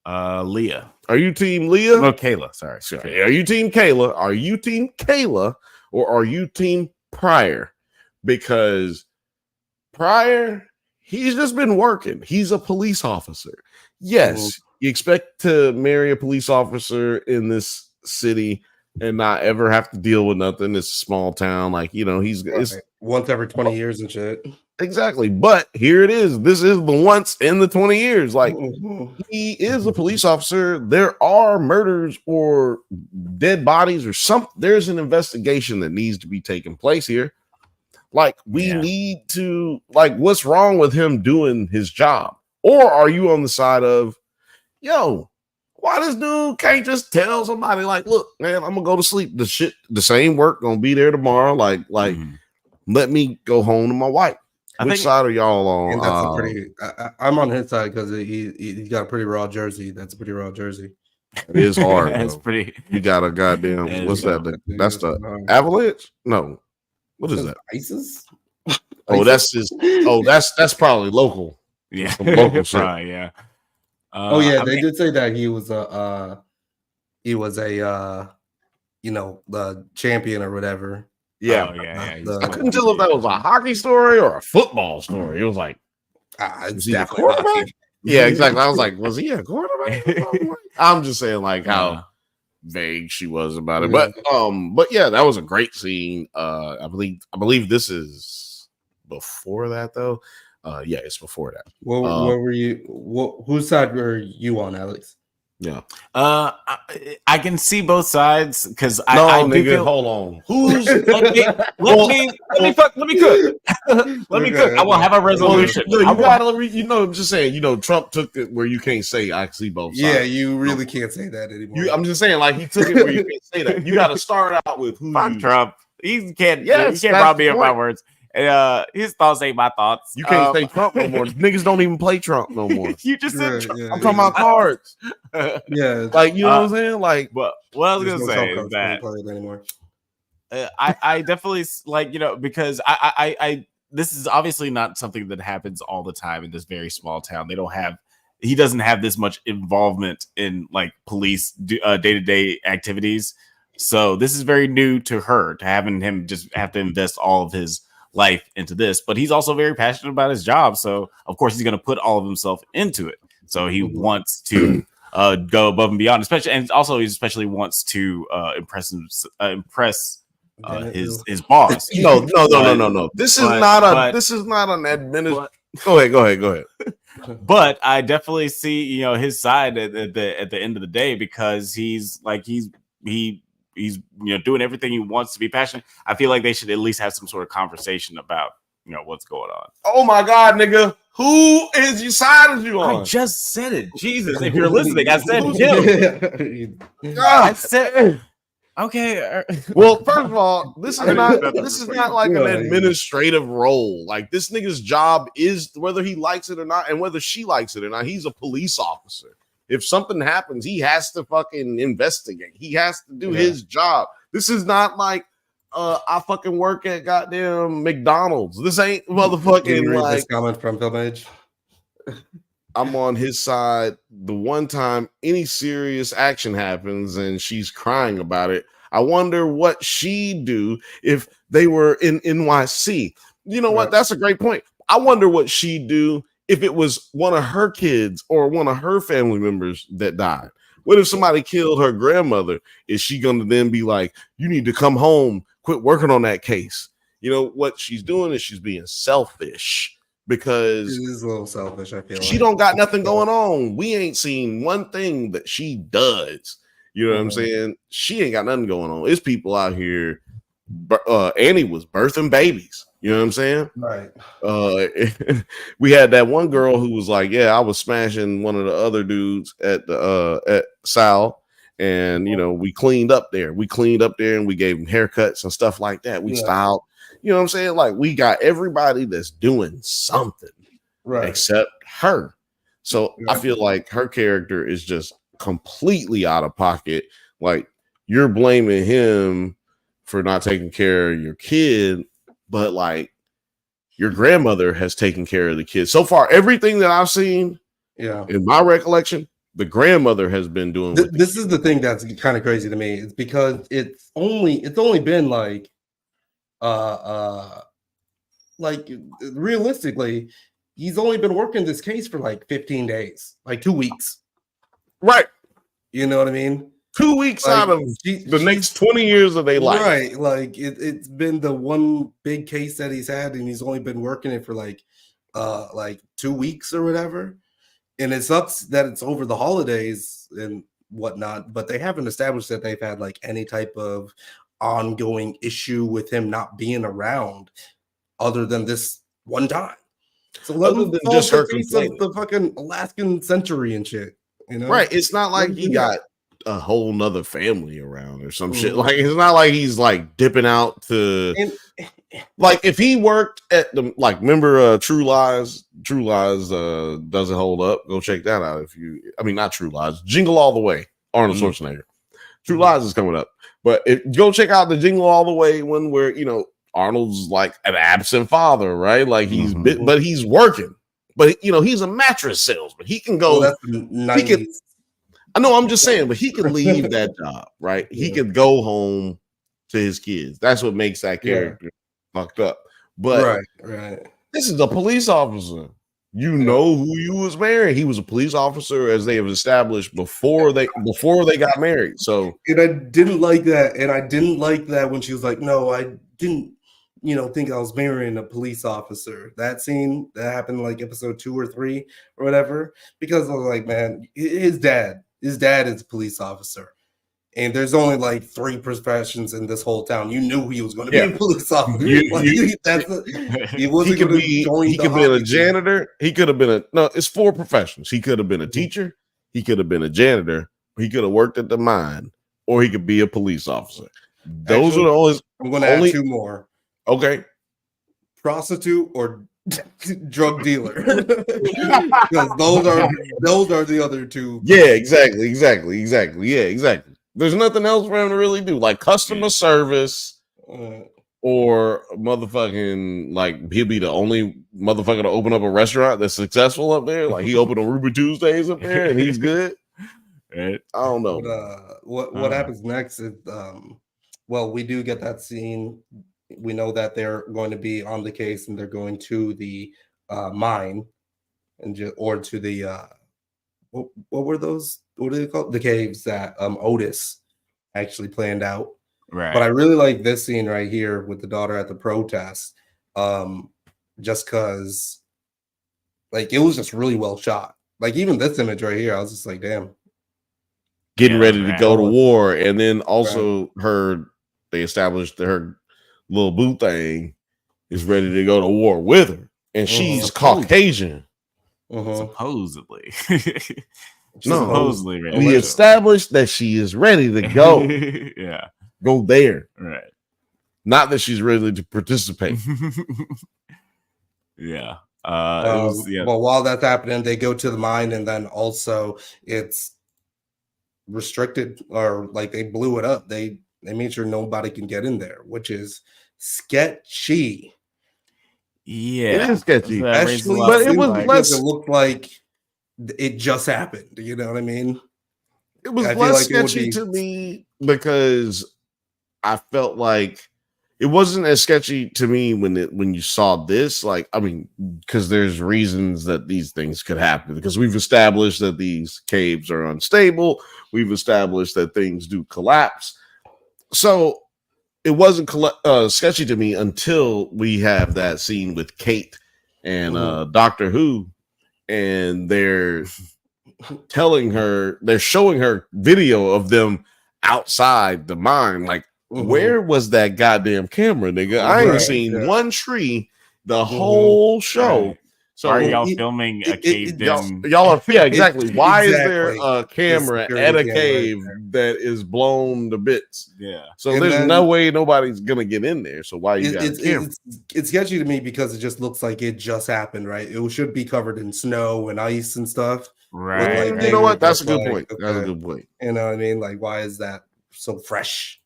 Leah. Are you team Leah? No, Kayla. Sorry. Are you team Kayla? Are you team Kayla? Or are you team Pryor? Because Pryor, he's just been working. He's a police officer. Yes, you expect to marry a police officer in this city and not ever have to deal with nothing. It's a small town. Like, it's once every 20 years and shit. Exactly. But here it is. This is the once in the 20 years. Like, he is a police officer. There are murders or dead bodies or something. There's an investigation that needs to be taking place here. Like, we need to, like, what's wrong with him doing his job? Or are you on the side of, yo, why this dude can't just tell somebody, like, look, man, I'm gonna go to sleep. The same work gonna be there tomorrow. Like, let me go home to my wife. Which side are y'all on? And that's a pretty. I'm on his side because he's got a pretty raw jersey. That's a pretty raw jersey. It is hard. It's pretty. You got a goddamn. What's that? That's the Avalanche. No, what is that? ISIS. Oh, that's just. Oh, that's probably local. Yeah, some local shit. Probably, yeah. They did say that he was a the champion or whatever. Yeah, I couldn't tell if that was a hockey story or a football story. It was like, it's he a quarterback? Yeah, exactly. I was like, was he a quarterback? I'm just saying, like, how vague she was about it. But yeah, that was a great scene. I believe this is before that though. Yeah, it's before that. What were you? Whose side were you on, Alex? Yeah. I can see both sides because I feel, hold on. Who's let me cook. Let me cook. I will have a resolution. No, you gotta I'm just saying, Trump took it where you can't say I see both sides. Yeah, you really can't say that anymore. I'm just saying, like, he took it where you can't say that. You gotta start out with who Trump. He can't rob me of my words. His thoughts ain't my thoughts. You can't say Trump no more. Niggas don't even play Trump no more. You just said Trump. I'm talking about cards. Yeah, like, you know what I'm saying? Like, but what I was gonna say is that anymore. I definitely because I this is obviously not something that happens all the time in this very small town. He doesn't have this much involvement in like police day-to-day activities. So this is very new to her, to having him just have to invest all of his life into this, but he's also very passionate about his job. So of course he's going to put all of himself into it. So he wants to go above and beyond, he especially wants to impress his boss. No. This is not an Go ahead. But I definitely see, you know, his side at the end of the day, because he's you know, doing everything he wants to be passionate. I feel like they should at least have some sort of conversation about, you know, what's going on. Oh my God, nigga. Who is you sided you on? I just said it. Jesus, if you're listening, I said him. I said okay. Well, first of all, this is not like an administrative role. Like, this nigga's job is, whether he likes it or not, and whether she likes it or not, he's a police officer. If something happens, he has to fucking investigate. He has to do his job. This is not like I fucking work at goddamn McDonald's. This ain't motherfucking like this comment from Film Age. I'm on his side. The one time any serious action happens and she's crying about it, I wonder what she'd do if they were in NYC. You know what? That's a great point. I wonder what she'd do if it was one of her kids or one of her family members that died. What if somebody killed her grandmother? Is she going to then be like, you need to come home, quit working on that case? You know, what she's doing is she's being selfish, because It is a little selfish, I feel she don't got nothing going on. We ain't seen one thing that she does. You know what I'm saying? She ain't got nothing going on. It's people out here. Annie was birthing babies. You know what I'm saying? Right. We had that one girl who was like, yeah, I was smashing one of the other dudes at the at Sal, and you know, we cleaned up there. We cleaned up there and we gave them haircuts and stuff like that. We styled. You know what I'm saying? Like, we got everybody that's doing something, right, except her. So I feel like her character is just completely out of pocket. Like, you're blaming him for not taking care of your kid, but like, your grandmother has taken care of the kid. So far, everything that I've seen, in my recollection, the grandmother has been doing. This is the thing that's kind of crazy to me. It's because it's only been like realistically, he's only been working this case for like 15 days, like 2 weeks. Right. You know what I mean? 2 weeks out of the next 20 years of their life. Right. Like it's been the one big case that he's had, and he's only been working it for like 2 weeks or whatever. And it sucks that it's over the holidays and whatnot, but they haven't established that they've had like any type of ongoing issue with him not being around other than this one time. So let him just her the fucking Alaskan century and shit, you know? Right. It's not like he got a whole nother family around or some shit. Like, it's not like he's like dipping out to like, if he worked at the, like, remember True Lies doesn't hold up. Go check that out. Not True Lies, Jingle All the Way, Arnold Schwarzenegger. True Lies is coming up. But go check out the Jingle All the Way one where, you know, Arnold's like an absent father, right? Like, he's but he's working. But, you know, he's a mattress salesman. He can go. I know, I'm just saying, but he can leave that job, right? He could go home to his kids. That's what makes that character fucked up. But this is a police officer. You know who you was marrying. He was a police officer, as they have established before they got married. So, and I didn't like that. And I didn't like that when she was like, "No, I didn't, think I was marrying a police officer." That scene that happened like episode 2 or 3 or whatever. Because I was like, man, his dad is a police officer. And there's only like 3 professions in this whole town. You knew he was going to be a police officer. He wasn't going to join. He could be a janitor. He could have been it's 4 professions. He could have been a teacher. He could have been a janitor. He could have worked at the mine, or he could be a police officer. Those are the only. I'm going to add 2 more. Okay. Prostitute or drug dealer. Because those are the other 2. Yeah, exactly. Yeah, exactly. There's nothing else for him to really do, like customer service, or motherfucking, like, he'll be the only motherfucker to open up a restaurant that's successful up there. Like, he opened a Ruby Tuesdays up there and he's good. I don't know. But, what happens next is, we do get that scene. We know that they're going to be on the case and they're going to the mine or to the what were those? What are they called? The caves that Otis actually planned out. Right. But I really like this scene right here with the daughter at the protest, just because Like it was just really well shot. Like even this image right here, I was just like, damn. Getting ready to right. go to war, and then also they established that her little boo thing is ready to go to war with her, and she's Caucasian. Supposedly. Supposedly ready. We established that she is ready to go. Yeah. Go there. Right. Not that she's ready to participate. Yeah. It was, Well, while that's happening, they go to the mine, and then also it's restricted, or like they blew it up. They made sure nobody can get in there, which is sketchy. Yeah, it is sketchy. Especially, but it was less. It looked like it just happened. You know what I mean? It was less sketchy to me because I felt like it wasn't as sketchy to me when you saw this. Like, I mean, because there's reasons that these things could happen, because we've established that these caves are unstable. We've established that things do collapse. So it wasn't sketchy to me until we have that scene with Kate and Doctor Who, and they're showing her video of them outside the mine. Like, where was that goddamn camera, nigga? I ain't seen one tree the whole show. Right. So are y'all filming a cave? Y'all are, yeah, exactly. Why is there a camera at a cave that is blown to bits? Yeah. So and there's no way nobody's gonna get in there. So why you got a camera? It's sketchy to me because it just looks like it just happened, right? It should be covered in snow and ice and stuff. Right. Like, you know what? That's a good point. That's a good point. You know what I mean? Like, why is that so fresh?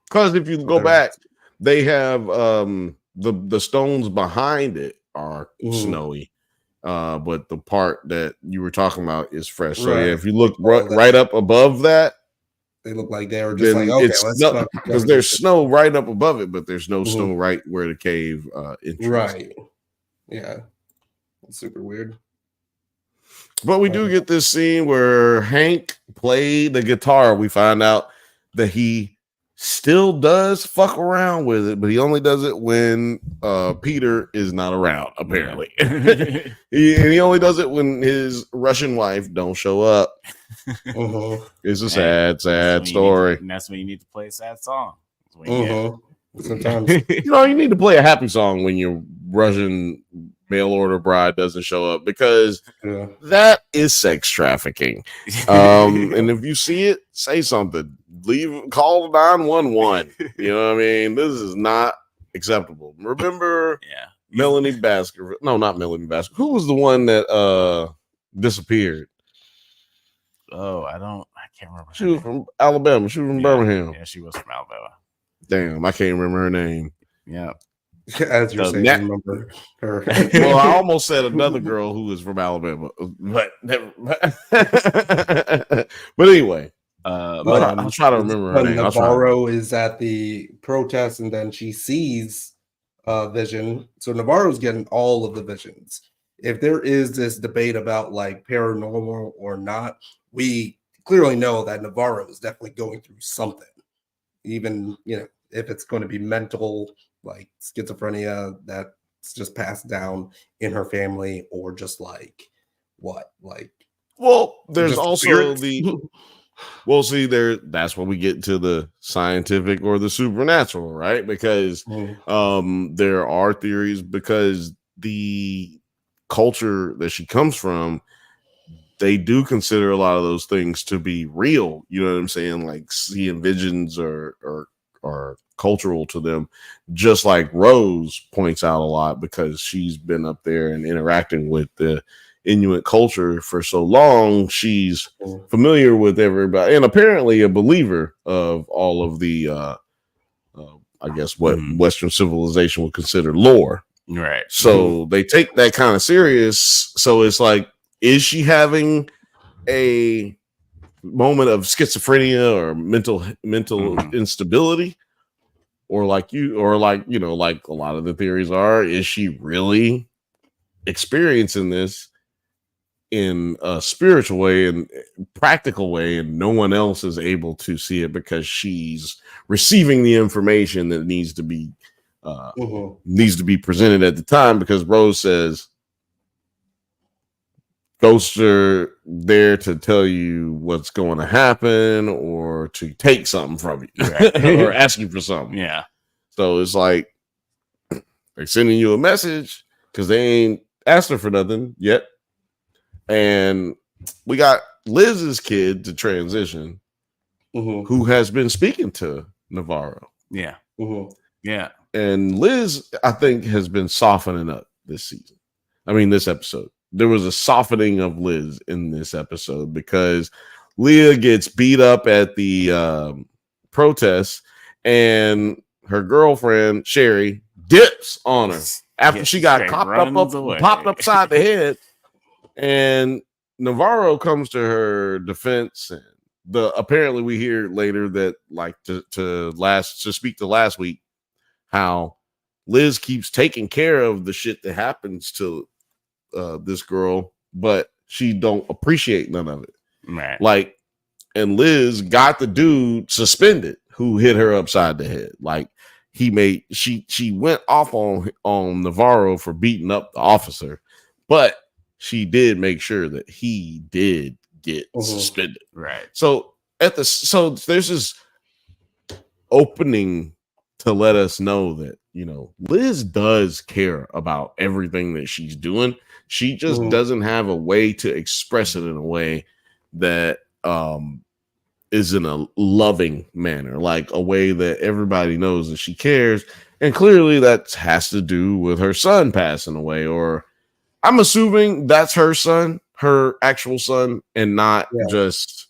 Because if you go back, they have the stones behind it are snowy, but the part that you were talking about is fresh. So yeah, if you look right up above that, they look like they were just like, okay, let's because there's snow right up above it, but there's no snow right where the cave entrance. Right. Yeah. It's super weird. But we do get this scene where Hank played the guitar. We find out that he still does fuck around with it, but he only does it when Peter is not around, apparently. he only does it when his Russian wife don't show up. It's a sad story. And that's when you need to play a sad song. Sometimes you need to play a happy song when your Russian mail order bride doesn't show up, because that is sex trafficking. And if you see it, say something. Call 911. You know what I mean? This is not acceptable. Remember Melanie Basker? No, not Melanie Basker. Who was the one that disappeared? Oh, I can't remember. She was from Alabama. She was from Birmingham. Yeah, she was from Alabama. Damn, I can't remember her name. Yeah. As you're saying, remember her. Well, I almost said another girl who was from Alabama, but anyway. I'll try to remember her name. Navarro is at the protest, and then she sees Vision. So Navarro's getting all of the visions. If there is this debate about like paranormal or not, we clearly know that Navarro is definitely going through something. Even, if it's going to be mental, like schizophrenia that's just passed down in her family, or just like what? Like, well, there's also that's when we get to the scientific or the supernatural, right? Because there are theories, because the culture that she comes from, they do consider a lot of those things to be real. You know what I'm saying? Like seeing visions or cultural to them, just like Rose points out a lot, because she's been up there and interacting with the Inuit culture for so long. She's familiar with everybody, and apparently a believer of all of the I guess what Western civilization would consider lore. Right. So they take that kind of serious. So it's like, is she having a moment of schizophrenia or mental instability? Or like a lot of the theories are, is she really experiencing this in a spiritual way and practical way, and no one else is able to see it because she's receiving the information that needs to be presented at the time? Because Rose says, ghosts are there to tell you what's going to happen or to take something from you or ask you for something. Yeah. So it's like they're sending you a message because they ain't asked her for nothing yet. And we got Liz's kid to transition who has been speaking to Navarro. Yeah. Mm-hmm. Yeah. And Liz, I think, has been softening up this season. I mean, this episode. There was a softening of Liz in this episode because Leah gets beat up at the protest and her girlfriend, Sherry, dips on her after she got popped upside the head. And Navarro comes to her defense. And apparently we hear later that, like, to speak to last week, how Liz keeps taking care of the shit that happens to this girl, but she don't appreciate none of it. Right. Like, and Liz got the dude suspended who hit her upside the head. Like, she went off on Navarro for beating up the officer, but she did make sure that he did get suspended. Right. So there's this opening to let us know that, you know, Liz does care about everything that she's doing. She just doesn't have a way to express it in a way that is in a loving manner, like a way that everybody knows that she cares. And clearly that has to do with her son passing away, or I'm assuming that's her son, her actual son, and not just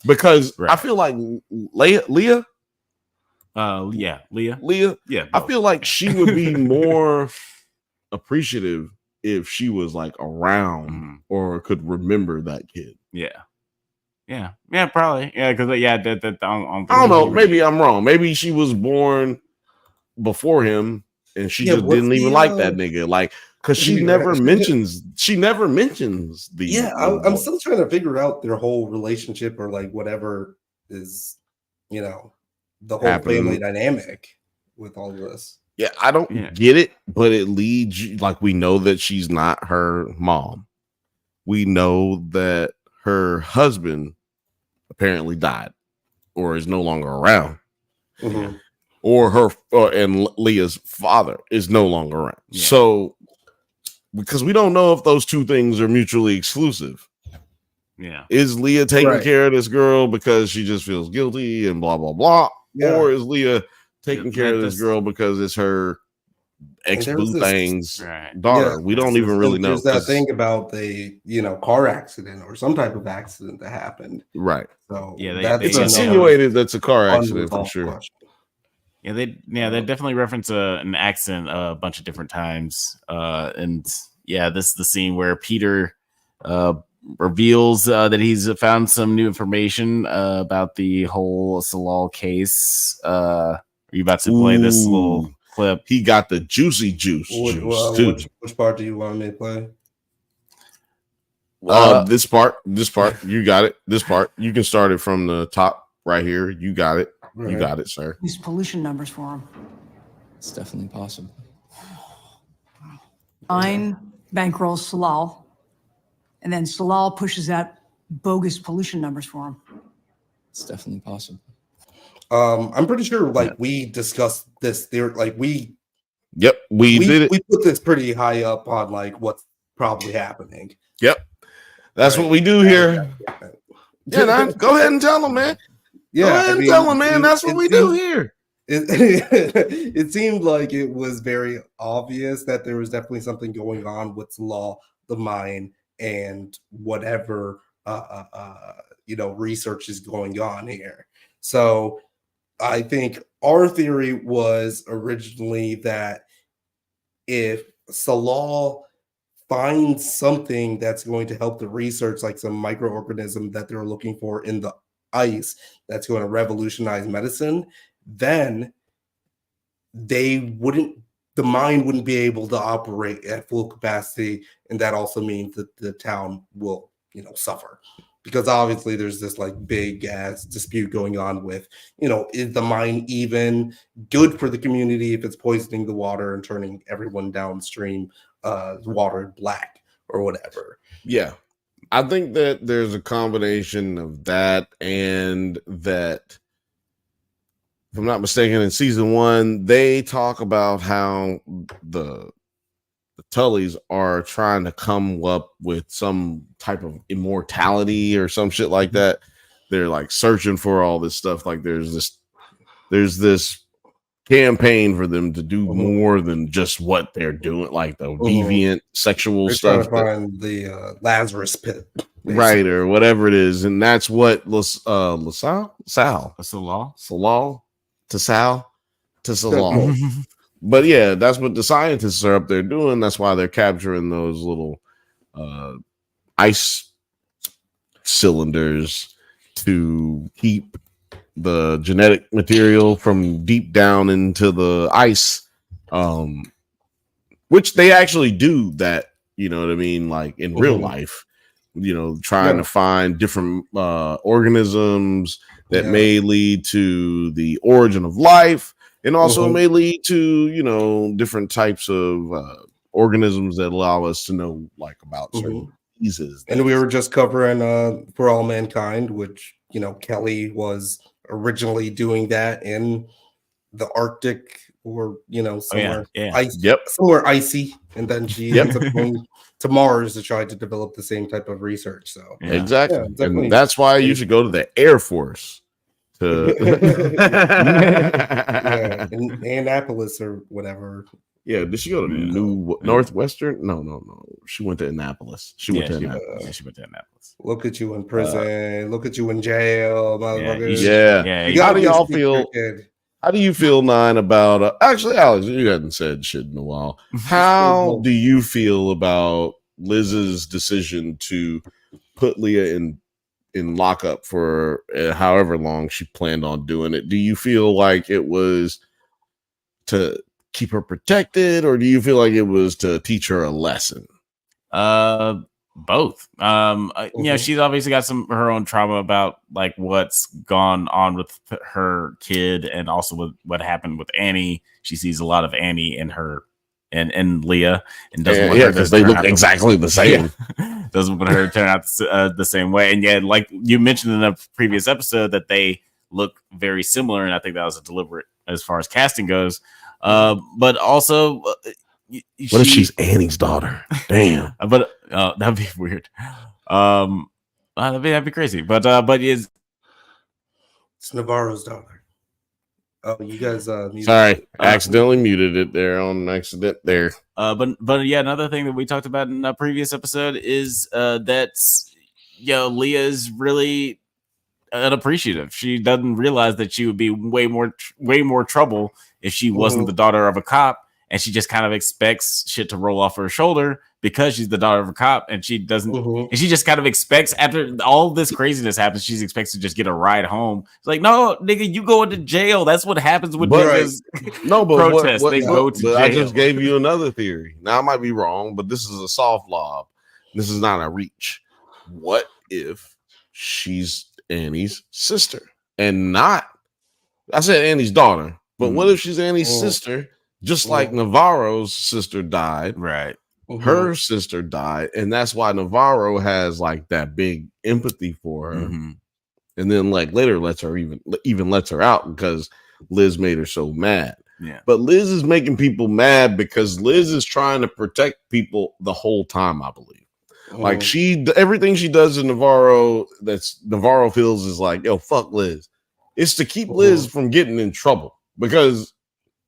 because I feel like Leah. Yeah, Leah. Yeah, I feel like she would be more appreciative if she was like around or could remember that kid. Yeah, probably. Yeah, because I don't know. Maybe I'm wrong. Maybe she was born before him, and she just didn't even like that nigga. Like, because she never mentions the. Yeah, I'm still trying to figure out their whole relationship or like whatever is, you know, the whole family dynamic with all of this. Yeah, I don't get it, but it leads you, like, we know that she's not her mom. We know that her husband apparently died or is no longer around. Or and Leah's father is no longer around. Yeah. So, because we don't know if those two things are mutually exclusive. Yeah. Is Leah taking care of this girl because she just feels guilty and blah, blah, blah? Yeah. Or is Leah taking care of this girl because it's her ex-boo thing's daughter? Yeah, we don't even really know. There's that thing about the, you know, car accident or some type of accident that happened. Right. So yeah, it's insinuated that's a car accident for sure. Question. Yeah, they definitely reference an accident a bunch of different times. And yeah, this is the scene where Peter reveals that he's found some new information about the whole Salal case. Are you about to play this little clip? He got the juicy juice. Which part do you want me to play? This part. You got it. This part. You can start it from the top right here. You got it. Right. You got it, sir. Use pollution numbers for him. It's definitely possible. Nine bankrolls Salal, and then Salal pushes out bogus pollution numbers for him. It's definitely possible. I'm pretty sure, like, we discussed this. There, like, we did it. We put this pretty high up on like what's probably happening. Yep, that's what we do here. Yeah, go ahead and tell them, man. Yeah, tell them, man. That's what we do here. It seemed like it was very obvious that there was definitely something going on with Salal, the mine, and whatever you know, research is going on here. So I think our theory was originally that if Salal finds something that's going to help the research, like some microorganism that they're looking for in the ice that's going to revolutionize medicine, then the mine wouldn't be able to operate at full capacity, and that also means that the town will, you know, suffer, because obviously there's this like big ass dispute going on with, you know, is the mine even good for the community if it's poisoning the water and turning everyone downstream water black or whatever. Yeah. I think that there's a combination of that and that, if I'm not mistaken, in season 1, they talk about how the Tullys are trying to come up with some type of immortality or some shit like that. They're like searching for all this stuff. Like there's this campaign for them to do more than just what they're doing, like the deviant sexual they're stuff. Trying to find the Lazarus pit, basically. Right, or whatever it is, and that's what Salal to Salal. But yeah, that's what the scientists are up there doing. That's why they're capturing those little ice cylinders to keep the genetic material from deep down into the ice, which they actually do that, you know what I mean, like in real life, you know, trying to find different organisms that may lead to the origin of life, and also may lead to, you know, different types of organisms that allow us to know like about certain diseases. And we were just covering For All Mankind, which, you know, Kelly was originally doing that in the Arctic, or, you know, somewhere somewhere icy, and then she ends up going to Mars to try to develop the same type of research. So exactly, and that's why you should go to the Air Force to in Annapolis or whatever. Yeah, did she go to Northwestern? No. She went to Annapolis. She went to Annapolis. Look at you in prison. Look at you in jail, motherfuckers. How do y'all feel? How do you feel, Nine, about actually, Alex, you hadn't said shit in a while. How do you feel about Liz's decision to put Leah in lockup for however long she planned on doing it? Do you feel like it was to keep her protected, or do you feel like it was to teach her a lesson? Both. You know, she's obviously got her own trauma about like what's gone on with her kid, and also with what happened with Annie. She sees a lot of Annie in her and Leah, and doesn't want her because they look exactly the same. Doesn't want her to turn out the same way. And yet, like you mentioned in a previous episode, that they look very similar, and I think that was a deliberate as far as casting goes. But also, what if she's Annie's daughter? Damn. But that'd be weird. That'd be crazy. But it's Navarro's daughter. Oh, you guys. Sorry, accidentally muted it there on accident there. But yeah, another thing that we talked about in a previous episode is that Leah is really unappreciative. She doesn't realize that she would be way more trouble if she wasn't the daughter of a cop, and she just kind of expects shit to roll off her shoulder because she's the daughter of a cop, and she doesn't, and she just kind of expects, after all this craziness happens, she expects to just get a ride home. It's like, no, nigga, you go into jail. That's what happens with niggas. No, but protest. They go to jail. I just gave you another theory. Now I might be wrong, but this is a soft lob. This is not a reach. What if she's Annie's sister and not? I said Annie's daughter, but what if she's Annie's sister? Just like Navarro's sister died, right? Her sister died, and that's why Navarro has like that big empathy for her, and then like later lets her even lets her out because Liz made her so mad. Yeah, but Liz is making people mad because Liz is trying to protect people the whole time, I believe. Like everything she does to Navarro, that's Navarro feels is like, yo, fuck Liz. It's to keep Liz from getting in trouble, because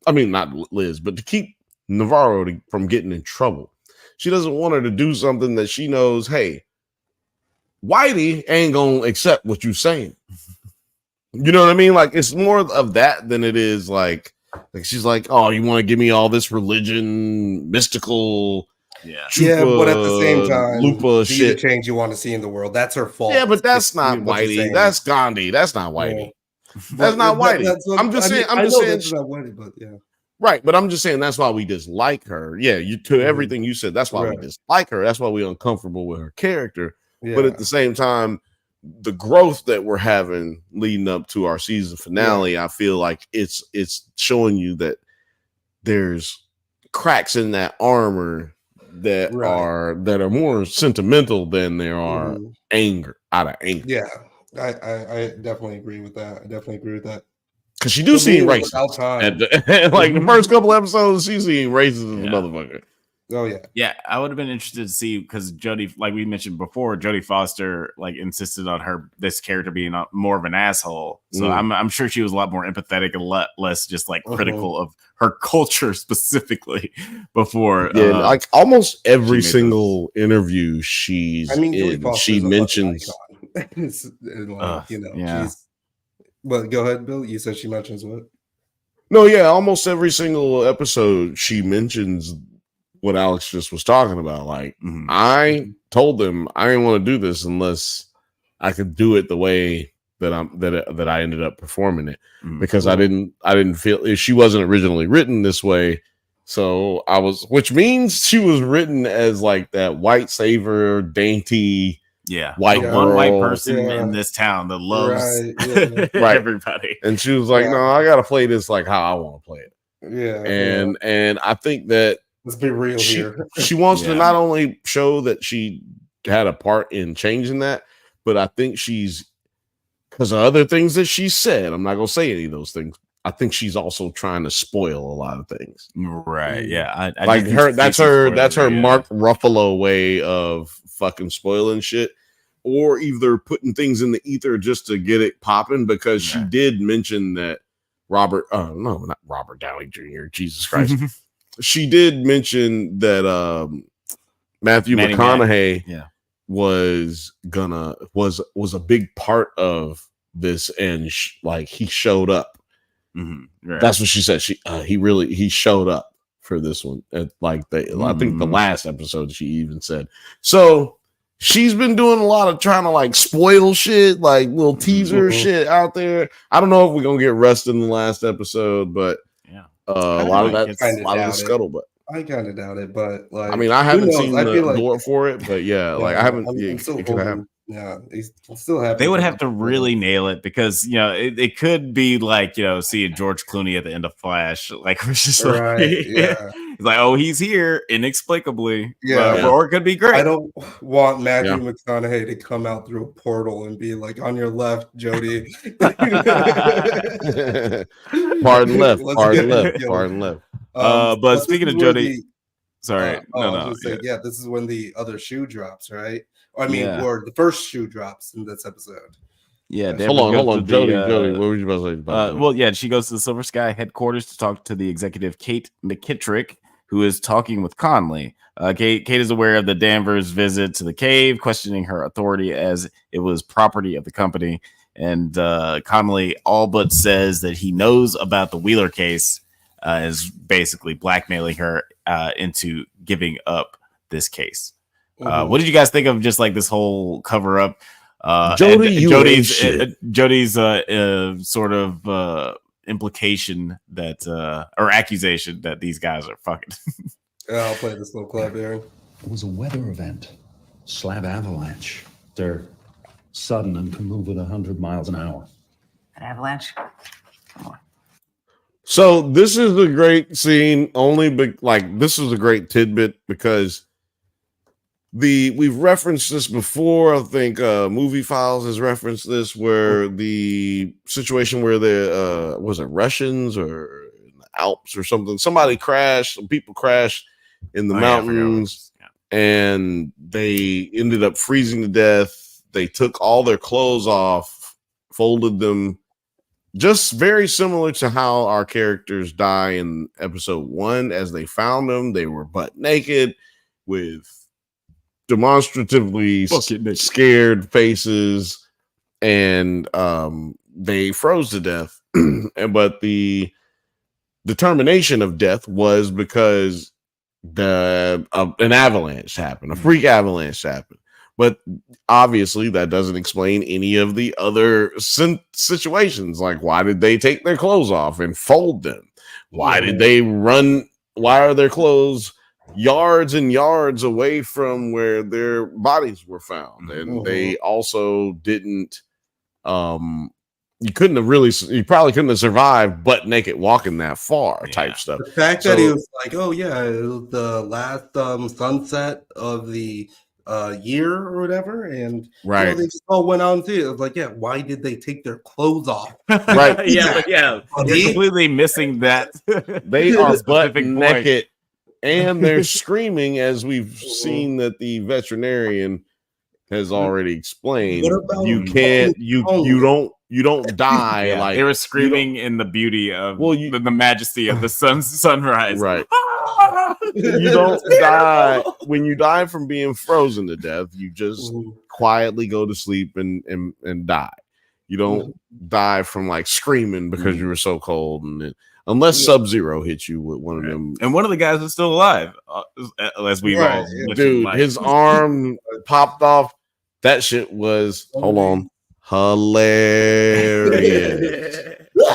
I mean, not Liz, but to keep Navarro from getting in trouble. She doesn't want her to do something that she knows, hey, Whitey ain't gonna accept what you're saying. You know what I mean? Like, it's more of that than it is like she's like, oh, you want to give me all this religion, mystical, chupa, but at the same time, lupa shit. The change you want to see in the world. That's her fault. Yeah, but that's not Whitey. That's Gandhi. That's not Whitey. That's not Whitey. I'm just saying. That's not Whitey, but yeah. Right, but I'm just saying that's why we dislike her. Yeah, to everything you said, that's why we dislike her. That's why we're uncomfortable with her character. Yeah. But at the same time, the growth that we're having leading up to our season finale, I feel like it's showing you that there's cracks in that armor that are more sentimental than there are out of anger. Yeah, I definitely agree with that. Because she do seem racist. Like the first couple episodes, she seemed racist as a motherfucker. Oh yeah. Yeah, I would have been interested to see, because Jodie, like we mentioned before, Jodie Foster like insisted on this character being more of an asshole. So I'm sure she was a lot more empathetic and a lot less just like critical of her culture specifically before. Yeah, like almost every single interview she's in, she mentions. She's. But go ahead, Bill. You said she mentions what? No, yeah, almost every single episode she mentions what Alex just was talking about. Like, I told them I didn't want to do this unless I could do it the way that I ended up performing it, because I didn't feel she wasn't originally written this way. So which means she was written as like that white savior, dainty, white girl. One white person in this town that loves everybody. And she was like, no, I gotta play this like how I want to play it. And I think that, let's be real here. She wants to not only show that she had a part in changing that, but I think because of other things that she said, I'm not gonna say any of those things. I think she's also trying to spoil a lot of things. Right. Yeah. I like her. That's her Mark Ruffalo way of fucking spoiling shit, or either putting things in the ether just to get it popping, because she did mention that not Robert Downey Jr. Jesus Christ. She did mention that Matthew McConaughey was a big part of this, and he showed up. Right. That's what she said. He showed up for this one. I think the last episode she even said. So she's been doing a lot of trying to like spoil shit, like little teaser shit out there. I don't know if we're gonna get Rust in the last episode, but a lot of the scuttlebutt. I kind of doubt it, but like, I mean, I haven't seen the door for it, but I haven't. I'm still hoping. Yeah, he's still happy. They would have to really nail it, because it could be like seeing George Clooney at the end of Flash, like we're just like, it's like, oh, he's here inexplicably, or it could be great. I don't want Matthew McConaughey to come out through a portal and be like, on your left, Jodie. Pardon left. But speaking of Jodie, sorry, this is when the other shoe drops, right? I mean, or the first shoe drops in this episode. Yeah, hold on, Jodie. What were you about to say about that? She goes to the Silver Sky headquarters to talk to the executive Kate McKittrick, who is talking with Conley. Kate is aware of the Danvers' visit to the cave, questioning her authority as it was property of the company. And Conley all but says that he knows about the Wheeler case, is basically blackmailing her into giving up this case. What did you guys think of just like this whole cover up? Jodie's sort of implication that or accusation that these guys are fucking. I'll play this little clip here. It was a weather event, slab avalanche. They're sudden and can move at 100 miles an hour. An avalanche? Come on. So this is a great scene. This is a great tidbit because we've referenced this before. I think Movie Files has referenced this, where the situation where the was it Russians or in the Alps or something? Somebody crashed. Some people crashed in the mountains, and they ended up freezing to death. They took all their clothes off, folded them, just very similar to how our characters die in episode 1. As they found them, they were butt naked with demonstratively scared faces, and they froze to death. But the determination of death was because an avalanche happened, a freak avalanche happened. But obviously that doesn't explain any of the other situations. Like, why did they take their clothes off and fold them? Why did they run? Why are their clothes yards and yards away from where their bodies were found? And they also didn't, you probably couldn't have survived butt naked walking that far type stuff. The fact that he was like, oh yeah, it was the last sunset of the year or whatever, and right, they just all went out and did it. I was like, yeah, why did they take their clothes off? Right, yeah, you're completely missing that. They are butt naked, and they're screaming, as we've seen that the veterinarian has already explained. You can't, you don't die. Yeah, like they were screaming in the beauty of the majesty of the sunrise. Right. You don't die when you die from being frozen to death. You just quietly go to sleep and die. You don't die from like screaming because you were so cold, and unless Sub-Zero hits you with one of them. And one of the guys is still alive, as we all dude. His arm popped off. That shit was hilarious.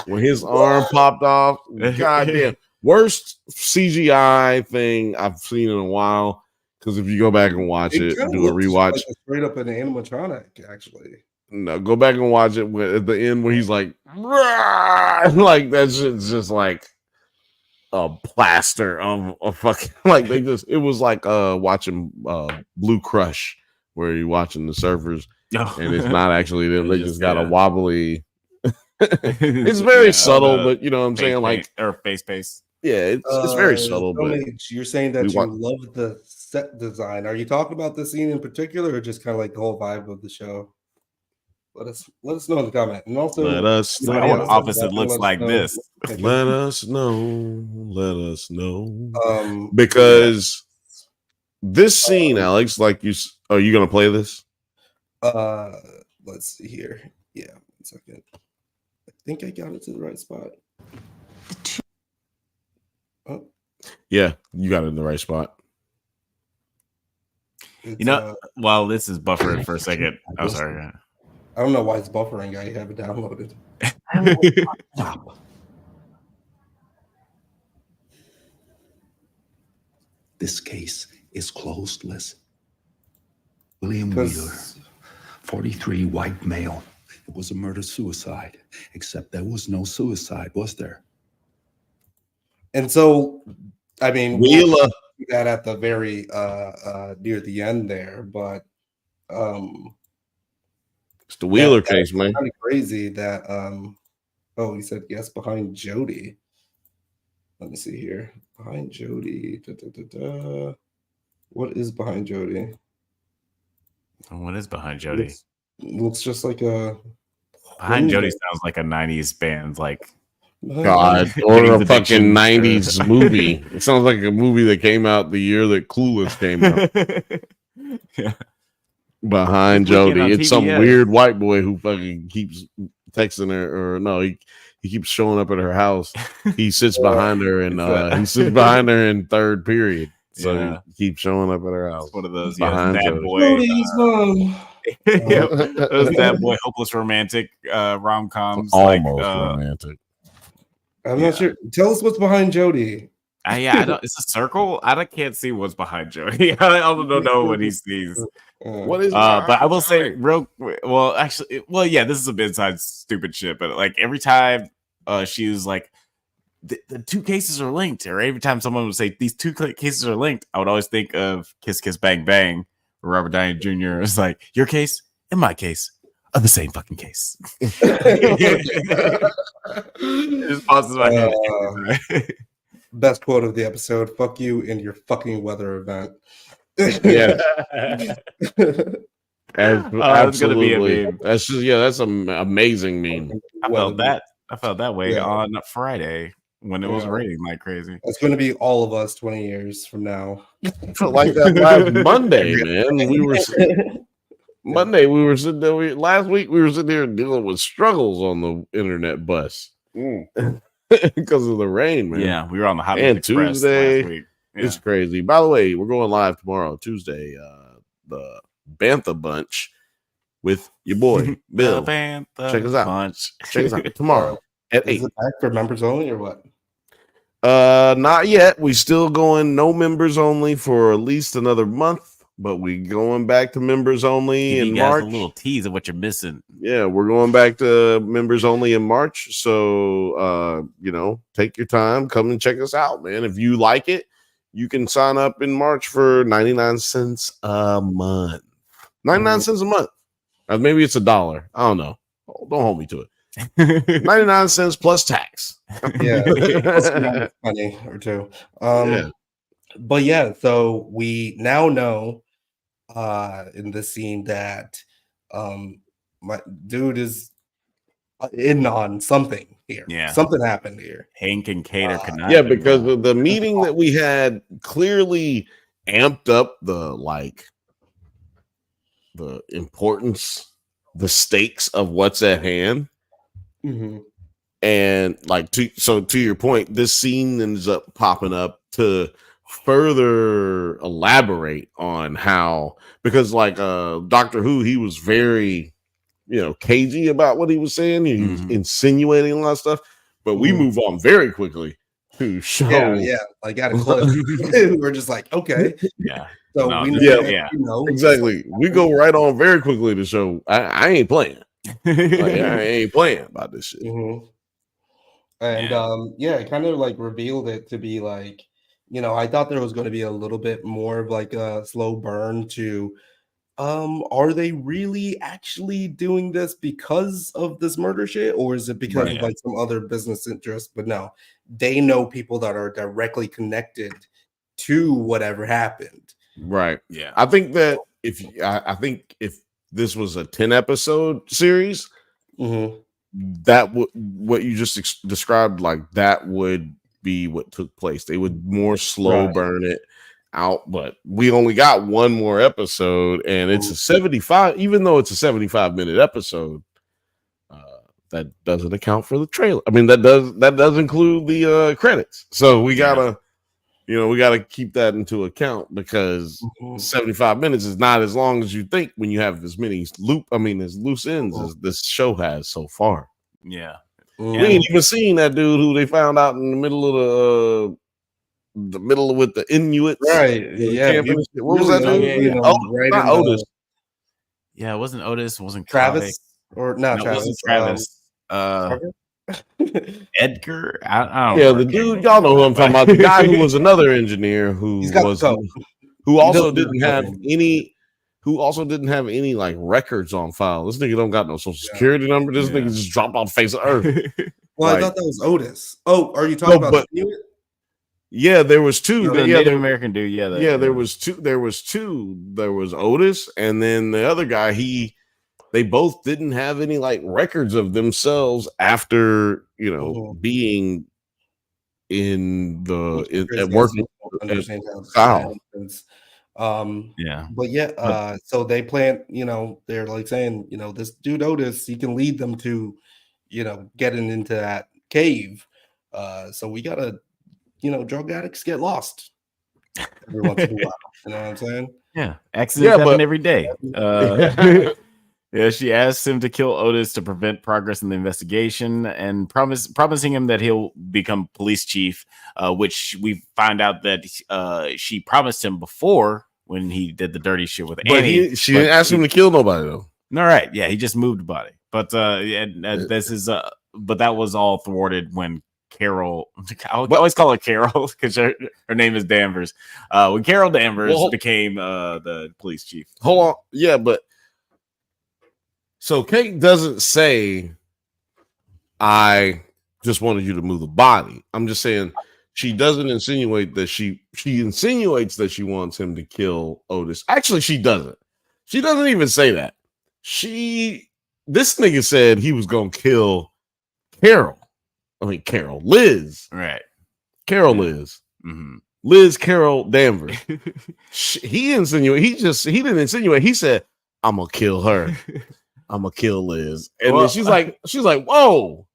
When his arm popped off, goddamn, worst CGI thing I've seen in a while. Because if you go back and watch it do a rewatch, like straight up an animatronic, actually. No, go back and watch it at the end where he's like, like that shit's just like a plaster of a fucking like it was like watching Blue Crush, where you're watching the surfers and it's not actually them. They just got a wobbly. It's very subtle, but you know what I'm saying, like or face. Yeah, it's very subtle. But you're saying that you love the set design. Are you talking about the scene in particular, or just kind of like the whole vibe of the show? Let us know in the comment, and also let us know what opposite looks like this. Let us know. Because this scene, Alex, like are you gonna play this? Let's see here. Yeah, 1 second. I think I got it to the right spot. Oh. Yeah, you got it in the right spot. While this is buffering for a second, I'm sorry. I don't know why it's buffering. I have it downloaded. This case is closed, Liz. William Wheeler, 43, white male. It was a murder-suicide, except there was no suicide, was there? And so, I mean, Wheeler we'll do that at the very near the end there, but it's the Wheeler case, man. Kind of crazy that he said yes behind Jody. Let me see here. Behind Jody. What is behind Jody? What is behind Jody? Looks just like a behind Jody sounds like a 90s band, like God, or a fucking 90s movie. It sounds like a movie that came out the year that Clueless came out. Yeah. Behind Jody. It's some weird white boy who fucking keeps texting her, or no, he keeps showing up at her house. He sits behind her and he sits behind her in third period. So he keeps showing up at her house. It's one of those behind bad boy. Those bad boy hopeless romantic rom-coms. Almost romantic. I'm not sure. Tell us what's behind Jody. It's a circle. I can't see what's behind Jody. I don't know what he sees. What is? But I will say, this is a bit inside stupid shit. But like every time she was like, the two cases are linked, or every time someone would say these two cases are linked, I would always think of Kiss Kiss Bang Bang, where Robert Downey Jr. is like, your case and my case are the same fucking case. It just passes my head. Best quote of the episode: "Fuck you and your fucking weather event." Yeah, it's gonna be a meme. That's just that's an amazing meme. I felt that way on Friday when it was raining like crazy. It's going to be all of us 20 years from now. Felt like that last Monday, man. Monday we were sitting there. Last week we were sitting there dealing with struggles on the internet bus because of the rain, man. Yeah, we were on the Hot Express Tuesday. last week. Yeah. It's crazy. By the way, we're going live tomorrow, Tuesday. The Bantha Bunch with your boy Bill. Check us out. Check us out tomorrow at 8. Is it back for members only or what? Not yet. We still going no members only for at least another month. but we going back to members only Give in you guys March. a little tease of what you're missing. Yeah, we're going back to members only in March. So, take your time, come and check us out, man. If you like it, you can sign up in March for 99 cents a month. 99 cents a month. Maybe it's $1. I don't know. Don't hold me to it. 99 cents plus tax. Yeah, funny or two. Yeah. But yeah, so we now know in this scene that my dude is in on something here. Yeah. Something happened here. Hank and Kate are conniving. Yeah, because of the meeting that we had clearly amped up the importance, the stakes of what's at hand. Mm-hmm. And to your point, this scene ends up popping up to further elaborate on how, because Doctor Who, he was very cagey about what he was saying. He was insinuating a lot of stuff, but we move on very quickly to show. Yeah, like at a clip. We're just like, okay. Yeah. So No, we know, Exactly. We go right on very quickly to show I ain't playing. I ain't playing about this shit. Mm-hmm. And it kind of revealed it to be I thought there was going to be a little bit more of a slow burn to are they really actually doing this because of this murder shit, or is it because of some other business interest? But no, they know people that are directly connected to whatever happened. Right. Yeah. I think that if this was a 10 episode series, that would what you just described, that would be what took place. They would more slow burn it out, but we only got one more episode, and it's a 75. Even though it's a 75-minute episode, that doesn't account for the trailer. I mean, that does include the credits. So we gotta. We got to keep that into account, because 75 minutes is not as long as you think when you have as many as loose ends as this show has so far. Yeah. We ain't even seen that dude who they found out in the middle of with the Inuits. Right. Yeah. What was that dude? Not Otis. Yeah, it wasn't Otis. It wasn't Travis. Clive. Or not Travis. It wasn't Travis. Edgar, I don't know. The dude, y'all know who I'm talking about. The guy who was another engineer who also didn't have any records on file. This nigga don't got no social security number. This nigga just dropped off the face of earth. Well, I thought that was Otis. Oh, are you talking about Inuit? Yeah, there was two. The Native American dude. There was two. There was two. There was Otis, and then the other guy. They both didn't have any records of themselves after being in working so they plan, they're saying, this dude Otis, he can lead them to getting into that cave, so we gotta drug addicts get lost every once in a while. You know what I'm saying? Accidents happen every day. Yeah, she asks him to kill Otis to prevent progress in the investigation, and promising him that he'll become police chief, which we find out that she promised him before when he did the dirty shit with Annie. She didn't ask him to kill nobody though. All right, yeah, he just moved the body, but this is but that was all thwarted when Carol. I always call her Carol because her name is Danvers. When Carol Danvers became the police chief. Hold on, yeah, but. So Kate doesn't say, I just wanted you to move the body. I'm just saying she doesn't insinuate that she insinuates that she wants him to kill Otis. Actually, she doesn't. She doesn't even say that. This nigga said he was going to kill Liz. Right. Liz. Mm-hmm. Liz Carol Danvers. He didn't insinuate. He said, I'm going to kill her. I'm gonna kill Liz, and then she's like, whoa,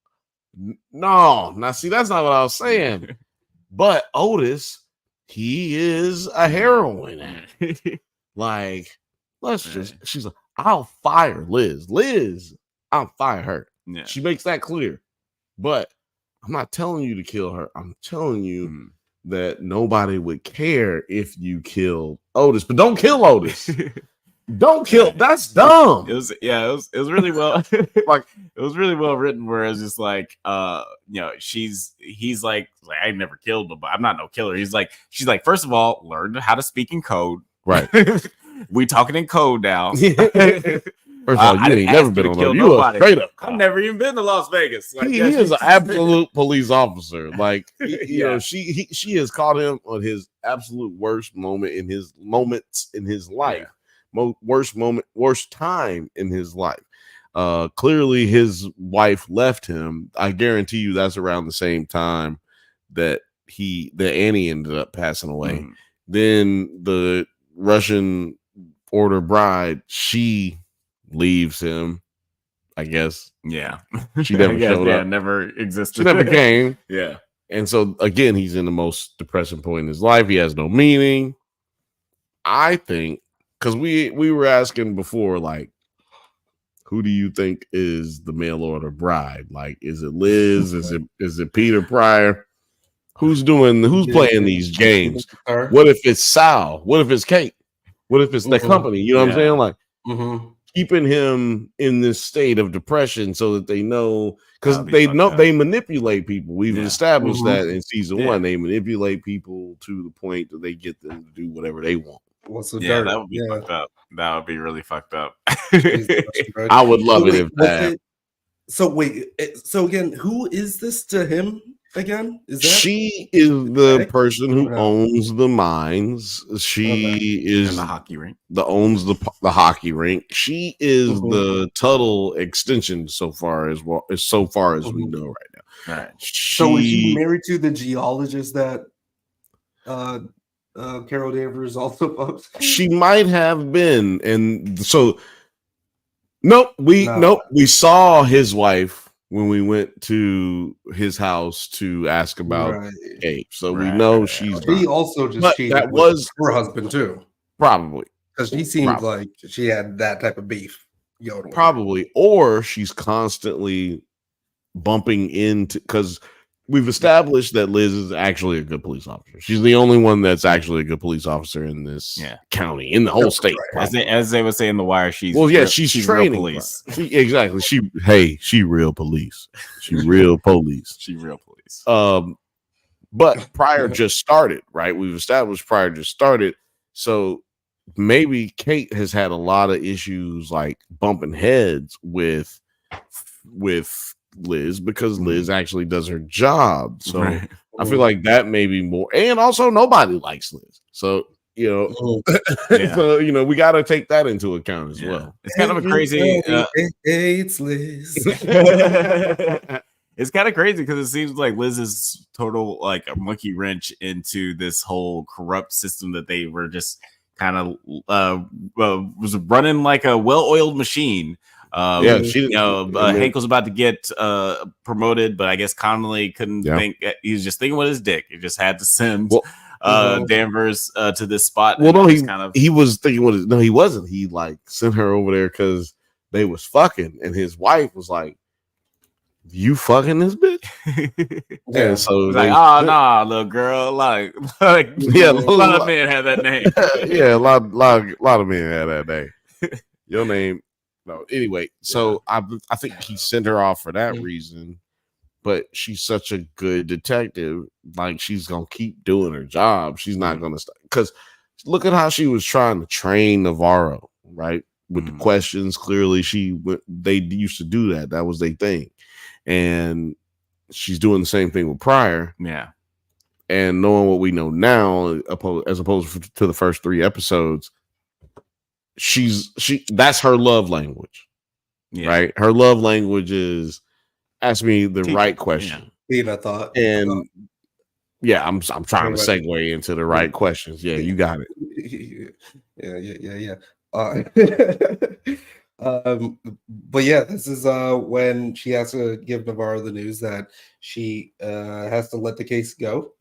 no, now see, that's not what I was saying. But Otis, he is a heroin addict. She's like, I'll fire Liz, I'll fire her. Yeah. She makes that clear, but I'm not telling you to kill her. I'm telling you that nobody would care if you killed Otis, but don't kill Otis. Don't kill. That's dumb. It was really well like it was really well written. Where it's just like he's like I never killed him, but I'm not no killer. She's like first of all, learn how to speak in code. Right. We talking in code now. First of all, you ain't never been on a you a straight up. I've never even been to Las Vegas. Like, he is an absolute police officer. Like you know, she has caught him on his absolute worst moment in his moments in his life. Worst time in his life. Clearly his wife left him. I guarantee you that's around the same time that Annie ended up passing away. Then the Russian order bride, she leaves him, I guess. Yeah. She never showed up. Never existed. She never came. Yeah. And so again, he's in the most depressing point in his life. He has no meaning. I think because we were asking before, like, who do you think is the mail order bride? Like, is it Liz? Is it Peter Pryor? Who's playing these games? What if it's Sal? What if it's Kate? What if it's the company? You know what I'm saying? Like keeping him in this state of depression so that they know, because they manipulate people. We've established that in season 1. They manipulate people to the point that they get them to do whatever they want. What's the that would be fucked up. That would be really fucked up. I would love it if that. So again, who is this to him again? She is the person who owns the mines. She is and the hockey rink. Owns the hockey rink. She is the Tuttle extension so far as we know right now. All right. So is she married to the geologist that Carol Danvers also folks? She might have been, and so we saw his wife when we went to his house to ask about Kate. So we know she's. She also just cheated that was her husband too, probably because she seemed like she had that type of beef. Probably, or she's constantly bumping into, because we've established that Liz is actually a good police officer. She's the only one that's actually a good police officer in this county, in the whole state. As they would say in The Wire, she's she's training real police. Exactly. She real police. She real police. She real police. But Pryor just started, right? We've established Pryor just started. So maybe Kate has had a lot of issues like bumping heads with Liz, because Liz actually does her job. So I feel like that may be more, and also nobody likes Liz. So so we got to take that into account as well. It's kind of a crazy it's Liz. It's kind of crazy because it seems like Liz is total like a monkey wrench into this whole corrupt system that they were just kind of was running like a well-oiled machine. Hank was about to get promoted, but I guess Connolly couldn't think. He was just thinking with his dick. He just had to send Danvers to this spot. Well, no, he was thinking with his. No, he wasn't. He like sent her over there because they was fucking, and his wife was like, "You fucking this bitch?" And so like, "Oh nah, little girl." Like a lot of men have that name. A lot of men have that name. Your name. No, anyway, so I think he sent her off for that reason, but she's such a good detective. Like, she's gonna keep doing her job. She's not gonna stop, because look at how she was trying to train Navarro, right? With the questions. Clearly, they used to do that. That was their thing, and she's doing the same thing with Pryor. Yeah, and knowing what we know now, as opposed to the first 3 episodes. That's her love language, right? Her love language is ask me the right question. Being a thought, and I'm trying to segue into the right questions. Yeah, you got it. Yeah. But this is when she has to give Navarro the news that she has to let the case go.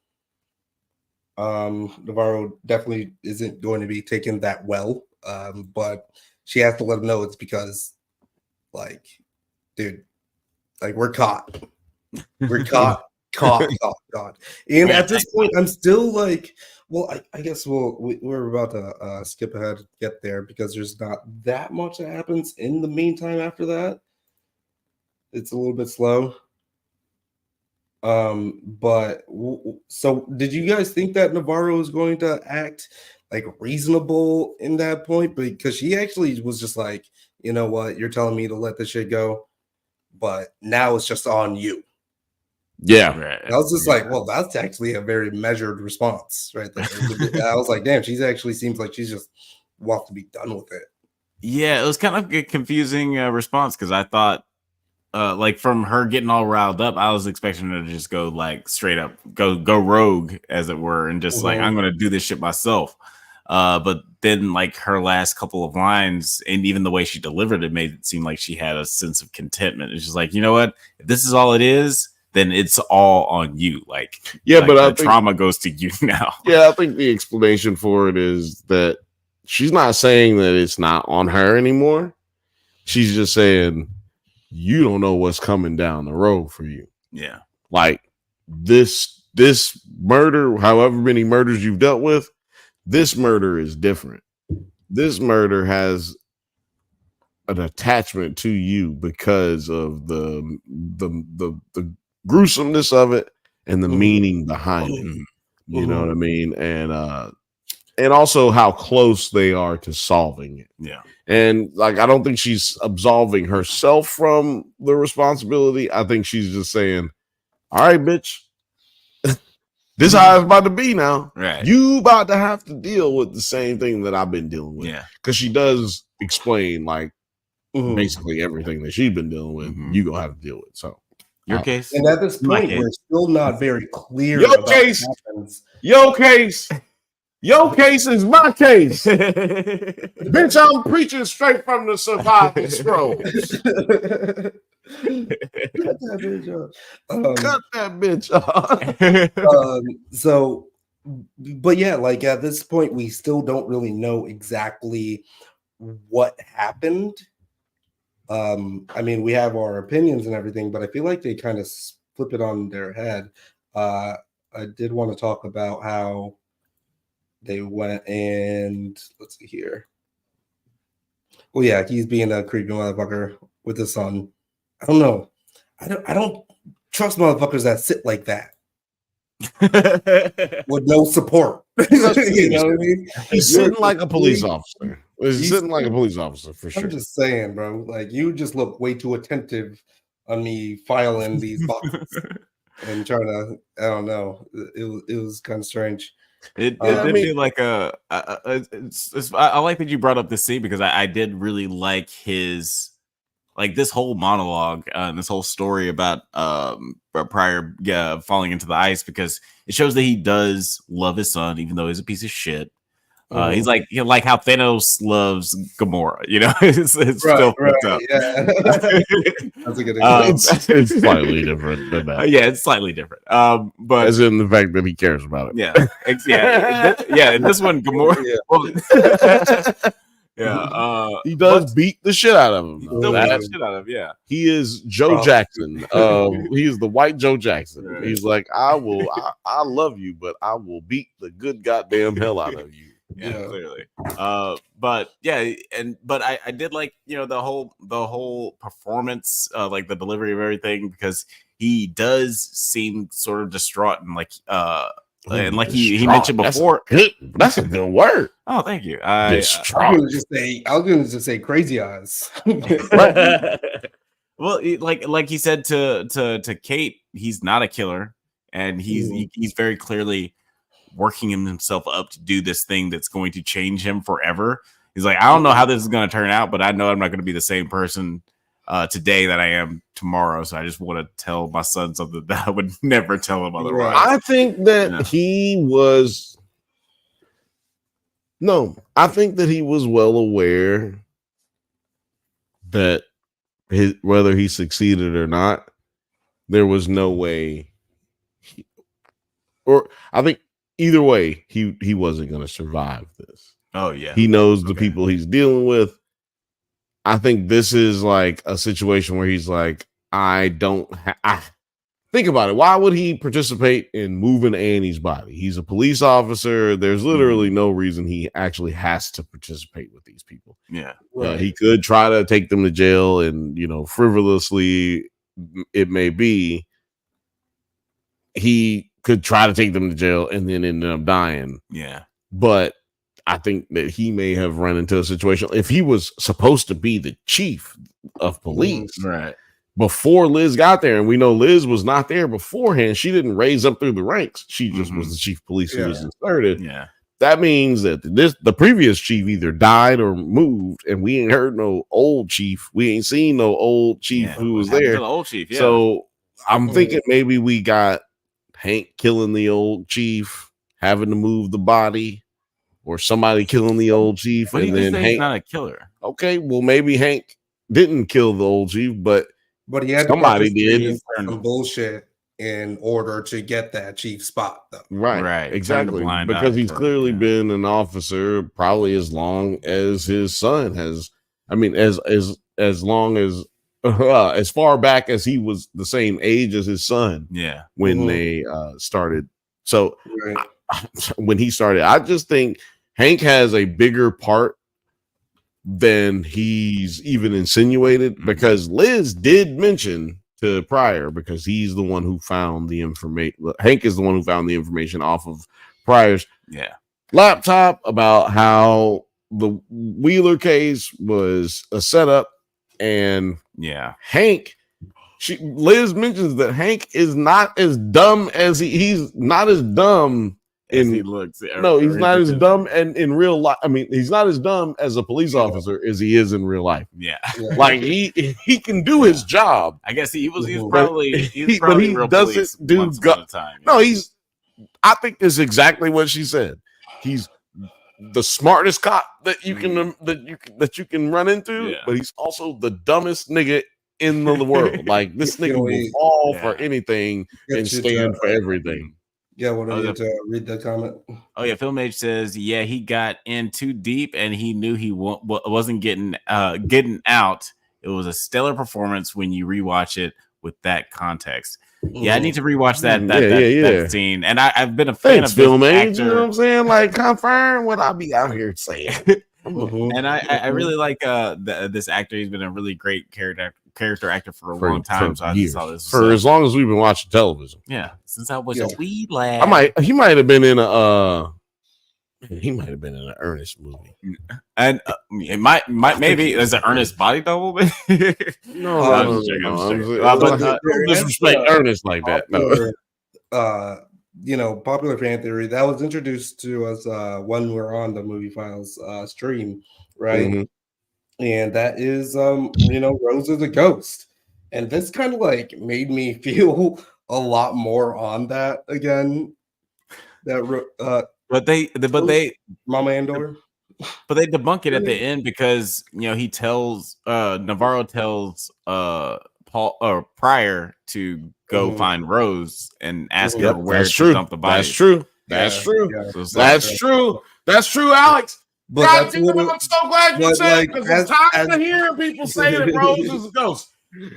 Navarro definitely isn't going to be taken that well. But she has to let him know it's because, like, dude, like, we're caught. We're caught. God. And at this point, I'm still like, well, I guess we're about to skip ahead and get there because there's not that much that happens in the meantime after that. It's a little bit slow. So did you guys think that Navarro was going to act like reasonable in that point? Because she actually was just like, you know what, you're telling me to let this shit go, but now it's just on you. Yeah. Right. I was just like, well, that's actually a very measured response right there. I was like, damn, she's actually seems like she's just wants to be done with it. Yeah, it was kind of a confusing response because I thought, like from her getting all riled up, I was expecting her to just go like straight up, go rogue, as it were, and just like, I'm gonna do this shit myself. But then like her last couple of lines and even the way she delivered it made it seem like she had a sense of contentment. It's just like, you know what, if this is all it is, then it's all on you. Like, Yeah, like but I the think trauma goes to you now. Yeah, I think the explanation for it is that she's not saying that it's not on her anymore. She's just saying you don't know what's coming down the road for you. Yeah. Like this murder, however many murders you've dealt with, this murder is different. This murder has an attachment to you because of the gruesomeness of it and the meaning behind it. You know what I mean? And also how close they are to solving it. Yeah. And like, I don't think she's absolving herself from the responsibility. I think she's just saying, all right, bitch, this is how it's about to be now. Right. You about to have to deal with the same thing that I've been dealing with. Yeah. Because she does explain like basically everything that she's been dealing with, you gonna have to deal with. So Your case. And at this My point, case. we're still not very clear Your about case. what happens. Your case is my case. Bitch, I'm preaching straight from the survival scrolls. Cut that bitch off. Cut that bitch off. So, but yeah, like at this point, we still don't really know exactly what happened. I mean, we have our opinions and everything, but I feel like they kind of flip it on their head. I did want to talk about how they went and let's see here. Well, yeah, he's being a creepy motherfucker with his son. I don't know. I don't trust motherfuckers that sit like that with no support. You know what I mean? He's sitting like a police officer. He's sitting like a police officer for sure. I'm just saying, bro. Like you just look way too attentive on me filing these boxes and trying to. I don't know. It was kind of strange. It I did mean- feel like I like that you brought up this scene because I did really like his like this whole monologue and this whole story about Pryor falling into the ice because it shows that he does love his son even though he's a piece of shit. He's like how Thanos loves Gamora, you know. it's still fucked up. Yeah. That's a good example. It's slightly different than that. Yeah, it's slightly different. But as in the fact that he cares about it. Yeah, and this one Gamora. He does beat the shit out of him. He still beats the shit out of him. Yeah, he is Joe Jackson. He is the white Joe Jackson. Right. He's like, I love you, but I will beat the good goddamn hell out of you. Yeah, clearly. But I did like, you know, the whole performance, like the delivery of everything, because he does seem sort of distraught and like and like he mentioned before. That's a good word. Oh, thank you. I was gonna just say crazy eyes. Well, like he said to Kate, he's not a killer, and he's very clearly working himself up to do this thing that's going to change him forever. He's like, I don't know how this is going to turn out, but I know I'm not going to be the same person today that I am tomorrow. So I just want to tell my son something that I would never tell him otherwise. I think that he was well aware that whether he succeeded or not, there was no way I think either way, he wasn't going to survive this. Oh, yeah. He knows the people he's dealing with. I think this is like a situation where he's like, think about it. Why would he participate in moving Annie's body? He's a police officer. There's literally no reason he actually has to participate with these people. Yeah. He could try to take them to jail and, frivolously it may be, he could try to take them to jail and then end up dying. Yeah. But I think that he may have run into a situation if he was supposed to be the chief of police Right. before Liz got there. And we know Liz was not there beforehand. She didn't raise up through the ranks. She just was the chief of police who was inserted. Yeah. That means that the previous chief either died or moved, and we ain't heard no old chief. We ain't seen no old chief who was there. The old chief, yeah. So I'm thinking maybe we got Hank killing the old chief, having to move the body, or somebody killing the old chief, but and then Hank he's not a killer. Okay, well maybe Hank didn't kill the old chief, but he had somebody did some bullshit in order to get that chief spot, though. Right, exactly, because he's clearly been an officer probably as long as his son has. I mean, as long as as far back as he was the same age as his son. Yeah, when they started. So when he started, I just think Hank has a bigger part than he's even insinuated, because Liz did mention to Pryor, because he's the one who found the information. Hank is the one who found the information off of Pryor's laptop about how the Wheeler case was a setup, and Hank. Liz mentions that Hank is not as dumb as he's not as dumb as he looks. No, he's not as dumb, and in real life, I mean, he's not as dumb as a police officer as he is in real life. Yeah, like he can do his job. I guess he was probably but he doesn't do time. No, I think it's exactly what she said. He's the smartest cop that you can that you can run into, but he's also the dumbest nigga in the world. Like, this nigga will fall for anything and stand for everything. Yeah, what do you read the comment? Oh yeah, Film Age says, he got in too deep and he knew he wasn't getting out. It was a stellar performance when you rewatch it with that context. Yeah, I need to rewatch that scene. And I've been a fan of Film Age, you know what I'm saying? Like, confirm what I'll be out here saying. And I really like this actor. He's been a really great character actor for a long time. So I saw this as long as we've been watching television. Yeah, since I was a wee lad. He might have been in an Ernest movie, and it might maybe there's an Ernest body double. No, don't disrespect Ernest like that. No. Popular fan theory that was introduced to us when we're on the Movie Files stream, right? Mm-hmm. And that is, Rose is a ghost, and this kind of like made me feel a lot more on that again. But they Mama Andor. But they debunk it at the end because he tells Navarro tells Paul or Pryor to go find Rose and ask her where to dump the body. That's true. That's true. Yeah. That's true. That's true, Alex. But God damn, I'm so glad you said it, because I'm tired of hearing people say that Rose is a ghost.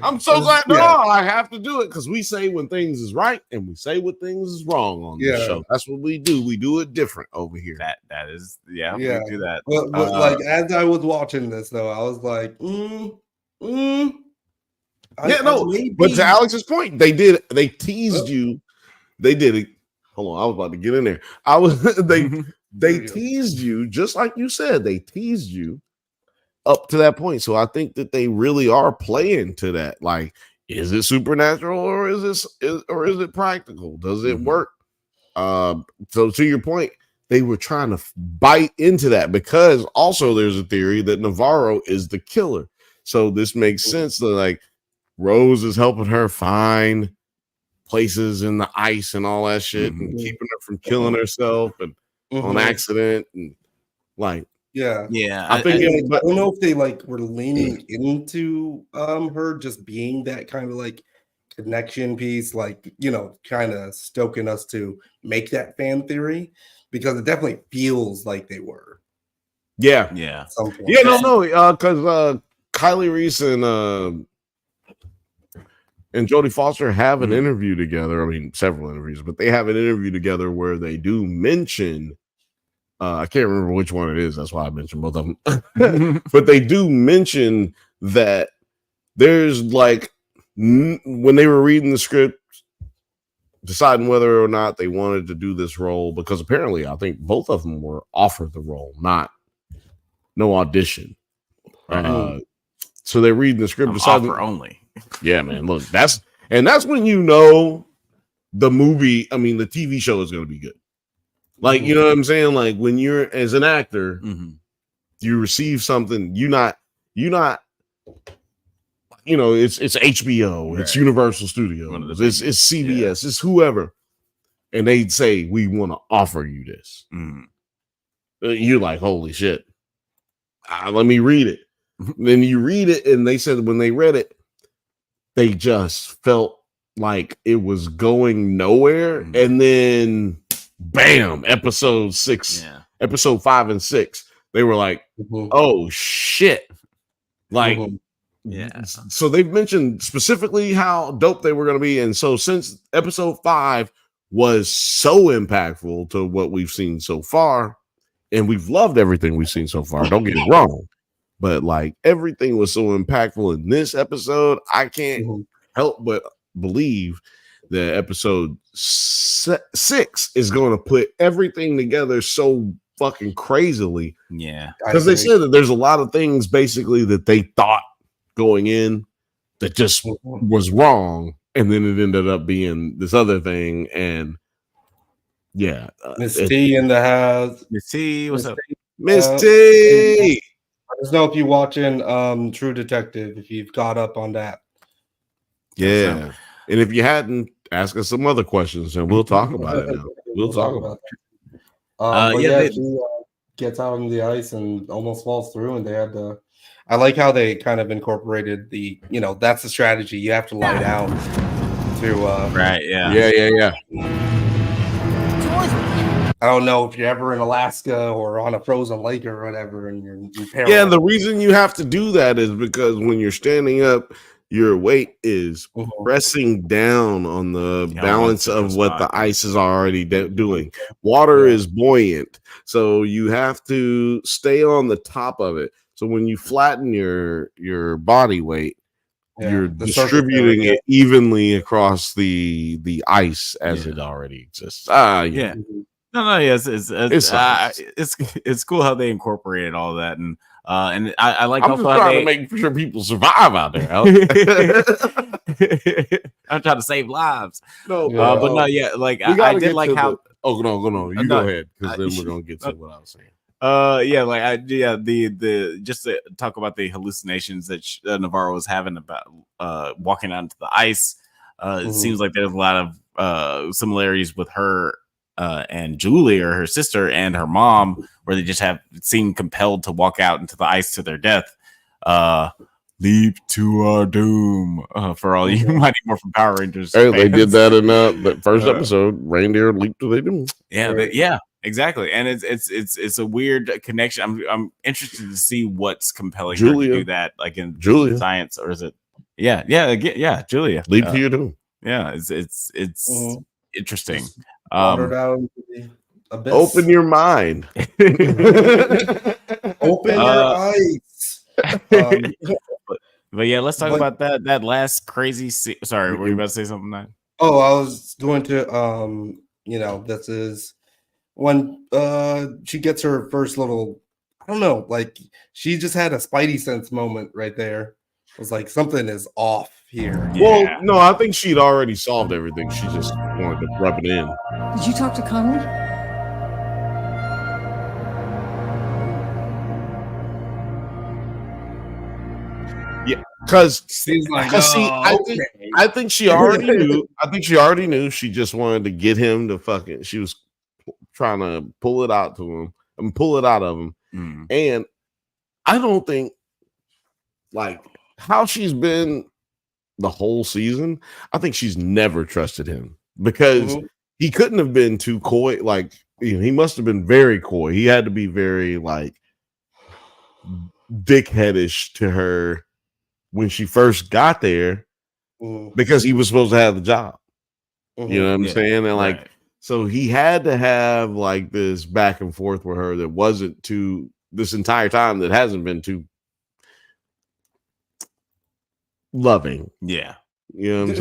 I'm so glad. No, I have to do it, because we say when things is right and we say when things is wrong on this show. That's what we do. We do it different over here. That is, we do that. But like, as I was watching this, though, I was like, but to Alex's point, they teased you. They did it. Hold on, I was about to get in there. They teased you, just like you said. They teased you up to that point. So I think that they really are playing to that. Like, is it supernatural or is it practical? Does it work? So to your point, they were trying to bite into that, because also there's a theory that Navarro is the killer. So this makes sense that, like, Rose is helping her find places in the ice and all that shit, and keeping her from killing herself and on accident, and like, I think I don't know if they like were leaning into her just being that kind of like connection piece, like, kind of stoking us to make that fan theory, because it definitely feels like they were. Because Kylie Reese and and Jodie Foster have an interview together. I mean, several interviews, but they have an interview together where they do mention. I can't remember which one it is. That's why I mentioned both of them. But they do mention that there's like when they were reading the script, deciding whether or not they wanted to do this role, because apparently I think both of them were offered the role, no audition. So they're reading the script, deciding offer only. Yeah, man. Look, that's when you know the movie. I mean, the TV show is going to be good. Like, you know what I'm saying? Like when you're as an actor, you receive something. You're not. You know, it's HBO, Right. it's Universal Studios, it's CBS, it's whoever, and they'd say, "We want to offer you this." You're like, "Holy shit!" Let me read it. Then you read it, and they said when they read it, they just felt like it was going nowhere, and then, bam! Episode 5 and 6, they were like, "Oh shit!" Like. Yeah. So they've mentioned specifically how dope they were going to be. And so since episode 5 was so impactful to what we've seen so far, and we've loved everything we've seen so far, don't get it wrong, but like everything was so impactful in this episode, I can't help but believe that episode 6 is going to put everything together so fucking crazily. Yeah. Because they said that there's a lot of things basically that they thought going in that just was wrong, and then it ended up being this other thing. And yeah, Miss T in the house. Miss T, what's up? Miss T. Let us know if you're watching True Detective, if you've caught up on that. Yeah, and if you hadn't, ask us some other questions, and we'll talk about it now. We'll talk about it. But yeah, she gets out on the ice and almost falls through, and they had to. I like how they kind of incorporated the, that's the strategy. You have to lie down to right, yeah. I don't know if you're ever in Alaska or on a frozen lake or whatever, and you're yeah, the reason you have to do that is because when you're standing up, your weight is pressing down on the balance of what the ice is already doing. Water is buoyant, so you have to stay on the top of it. So when you flatten your body weight, you're distributing it evenly across the ice as it already exists. Yeah. No, yes, it's cool how they incorporated all that, and I like I'm also just how trying they to make sure people survive out there. I'm trying to save lives. No, but no, yeah, like I did like how. No, you go ahead, because then we're gonna get to what I was saying. The just to talk about the hallucinations that Navarro was having about walking out into the ice. It seems like there's a lot of similarities with her and Julie, or her sister, and her mom, where they just seem compelled to walk out into the ice to their death. Leap to our doom, for all you Mighty Morphin Power Rangers. Hey, they did that in the first episode. Reindeer leap to their doom. Yeah, exactly. And it's a weird connection. I'm interested to see what's compelling her to do that, like in science, or is it? Yeah, Julia. Leap to your doom. Yeah, it's interesting. Down the abyss. Open your mind. Open your eyes. But yeah, let's talk about that last crazy. Sorry, were you about to say something? That? Oh, I was going to. This is when she gets her first little. I don't know, like she just had a spidey sense moment right there. It was like something is off here. Well, no, I think she'd already solved everything. She just wanted to rub it in. Did you talk to Connolly? Yeah, because like, I think she already knew. I think she already knew. She just wanted to get him to fucking. She was trying to pull it out to him and pull it out of him. And I don't think, like, how she's been the whole season, I think she's never trusted him, because he couldn't have been too coy. Like, he must have been very coy. He had to be very, like, dickheadish to her when she first got there, because he was supposed to have the job. You know what I'm Yeah, saying? And like, right. so he had to have like this back and forth with her that wasn't too this entire time that hasn't been too loving. Yeah, You know what I'm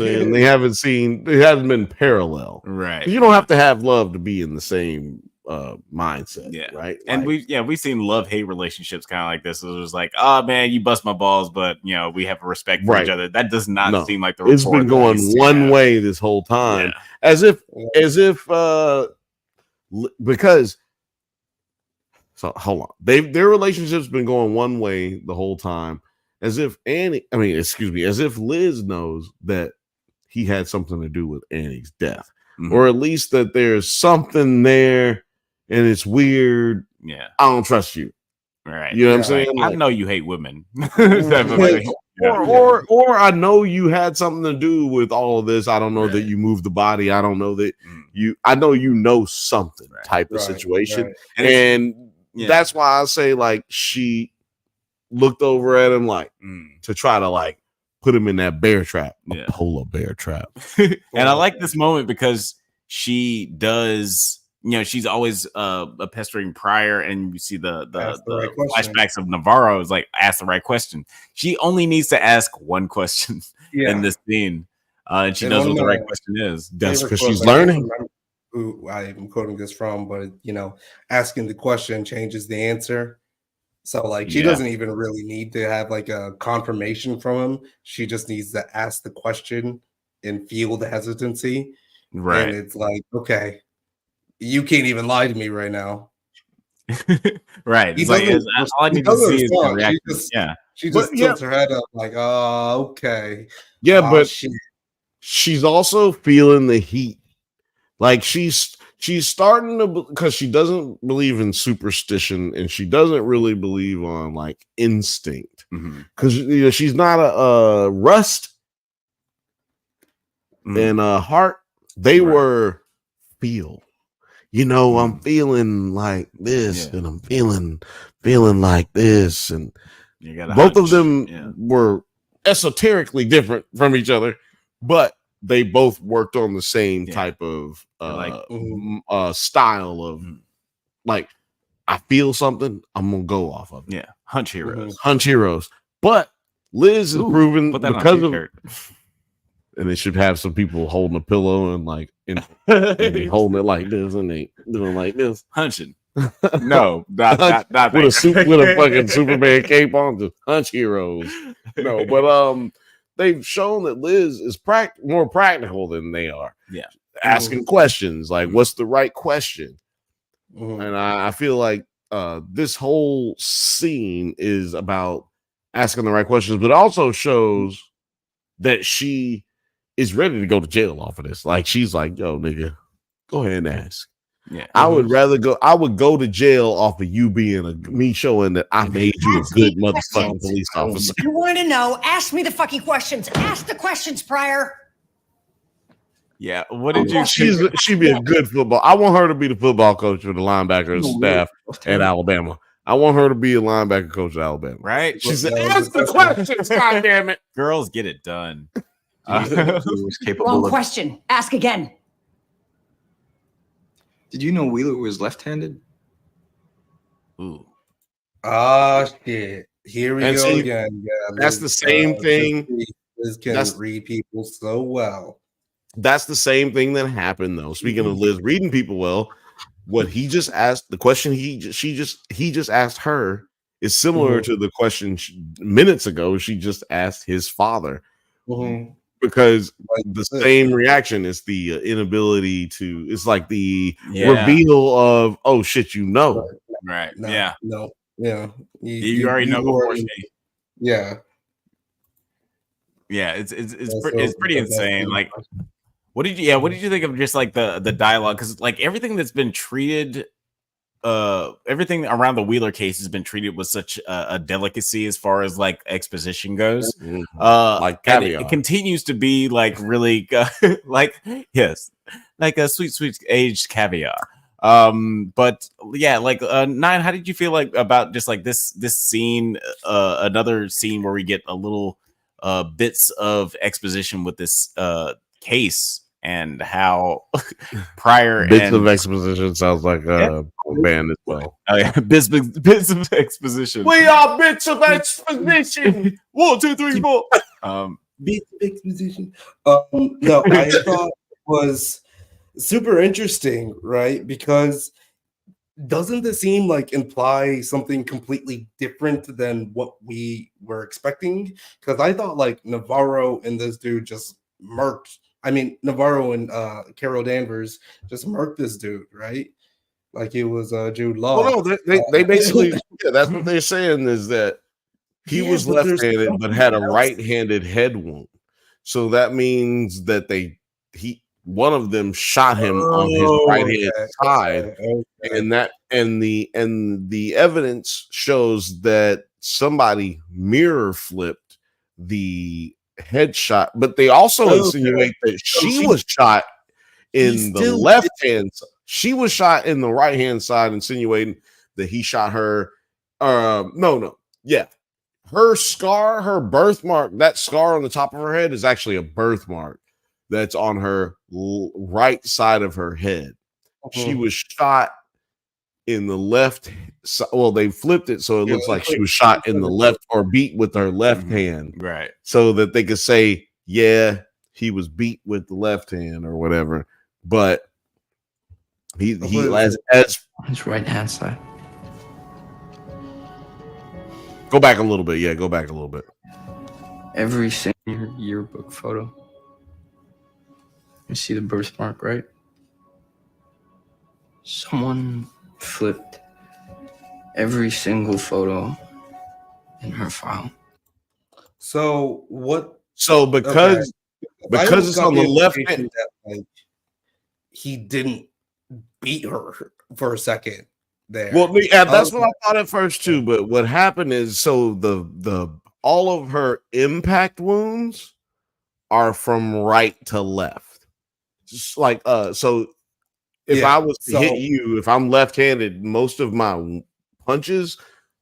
saying? It hasn't been parallel. right. You don't have to have love to be in the same mindset. Yeah, right. And Like, we've seen love-hate relationships kind of like this. It was like, oh man, you bust my balls, but you know, we have a respect for each other. That does not seem like the it's rapport been that going we one way this whole time. Yeah. As if because so hold on. Their relationship's been going one way the whole time. As if as if Liz knows that he had something to do with Annie's death. Or at least that there's something there and it's weird. Yeah. I don't trust you. Right. You know what I'm saying? I know you hate women. Or I know you had something to do with all of this. I don't know that you moved the body. I don't know that I know you know something type of situation. Right. And that's why I say like she looked over at him like to try to like put him in that bear trap, a polar bear trap. And I like this moment because she does, you know, she's always pestering Pryor, and you see the right flashbacks of Navarro is like, ask the right question. She only needs to ask one question in this scene, and she knows what the right question is. That's because she's learning. Who I'm quoting this from, but you know, asking the question changes the answer. So like she doesn't even really need to have like a confirmation from him. She just needs to ask the question and feel the hesitancy. Right. And it's like, okay, you can't even lie to me right now. Right. It's like all I need to see is the reaction. She just tilts her head up like, oh, okay. Yeah, but she's also feeling the heat. Like she's starting to, because she doesn't believe in superstition and she doesn't really believe on like instinct, because you know she's not a Rust and Heart. They were feel. You know, I'm feeling like this, and I'm feeling like this, and both of them were esoterically different from each other, but they both worked on the same type of style of like, I feel something, I'm gonna go off of it. Yeah, hunch heroes. But Liz is proven because of, and they should have some people holding a pillow and like and holding it like this, and they doing like this, hunching. No, not with a fucking Superman cape on, just hunch heroes. No, but they've shown that Liz is more practical than they are. Yeah. Asking questions like, what's the right question? And I feel like this whole scene is about asking the right questions, but also shows that she is ready to go to jail off of this. Like, she's like, yo, nigga, go ahead and ask. Yeah. I would go to jail off of you being me showing that I made you a good motherfucking police officer. You want to know? Ask me the fucking questions. Ask the questions, Pryor. Yeah. What did you? She'd be a good football. I want her to be the football coach for the linebackers staff at Alabama. I want her to be a linebacker coach at Alabama. Right? She said, ask the questions. God damn it. Girls get it done. Wrong question. Ask again. Did you know Wheeler was left-handed? Ooh. Shit. Here we go again. Yeah, that's the same thing. Liz can read people so well. That's the same thing that happened, though. Speaking of Liz reading people well, what he just asked, the question he just asked her is similar to the question minutes ago she just asked his father. Because the same reaction is the inability to, it's like the reveal of, oh shit, you know. Right. No. Yeah. You already know before she. Yeah. Yeah, it's pretty insane. Like, what did you think of just like the dialogue? Because like everything that's been treated, everything around the Wheeler case has been treated with such a delicacy as far as like exposition goes. Like caviar. It continues to be like really like like a sweet aged caviar. But yeah, like Nine, how did you feel like about just like this scene, another scene where we get a little bits of exposition with this case and how Pryor Bits and of exposition sounds like a band as well. oh yeah, bits of exposition. We are bits of exposition. 1, 2, 3, 4. Big exposition. No, I thought was super interesting, right? Because doesn't this seem like imply something completely different than what we were expecting? Because I thought like Navarro and this dude just murked. I mean, Navarro and Carol Danvers just murked this dude, right? Like it was Jude Law. Well, no, they basically that's what they're saying is that he was left-handed but had a right-handed head wound. So that means that one of them shot him on his right-hand side, and the evidence shows that somebody mirror flipped the headshot, but they also insinuate that she was shot in the left hand. She was shot in the right hand side, insinuating that he shot her. Her scar, her birthmark, that scar on the top of her head is actually a birthmark that's on her right side of her head. She was shot in the left. Well, they flipped it so it looks like she was shot in the left or beat with her left hand, right? So that they could say, yeah, he was beat with the left hand or whatever. But he as his right hand side. Go back a little bit. Yeah, go back a little bit. Every senior yearbook photo. You see the birthmark, right? Someone flipped every single photo in her file. So what? So because it's on the left hand, that, like, he didn't beat her for a second there. Well, yeah, that's what I thought at first too. But what happened is, so the all of her impact wounds are from right to left. Just like so if I was to hit you, if I'm left-handed, most of my punches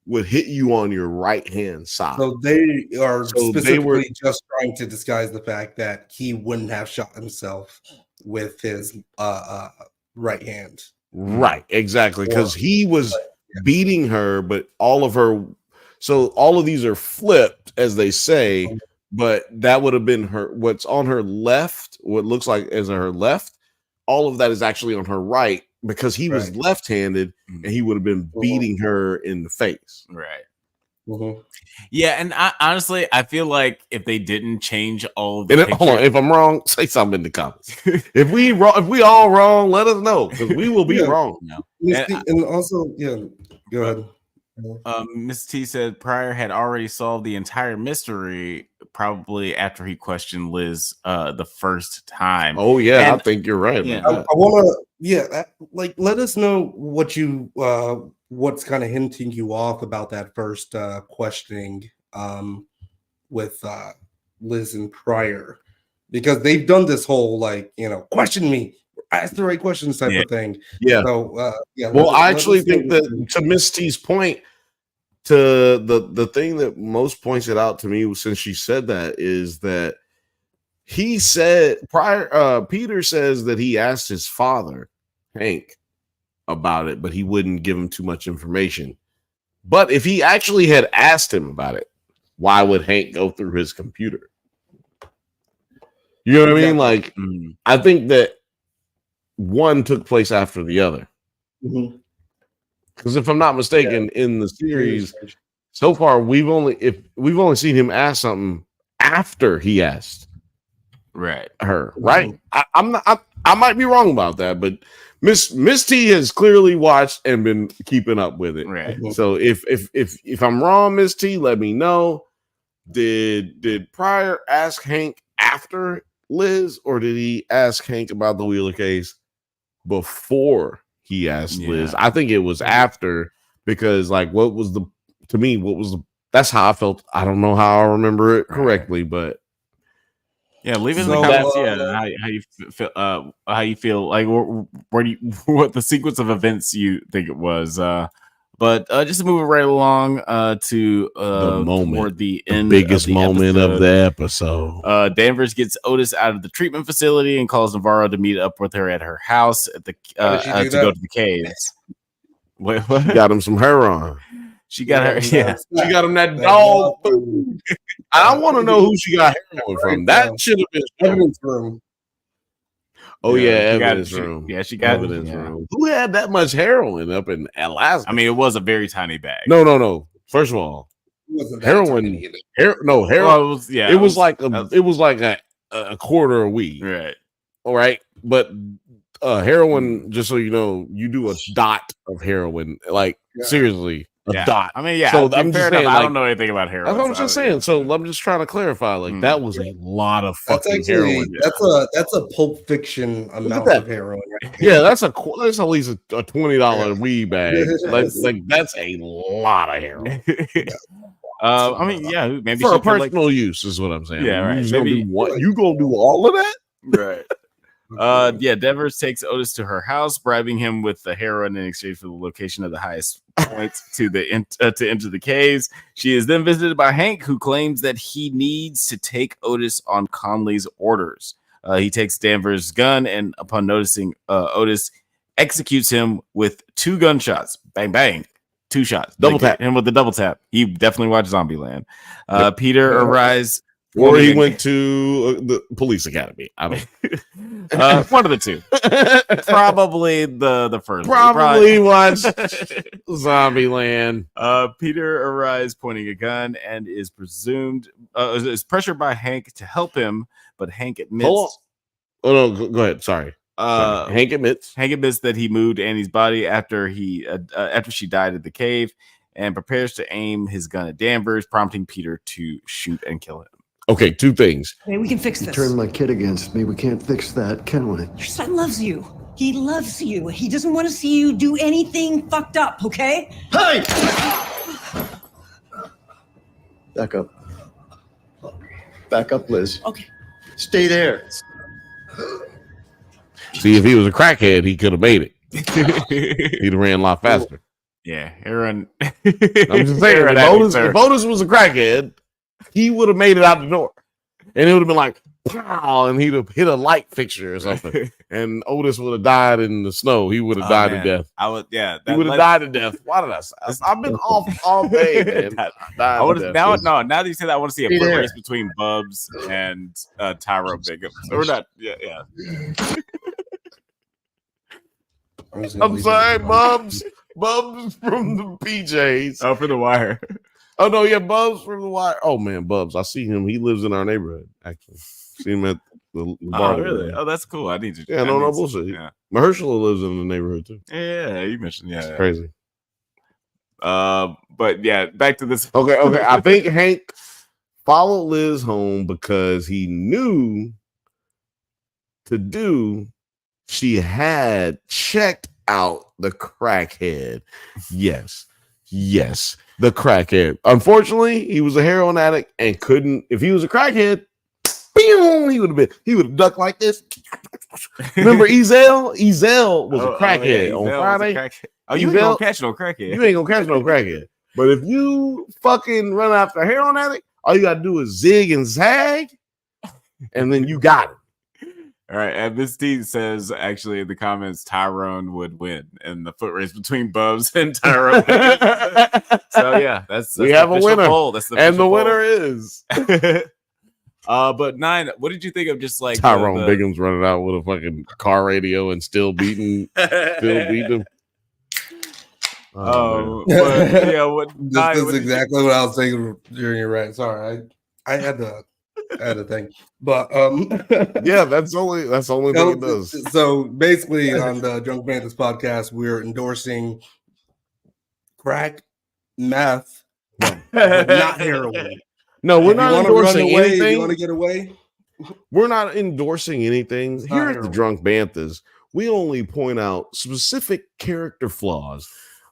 would hit you on your right hand side. So they are specifically just trying to disguise the fact that he wouldn't have shot himself with his right hand. Right, exactly, because he was beating her, but all of these are flipped, as they say, but that would have been her. What's on her left, what looks like as her left, all of that is actually on her right, because he was left-handed and he would have been beating her in the face. Right. Yeah, and honestly, I feel like if they didn't change all of the hold on, if I'm wrong, say something in the comments. if we all wrong, let us know, because we will be wrong now. And also, go ahead. Miss T said Pryor had already solved the entire mystery probably after he questioned Liz the first time. Oh yeah, and I think you're right. Yeah. I want to let us know what you what's kind of hinting you off about that first questioning with Liz and Pryor, because they've done this whole question me, ask the right questions type of thing. Yeah. So well, I actually think that, to Miss T's point, to the thing that most points it out to me since she said that is that he said Peter says that he asked his father, Hank, about it, but he wouldn't give him too much information. But if he actually had asked him about it, why would Hank go through his computer? You know what I mean? Like, I think that one took place after the other. Because if I'm not mistaken, in the series so far, we've only seen him ask something after he asked her. Right? I might be wrong about that, but Miss T has clearly watched and been keeping up with it. Right. So if I'm wrong, Miss T, let me know. Did Pryor ask Hank after Liz, or did he ask Hank about the Wheeler case before he asked Liz? I think it was after, because that's how I felt. I don't know how I remember it correctly, but leave it in the comments. How you feel like what the sequence of events you think it was. But just to move it right along to The moment, toward the the end, biggest of the moment episode, of the episode. Danvers gets Otis out of the treatment facility and calls Navarro to meet up with her at her house at the How did she do to that? go to the caves. Wait, what? She got him some heroin. She got her. Yeah, She got him that dog food. I want to know who she got heroin from. That should have been evidence room. Oh yeah, she got- evidence she- room. yeah, she got- evidence yeah. room. Who had that much heroin up in Alaska? I mean, it was a very tiny bag. No. First of all, heroin. Heroin. Well, it was, yeah, it was like a quarter of weed. Right. All right, but heroin. Just so you know, you do a dot of heroin. Like seriously, a dot. I mean, yeah. So So I'm just fair saying, enough, I like, don't know anything about heroin. that's what I'm so just I- saying. So I'm just trying to clarify. Like that was a lot of fucking heroin. That's a Pulp Fiction amount that. of heroin. Right? Yeah, that's at least a $20 weed bag. Like that's a lot of heroin. I mean, yeah, maybe For she a could, like, personal use is what I'm saying. Yeah, right. You just gonna Maybe- do what? You gonna do all of that? right. Yeah, Devers takes Otis to her house, bribing him with the heroin in exchange for the location of the highest point to enter the caves. She is then visited by Hank, who claims that he needs to take Otis on Conley's orders. He takes Danvers' gun, and upon noticing Otis, executes him with 2 gunshots. Bang, bang. 2 shots. Double tap. Him with the double tap. He definitely watched Zombieland. Peter arrives. Or he went to the police academy. I don't. One of the two. Probably the first. Probably watched Zombieland. Peter arrives pointing a gun and is pressured by Hank to help him, but Hank admits. Hold on. Oh no, go ahead. Sorry. Hank admits that he moved Annie's body after she died at the cave, and prepares to aim his gun at Danvers, prompting Peter to shoot and kill him. Okay, 2 things. Hey, we can fix this. Turn my kid against me. We can't fix that, can we? Your son loves you. He loves you. He doesn't want to see you do anything fucked up, okay? Hey! Back up. Back up, Liz. Okay. Stay there. See, if he was a crackhead, he could have made it. He'd have ran a lot faster. Yeah, Aaron. I'm just saying, if Otis was a crackhead, he would have made it out the door, and it would have been like, pow, and he'd have hit a light fixture or something, and Otis would have died in the snow. He would have died to death. I would, yeah. He would have died to death. Why did I say? I've been off all day, man. I would now that you say that, I want to see a foot race between Bubs and Tyro Biggums. Or not, yeah. I'm sorry, Bubs from the PJs. Oh, for the Wire. Oh no, yeah, Bubs from the Wire. Oh man, Bubs, I see him. He lives in our neighborhood. Actually, see him at the bar. Oh, really? Oh, that's cool. I need to. Yeah, no bullshit. Yeah. Mahershala lives in the neighborhood too. Yeah, you mentioned. Yeah, It's crazy. But yeah, back to this. Okay. I think Hank followed Liz home because he knew she had checked out the crackhead. Yes, the crackhead. Unfortunately, he was a heroin addict and couldn't. If he was a crackhead, he would have ducked like this. Remember Ezel? Ezel was a crackhead on Friday. You ain't gonna catch no crackhead. You ain't gonna catch no crackhead. But if you fucking run after a heroin addict, all you gotta do is zig and zag, and then you got it. All right, and this team says actually in the comments Tyrone would win in the foot race between Bubs and Tyrone. So yeah, that's we have a winner. Poll. That's the and the poll. winner is but 9, what did you think of just like Tyrone Biggums running out with a fucking car radio and still beating him? But, yeah, This is exactly what I was thinking during your rant. Sorry, I had to think, but yeah, that's the only thing it does. So basically, on the Drunk Banthas podcast, we're endorsing crack, meth, but not heroin. No, we're not endorsing anything. You want to get away? We're not endorsing anything. It's Here not at the heroin. Drunk Banthas, we only point out specific character flaws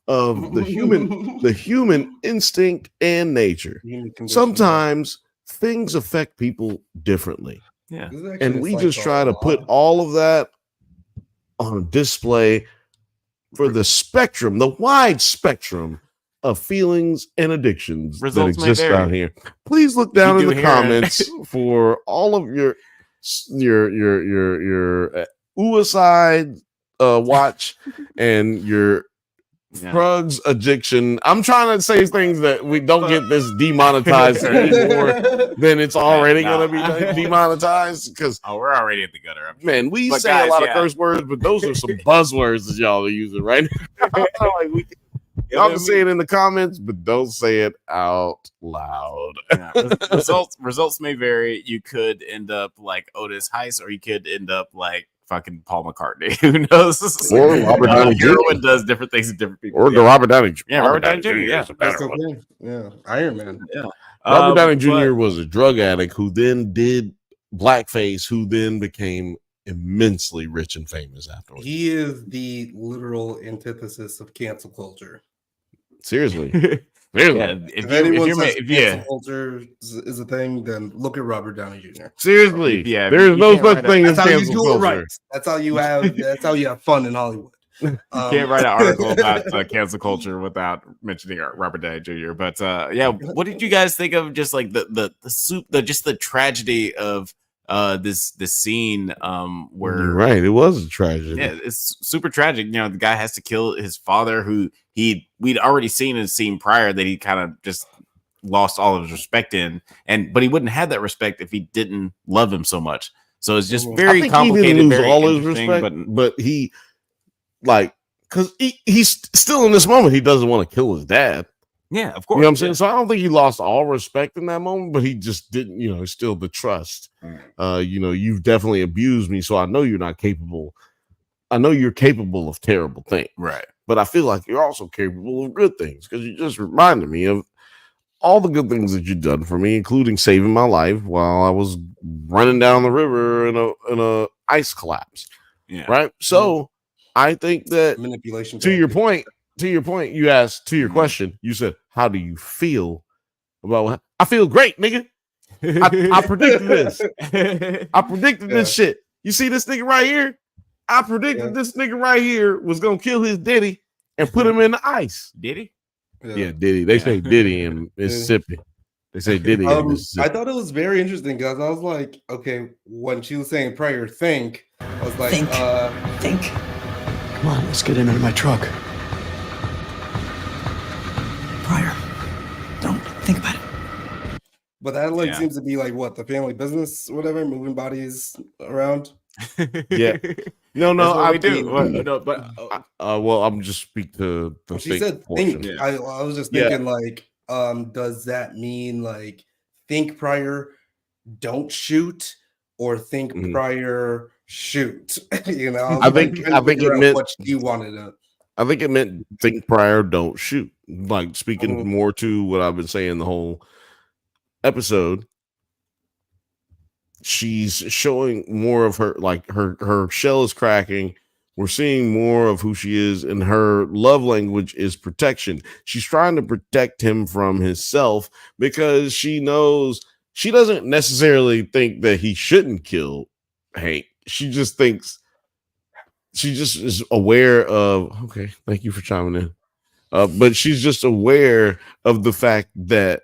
of the human instinct and nature. Sometimes things affect people differently. Yeah. And we just try to put all of that on display for the spectrum, the wide spectrum of feelings and addictions Results that may exist vary. out here. Please look down in do the heroin. comments for all of your suicide watch and your drugs addiction. I'm trying to say things that we don't get this demonetized anymore than it's already going to be demonetized, because we're already at the gutter. Man, we But say guys, a lot of yeah. curse words, but those are some buzzwords that y'all are using right now. Like y'all can say it in the comments, but don't say it out loud. Results may vary. You could end up like Otis Heiss, or you could end up like fucking Paul McCartney. Who knows? Or Robert Downey Jr. Heroin does different things to different people. Or the Robert Downey Jr. Yeah, Robert Downey Jr. Yeah, is a better one. Okay. Yeah, Iron Man. Yeah. Robert Downey Jr. was a drug addict who then did blackface, who then became immensely rich and famous afterwards. He is the literal antithesis of cancel culture. Seriously. Yeah, if anyone says if cancel culture is a thing, then look at Robert Downey Jr. Seriously. Yeah, there's no such thing as That's how you cancel do it culture. right. That's how you have. That's how you have fun in Hollywood. You can't write an article about cancel culture without mentioning Robert Downey Jr. But yeah, what did you guys think of just like the tragedy of this scene where You're right, it was a tragedy. Yeah, it's super tragic. You know, the guy has to kill his father, who we'd already seen in a scene prior that he kind of just lost all of his respect in, but he wouldn't have that respect if he didn't love him so much. So it's just very I think complicated. He didn't lose very all his interesting, respect, but he because he's still in this moment. He doesn't want to kill his dad. Yeah, of course. You know what I'm saying? So I don't think he lost all respect in that moment, but he just didn't, it's still the trust. You've definitely abused me, so I know you're not capable. I know you're capable of terrible things. Right. But I feel like you're also capable of good things, because you just reminded me of all the good things that you've done for me, including saving my life while I was running down the river in a ice collapse. Yeah. Right. So I think that manipulation. To your point, you asked, to your question, you said, how do you feel about what I feel great, nigga. I predicted this. I predicted this shit. You see this nigga right here? I predicted this nigga right here was gonna kill his daddy and put him in the ice. Did he? Yeah, Diddy. They say Diddy in Mississippi. They say Diddy in Mississippi. I thought it was very interesting because I was like, okay, when she was saying prayer, think. I was like, think. Come on, let's get in under my truck. Prior. Don't think about it. But that seems to be like what, the family business, whatever, moving bodies around. Yeah. No, I do. Well, I'm just speak to the she said portion. think. I was just thinking like, does that mean like think prior, don't shoot, or think prior, shoot? I think it meant what you wanted to. I think it meant think prior, don't shoot. Like speaking more to what I've been saying the whole episode. She's showing more of her, like her shell is cracking. We're seeing more of who she is, and her love language is protection. She's trying to protect him from himself because she knows she doesn't necessarily think that he shouldn't kill Hank. She just thinks she just is aware of, okay, thank you for chiming in. But she's just aware of the fact that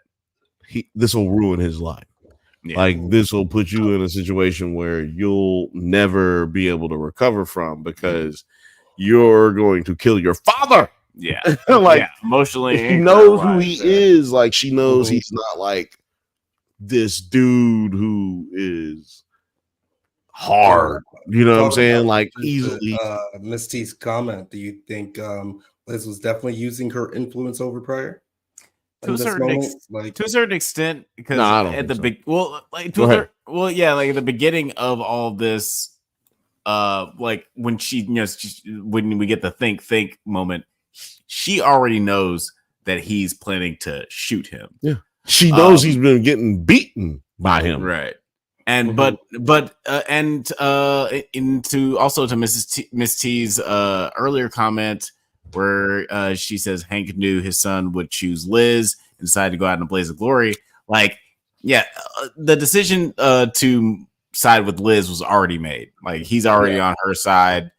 this will ruin his life. Yeah. Like this will put you in a situation where you'll never be able to recover from because you're going to kill your father. Yeah. Like emotionally. She knows who he is. Like she knows he's not like this dude who is hard. You know what I'm saying? Like easily. Miss T's comment. Do you think Liz was definitely using her influence over Pryor? To a certain extent, because at the big, at the beginning of all this, like when when we get the think moment, she already knows that he's planning to shoot him. Yeah, she knows he's been getting beaten by him, right? And into also to Miss T's earlier comment, where she says Hank knew his son would choose Liz and decided to go out in a blaze of glory. Like, the decision to side with Liz was already made. Like, he's already on her side.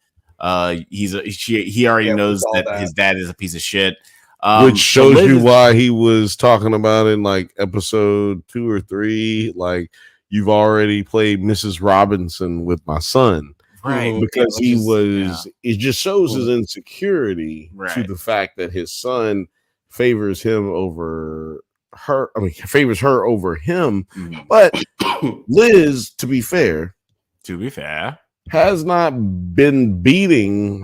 He already knows that his dad is a piece of shit. Which shows you why he was talking about in like episode 2 or 3. Like, you've already played Mrs. Robinson with my son, right? Because it just shows his insecurity to the fact that his son favors him over her. I mean, favors her over him. But Liz, to be fair, has not been beating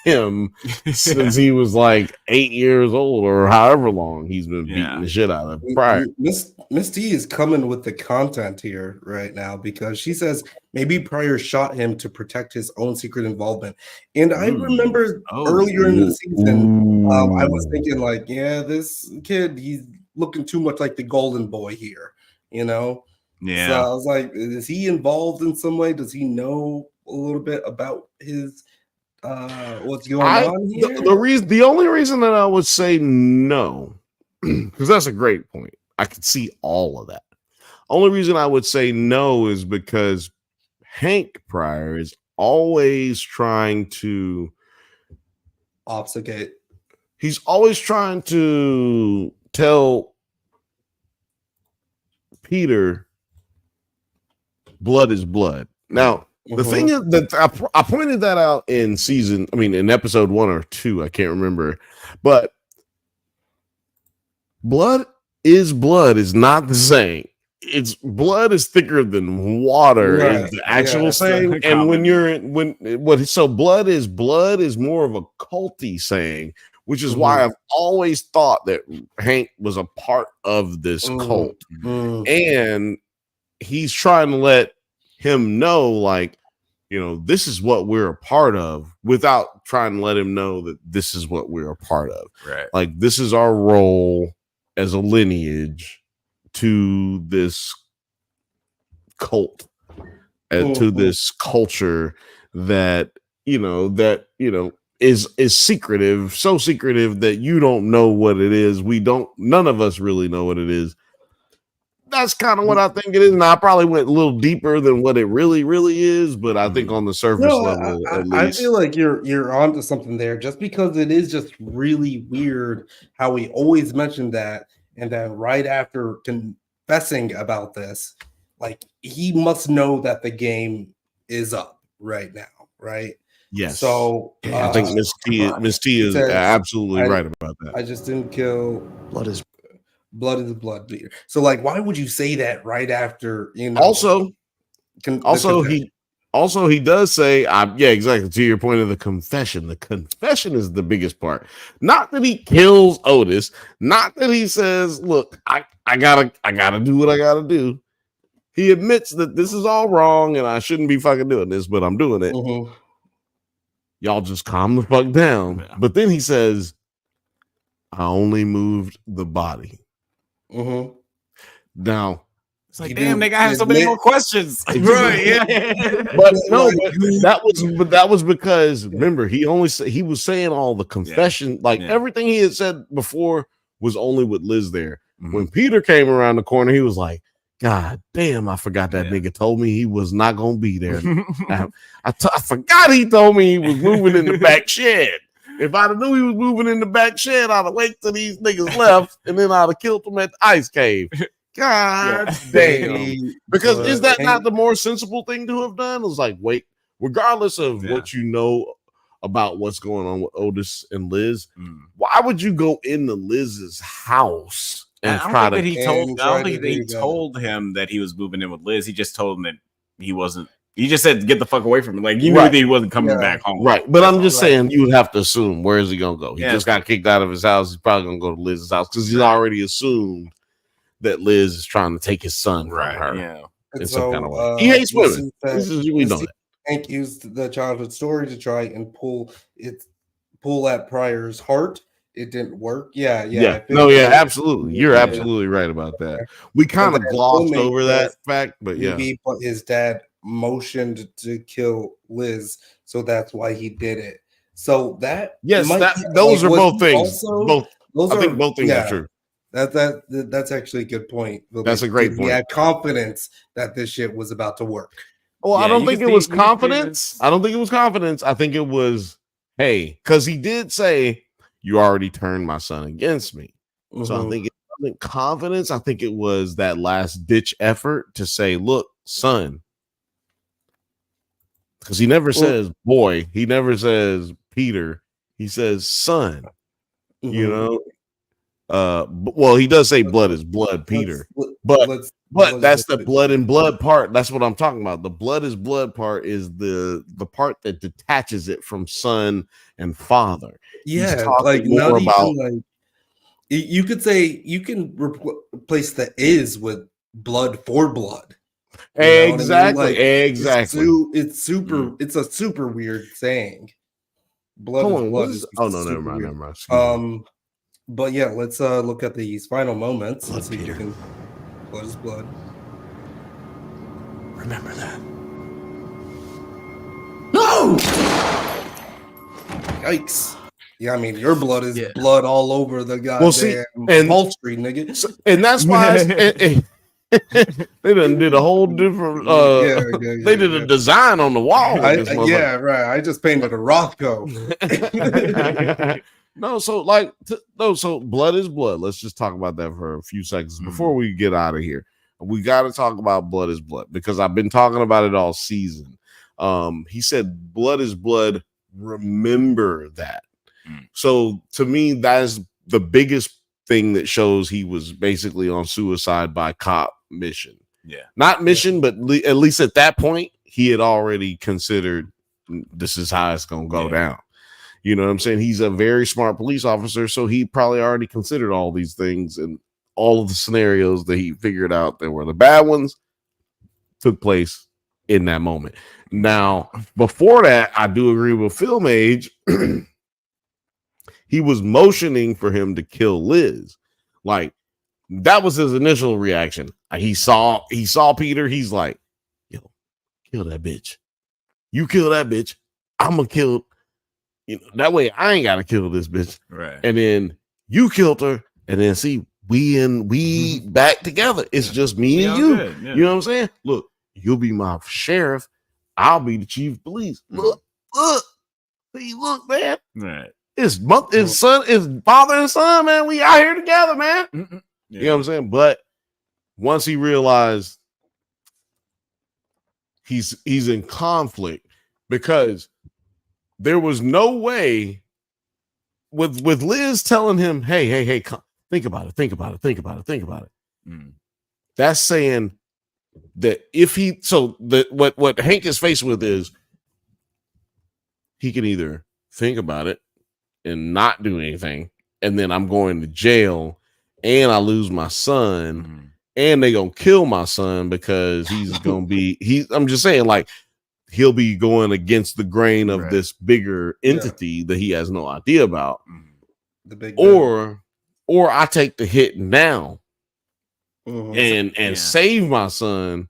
him since he was like 8 years old or however long he's been beating the shit out of Pryor. Miss T is coming with the content here right now because she says maybe Pryor shot him to protect his own secret involvement. And I remember earlier in the season, I was thinking like, yeah, this kid, he's looking too much like the golden boy here, you know? Yeah. So I was like, is he involved in some way? Does he know a little bit about his what's going on here? The only reason that I would say no, because that's a great point. I could see all of that. Only reason I would say no is because Hank Pryor is always trying to obfuscate. He's always trying to tell Peter blood is blood. Now, the thing is that I pointed that out in episode 1 or 2, I can't remember, but blood is not the same. It's blood is thicker than water is the actual saying. And blood is more of a culty saying, which is why I've always thought that Hank was a part of this cult. And he's trying to let him know, like, you know, this is what we're a part of, without trying to let him know that this is what we're a part of. Right. Like, this is our role as a lineage to this cult, to this culture that is secretive, so secretive that you don't know what it is. None of us really know what it is. That's kind of what I think it is. And I probably went a little deeper than what it really, really is, but I think on the surface level, at least. I feel like you're onto something there, just because it is just really weird how we always mention that, and then right after confessing about this, like, he must know that the game is up right now, right? Yes. So I think Miss T is absolutely right about that. I just didn't kill. Blood is blood, Peter. So, like, why would you say that right after, you know? Also, he does say, exactly, to your point of the confession. The confession is the biggest part. Not that he kills Otis, not that he says, look, I gotta do what I gotta do. He admits that this is all wrong and I shouldn't be fucking doing this, but I'm doing it. Y'all just calm the fuck down. Yeah. But then he says, I only moved the body. Now, it's like, damn, nigga, I have so many more questions. Right? Yeah. that was because, remember, he was saying all the confession, everything he had said before was only with Liz there. When Peter came around the corner, he was like, God damn, I forgot that nigga told me he was not gonna be there. I forgot he told me he was moving in the back shed. If I'd have knew he was moving in the back shed, I'd have waited till these niggas left, and then I'd have killed them at the ice cave. God damn. Because is that not the more sensible thing to have done? It was like, wait, regardless of what you know about what's going on with Otis and Liz, why would you go into Liz's house? And I don't think he told him that he was moving in with Liz. He just told him that he wasn't. He just said, "Get the fuck away from me." Like, you knew that he wasn't coming back home. Right. But I'm just saying, you would have to assume, where is he gonna go? He just got kicked out of his house. He's probably gonna go to Liz's house because he's already assumed that Liz is trying to take his son from her. Yeah. In some kind of way. He hates women. We know that. Hank used the childhood story to try and pull at Pryor's heart. It didn't work. Absolutely. You're absolutely right about that. We kind of glossed over that fact, but but his dad motioned to kill Liz, so that's why he did it. So that those are both things. I think both things are true. That's actually a good point. That's a great point. He had confidence that this shit was about to work. Well, I don't think it was confidence. I don't think it was confidence. I think it was, hey, because he did say, you already turned my son against me. So I think it wasn't confidence. I think it was that last ditch effort to say, look, son. Because he never says boy. He never says Peter. He says son. You know? Well, he does say blood is blood, Peter. But that's the blood and blood part. That's what I'm talking about. The blood is blood part is the part that detaches it from son and father. Yeah, like not even like you could say you can replace the is with blood for blood. Exactly. Like, exactly. It's super. It's a super weird saying. Blood is blood. Never mind. But yeah, let's look at these final moments. Let's see if you can. Blood is blood. Remember that. No! Yikes. Yeah, I mean, your blood is blood all over the goddamn Wall Street, nigga. And that's why they done did a whole different they did a design on the wall. Right. I just painted a Rothko. So blood is blood. Let's just talk about that for a few seconds before we get out of here. We got to talk about blood is blood because I've been talking about it all season. He said blood is blood. Remember that. So to me, that is the biggest thing that shows he was basically on suicide by cop mission. Yeah, not mission, but at least at that point, he had already considered this is how it's gonna go down. You know what I'm saying? He's a very smart police officer, so he probably already considered all these things and all of the scenarios that he figured out that were the bad ones took place in that moment. Now, before that, I do agree with Film Age. He was motioning for him to kill Liz. Like, that was his initial reaction. He saw Peter. He's like, yo, kill that bitch. You kill that bitch. I'm gonna kill. That way I ain't gotta kill this bitch. Right. And then you killed her. And then see, we back together. It's just me and you. Good, yeah. You know what I'm saying? Look, you'll be my sheriff. I'll be the chief of police. Look, man. Right. It's father and son, man. We out here together, man. Yeah. You know what I'm saying? But once he realized he's in conflict because there was no way with Liz telling him, hey, come, think about it. That's saying that what Hank is faced with is he can either think about it and not do anything, and then I'm going to jail and I lose my son and they gonna kill my son because he's gonna be I'm just saying, like, he'll be going against the grain of this bigger entity that he has no idea about. The big or I take the hit now and save my son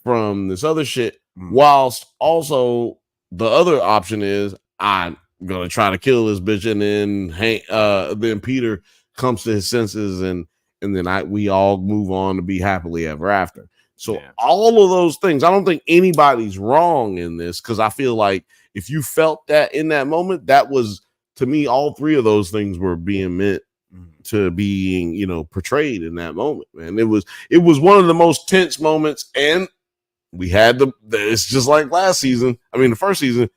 from this other shit, whilst also the other option is I'm gonna try to kill this bitch, and then Peter comes to his senses, and then we all move on to be happily ever after. So all of those things, I don't think anybody's wrong in this, because I feel like if you felt that in that moment, that was, to me, all three of those things were being meant to being, portrayed in that moment, man. It was one of the most tense moments, and we had it's just like the first season,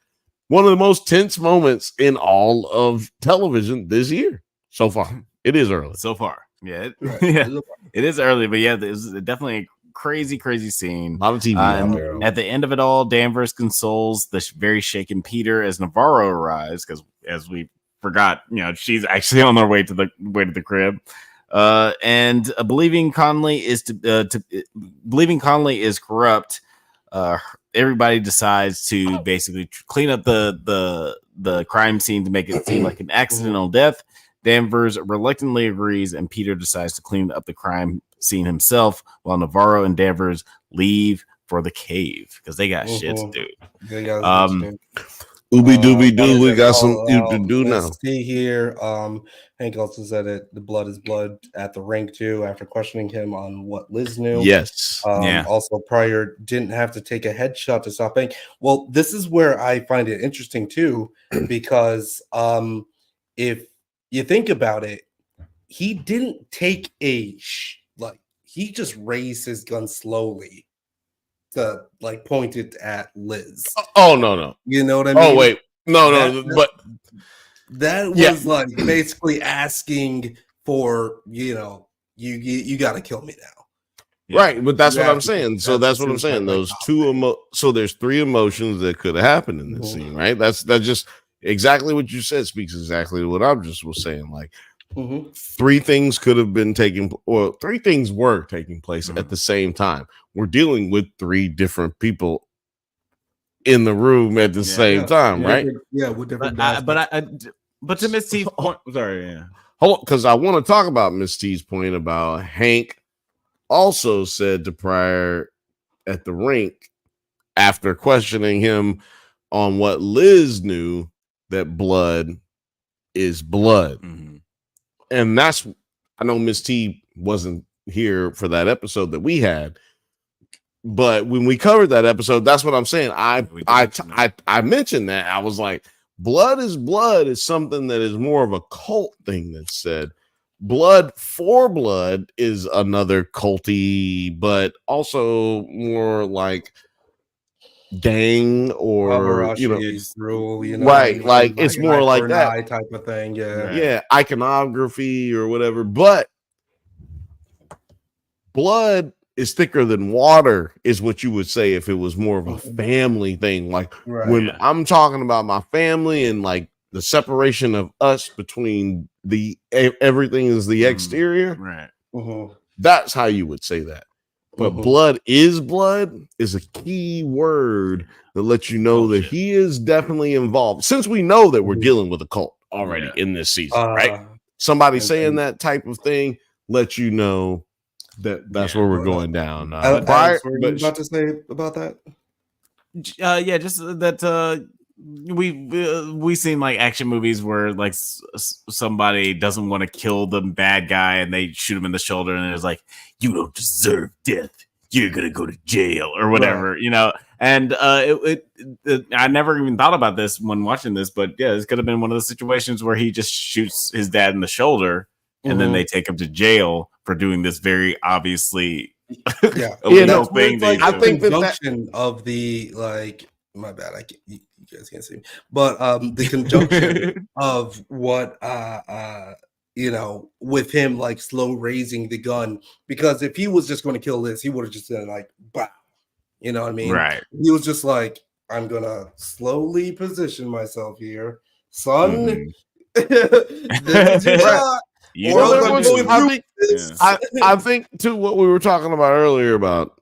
one of the most tense moments in all of television this year so far. It is early. So far. Yeah. It is early, but it was definitely a crazy scene. A lot of TV out there. At the end of it all, Danvers consoles the very shaken Peter as Navarro arrives, because as we forgot, she's actually on their way to the crib. And believing Conley is corrupt, everybody decides to basically clean up the crime scene to make it seem like an accidental death. Danvers reluctantly agrees, and Peter decides to clean up the crime scene himself, while Navarro and Danvers leave for the cave because they got shit to do. Ooby dooby What doo, is we it? got some to do now. Let's see here. Hank also said it. The blood is blood at the rink too. After questioning him on what Liz knew. Yes. Yeah. Also, Pryor didn't have to take a headshot to stop Hank. Well, this is where I find it interesting too, because if you think about it, he didn't take he just raised his gun slowly to like point it at Liz. Oh no. You know what I mean? Oh wait. No, but that was like basically asking for, you got to kill me now. Yeah. Right, but that's You what have I'm to- saying. So that's what I'm saying. Those so there's three emotions that could have happened in this scene, right? That's just exactly what you said. Speaks exactly to what I just was saying. Like three things could have been three things were taking place at the same time. We're dealing with three different people in the room at the same time, right? With different. But to Miss T's point, sorry, yeah. Hold on, because I want to talk about Miss T's point about Hank also said to Pryor at the rink after questioning him on what Liz knew, that blood is blood. And that's, I know Miss T wasn't here for that episode that we had, but when we covered that episode, that's what I'm saying. I mentioned that. I was like, blood is something that is more of a cult thing that's said. Blood for blood is another culty, but also more like gang or rule, right? Like it's more like that type of thing. Yeah, iconography or whatever. But blood is thicker than water, is what you would say if it was more of a family thing. Like when I'm talking about my family and like the separation of us between everything is the exterior, right? That's how you would say that. But blood is a key word that lets you know that he is definitely involved. Since we know that we're dealing with a cult already in this season, right? Somebody saying that type of thing lets you know that's where we're going down. What are you about to say about that? Just that we seen like action movies where like somebody doesn't want to kill the bad guy and they shoot him in the shoulder and it's like, you don't deserve death, you're gonna go to jail or whatever, and I never even thought about this when watching this, but yeah, this could have been one of the situations where he just shoots his dad in the shoulder and then they take him to jail for doing this very obviously illegal thing. Like I think the conjunction of the my bad, you guys can't see me, but the conjunction of what with him like slow raising the gun, because if he was just going to kill this, he would have just been like, bah, you know what I mean? Right. He was just like, I'm gonna slowly position myself here, son. I think to what we were talking about earlier about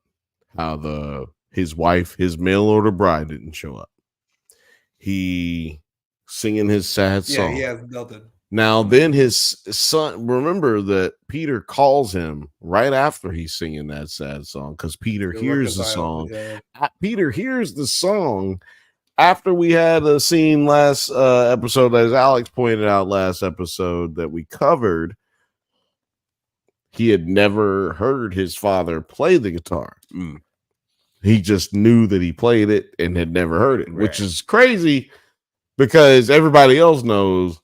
how his wife, his mail order bride, didn't show up. He singing his sad song. Yeah, he has nothing. Now then his son, remember that Peter calls him right after he's singing that sad song, because Peter hears the song. Peter hears the song after we had a scene last episode, as Alex pointed out last episode that we covered. He had never heard his father play the guitar. He just knew that he played it and had never heard it, which is crazy because everybody else knows.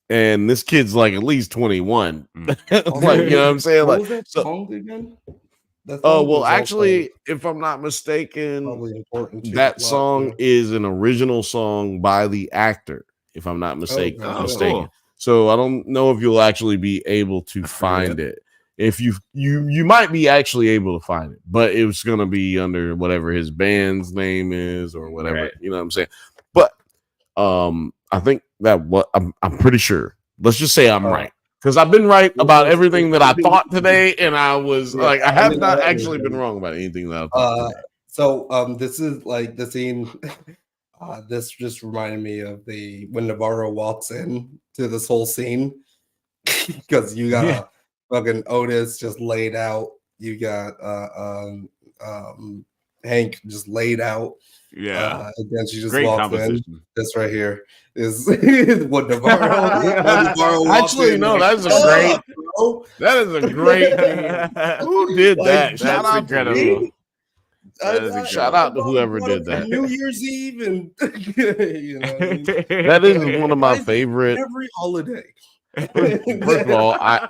And this kid's like at least 21. Like, you know what I'm saying? What like, was that song again? Well, actually, if I'm not mistaken, that song is an original song by the actor, if I'm not mistaken. Cool. So I don't know if you'll actually be able to find it. If you might be actually able to find it, but it was going to be under whatever his band's name is or whatever, you know what I'm saying? But I think that I'm pretty sure. Let's just say I'm right, because I've been right about everything that I thought today, and I was like, I have not actually been wrong about anything that I thought today. So this is like the scene. This just reminded me of when Navarro walks in to this whole scene, because you got fucking Otis just laid out. You got Hank just laid out. Yeah. And then she just Great walks composition. in. This right here is what Navarro Actually, no, that's a great. That is a great. Who did that? Shout That's out incredible. to me. Shout out to Navarro whoever brought did up that. New Year's Eve, and you know, what I mean? That is one of my favorite. Every holiday.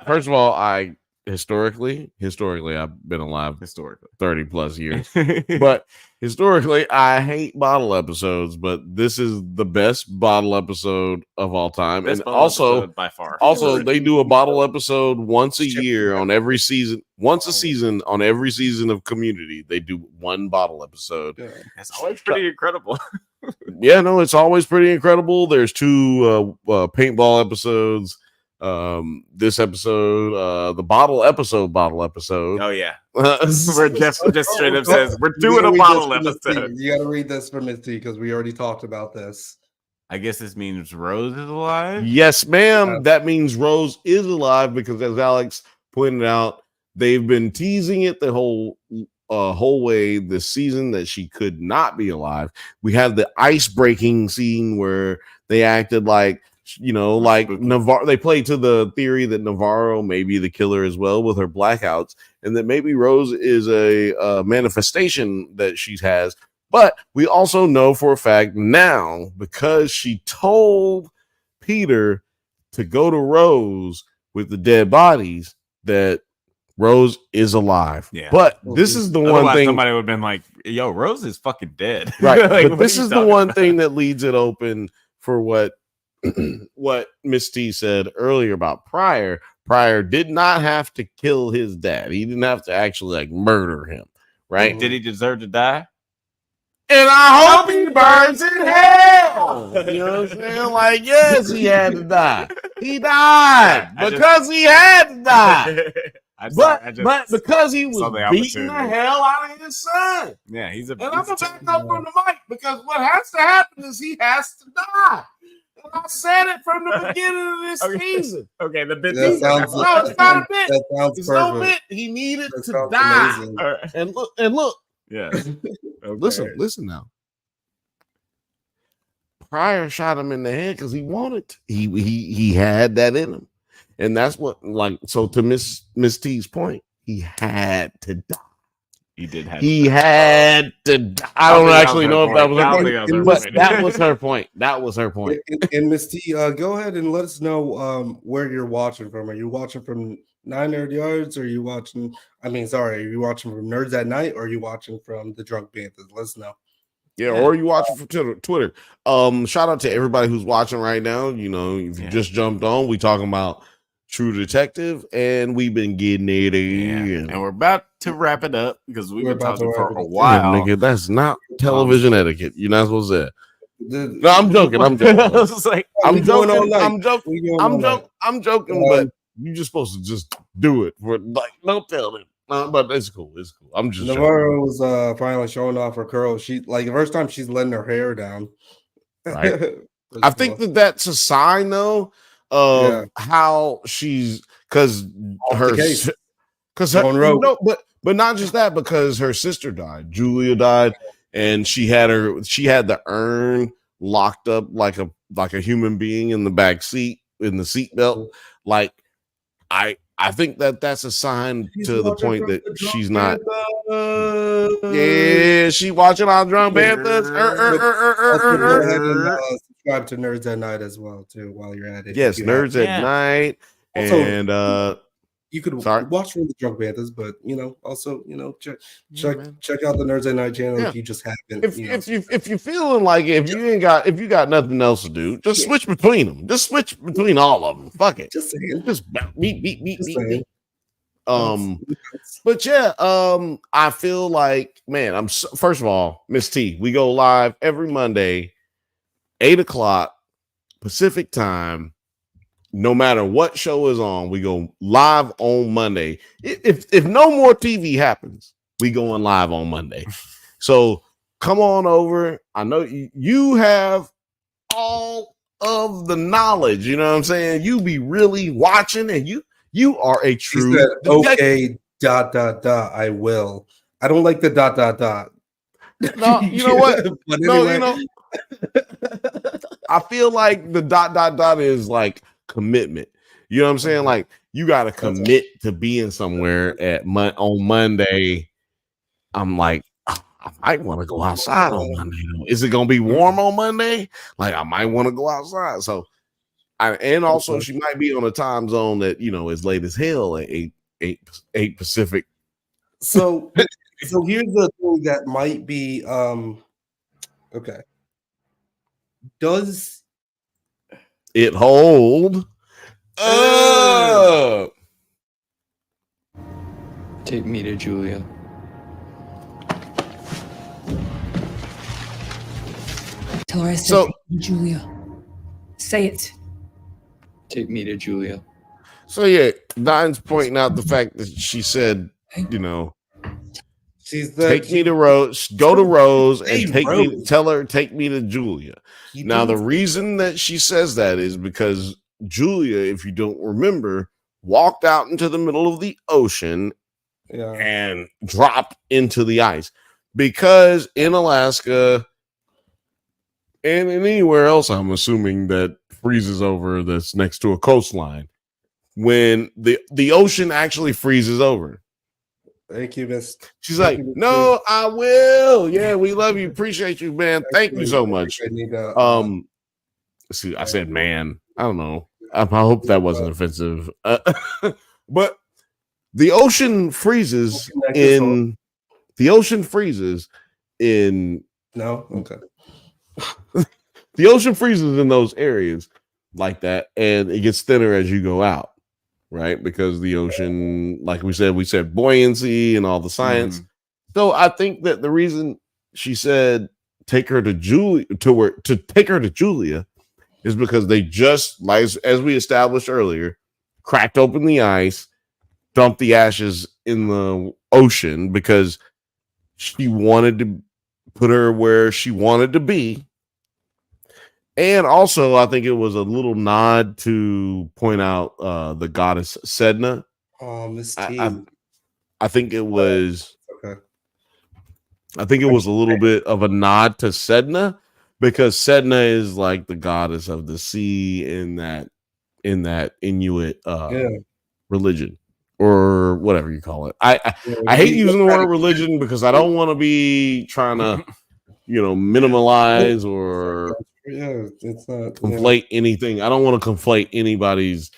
First of all, I historically, I've been alive Historically 30 plus years, but historically, I hate bottle episodes. But this is the best bottle episode of all time, Best and bottle also episode by far. Also, they do a bottle episode once a year on every season. Once a season on every season of Community, they do one bottle episode. It's always pretty incredible. Yeah, no, it's always pretty incredible. There's 2 paintball episodes. This episode, the bottle episode. Oh yeah, where Jeff just straight up says we're doing a bottle episode. You got to read this from Miss T because we already talked about this. I guess this means Rose is alive. Yes, ma'am. That means Rose is alive because, as Alex pointed out, they've been teasing it the whole way this season that she could not be alive. We have the ice breaking scene where they acted like, you know, like Navarro. They played to the theory that Navarro may be the killer as well with her blackouts, and that maybe Rose is a manifestation that she has. But we also know for a fact now, because she told Peter to go to Rose with the dead bodies, that Rose is alive. Yeah. But this is the one thing. Somebody would have been like, yo, Rose is fucking dead. Right. Like, but this is the one thing that leaves it open for what Miss T said earlier about Pryor. Pryor did not have to kill his dad. He didn't have to actually like murder him. Right. Did he deserve to die? And I hope he burns in hell. You know what I'm saying? Like, yes, he had to die. He died because he had to die. But because he was beating the hell out of his son. Yeah, and I'm gonna back up from the mic because what has to happen is he has to die. And I said it from the beginning of this season. Okay, the bit. No, it's not a bit. That sounds It's perfect. no bit. He needed That to sounds die. amazing. And look. Yeah. Okay. Listen now. Pryor shot him in the head because he wanted to. He had that in him. And that's what, like, so to Miss T's point, he had to die. He did have He had to die. I don't actually know if that was her point, but that was her point. That was her point. And Miss T, go ahead and let us know where you're watching from. Are you watching from 9 Nerd Yards? Or are you watching? Are you watching from Nerds at Night? Or are you watching from the Drunk Banthas? Let us know. Yeah, or you watching from Twitter. Shout out to everybody who's watching right now. You know, if you just jumped on, we talking about True Detective, and we've been getting it in. And we're about to wrap it up because we've been talking for a while. Yeah, nigga, that's not television etiquette. You're not supposed to say that. No, I'm joking. I'm joking. I'm joking, but you're just supposed to just do it. Don't tell them. No, but it's cool. It's cool. I'm just Navarro was finally showing off her curls. She the first time she's letting her hair down. Right. I think that's a sign though of how she's but not just that, because her sister died. Julia died, and she had the urn locked up like a human being in the back seat in the seatbelt. Like I think that's a sign to the point that she's not. Yeah, she watching our Drunk Banthas. Subscribe to Nerds at Night as well too while you're at it. Yes, Nerds at Night, and you could watch from the Drunk Banthas, but also check out the Nerds at Night channel if you just haven't. If you're feeling like if you got nothing else to do, just switch between them. Just switch between all of them. Fuck it. Just saying. Just beat. But yeah, I feel like, man, first of all, Miss T, we go live every Monday, 8:00 Pacific time. No matter what show is on, we go live on Monday. If no more TV happens, we going live on Monday. So come on over. I know you have all of the knowledge. You know what I'm saying? You be really watching, and you are a true okay. ... I will. I don't like the ... No, you know what? But No, anyway. you know, I feel like the ... is like commitment. You know what I'm saying? Like you got to commit to being somewhere on Monday. I'm like, I might want to go outside on Monday. Is it gonna be warm on Monday? Like I might want to go outside. So, and also she might be on a time zone that is late as hell at 8 Pacific. So here's the thing that might be okay. Does it hold? Take me to Julia. Tell her I said take me to Julia. Say it. Take me to Julia. So yeah, Nine's pointing out the fact that she said, take me to Rose, go to Rose, and tell her take me to Julia. Now the reason that she says that is because Julia, if you don't remember, walked out into the middle of the ocean and dropped into the ice because in Alaska and anywhere else, I'm assuming that freezes over that's next to a coastline. When the ocean actually freezes over. Thank you, Miss. She's like, no, I will. Yeah, we love you. Appreciate you, man. Thank you so much. See, I said, man. I don't know. I hope that wasn't offensive. But the ocean freezes in. The ocean freezes in. No, okay. The ocean freezes in those areas like that, and it gets thinner as you go out. Right, because the ocean, like we said buoyancy and all the science. So I think that the reason she said take her to Julia is because they just, like as we established earlier, cracked open the ice, dumped the ashes in the ocean because she wanted to put her where she wanted to be. And also, I think it was a little nod to point out the goddess Sedna. Oh, Miss T. I think it was. Okay. I think it was a little bit of a nod to Sedna because Sedna is like the goddess of the sea in that Inuit religion or whatever you call it. I hate using the word religion because I don't want to be trying to minimalize or. It's not conflate anything. I don't want to conflate anybody's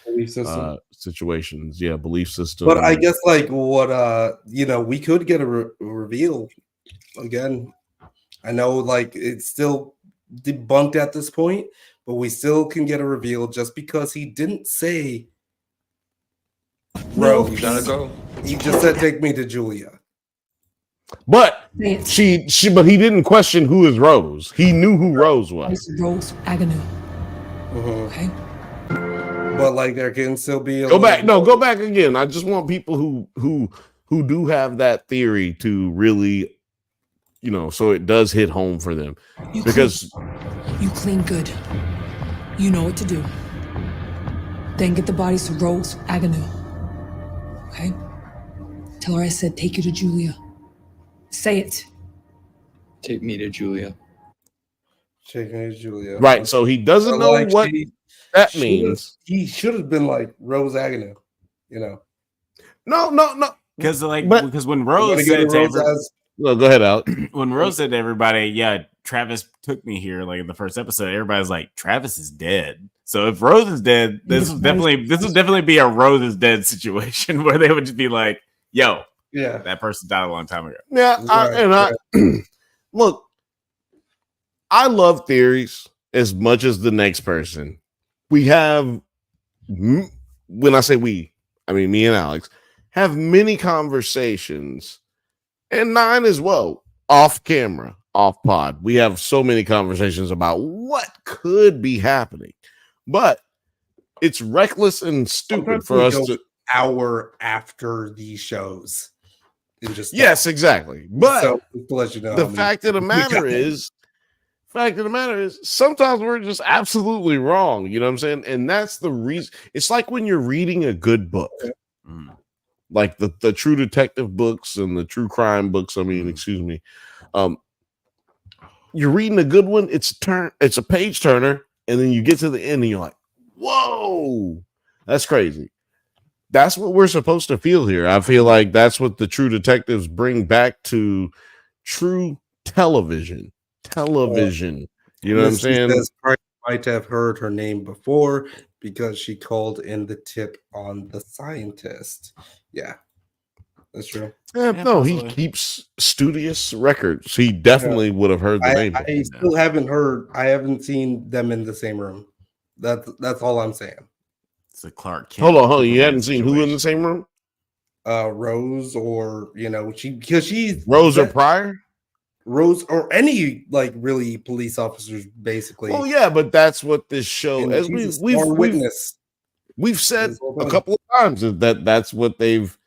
situations. Belief system. But I guess like what we could get a reveal again. I know like it's still debunked at this point, but we still can get a reveal just because he didn't say Rose. You gotta go. He just said take me to Julia. But but he didn't question who is Rose. He knew who Rose was. Rose Agnew. Okay. But like there can still be go back again. I just want people who do have that theory to really, so it does hit home for them. You clean good. You know what to do. Then get the bodies to Rose Agnew. Okay? Tell her I said take you to Julia. Say it. Take me to Julia. Take me to Julia. Right. So he doesn't know what that means. He should have been like Rose Agnew, No. Because when Rose said to everybody, go ahead, Alex. When Rose said to everybody, Travis took me here, like in the first episode, everybody's like, Travis is dead. So if Rose is dead, this would definitely be a Rose is dead situation where they would just be like, yo. Yeah, that person died a long time ago. Yeah, look, I love theories as much as the next person. We have, when I say we, I mean me and Alex, have many conversations, and Nine as well, off camera, off pod. We have so many conversations about what could be happening, but it's reckless and stupid for us to hour after these shows. Yes, exactly. But so, to let you know, the fact of the matter is, sometimes we're just absolutely wrong. You know what I'm saying? And that's the reason. It's like when you're reading a good book, like the true detective books and the true crime books. I mean, excuse me. you're reading a good one, it's a page turner, and then you get to the end and you're like, whoa, that's crazy. That's what we're supposed to feel here. I feel like that's what the True Detectives bring back to true television. You know what I'm saying? Says might have heard her name before because she called in the tip on the scientist. Yeah, that's true. Yeah, no, he keeps studious records. He definitely would have heard the name. I still haven't heard. I haven't seen them in the same room. That's all I'm saying. It's a Clark Kent. Hold on. You hadn't seen who in the same room? Rose, or she's Rose or Pryor? Rose or any like really police officers, basically. Oh yeah, but that's what this show. As we've said a couple of times that's what they've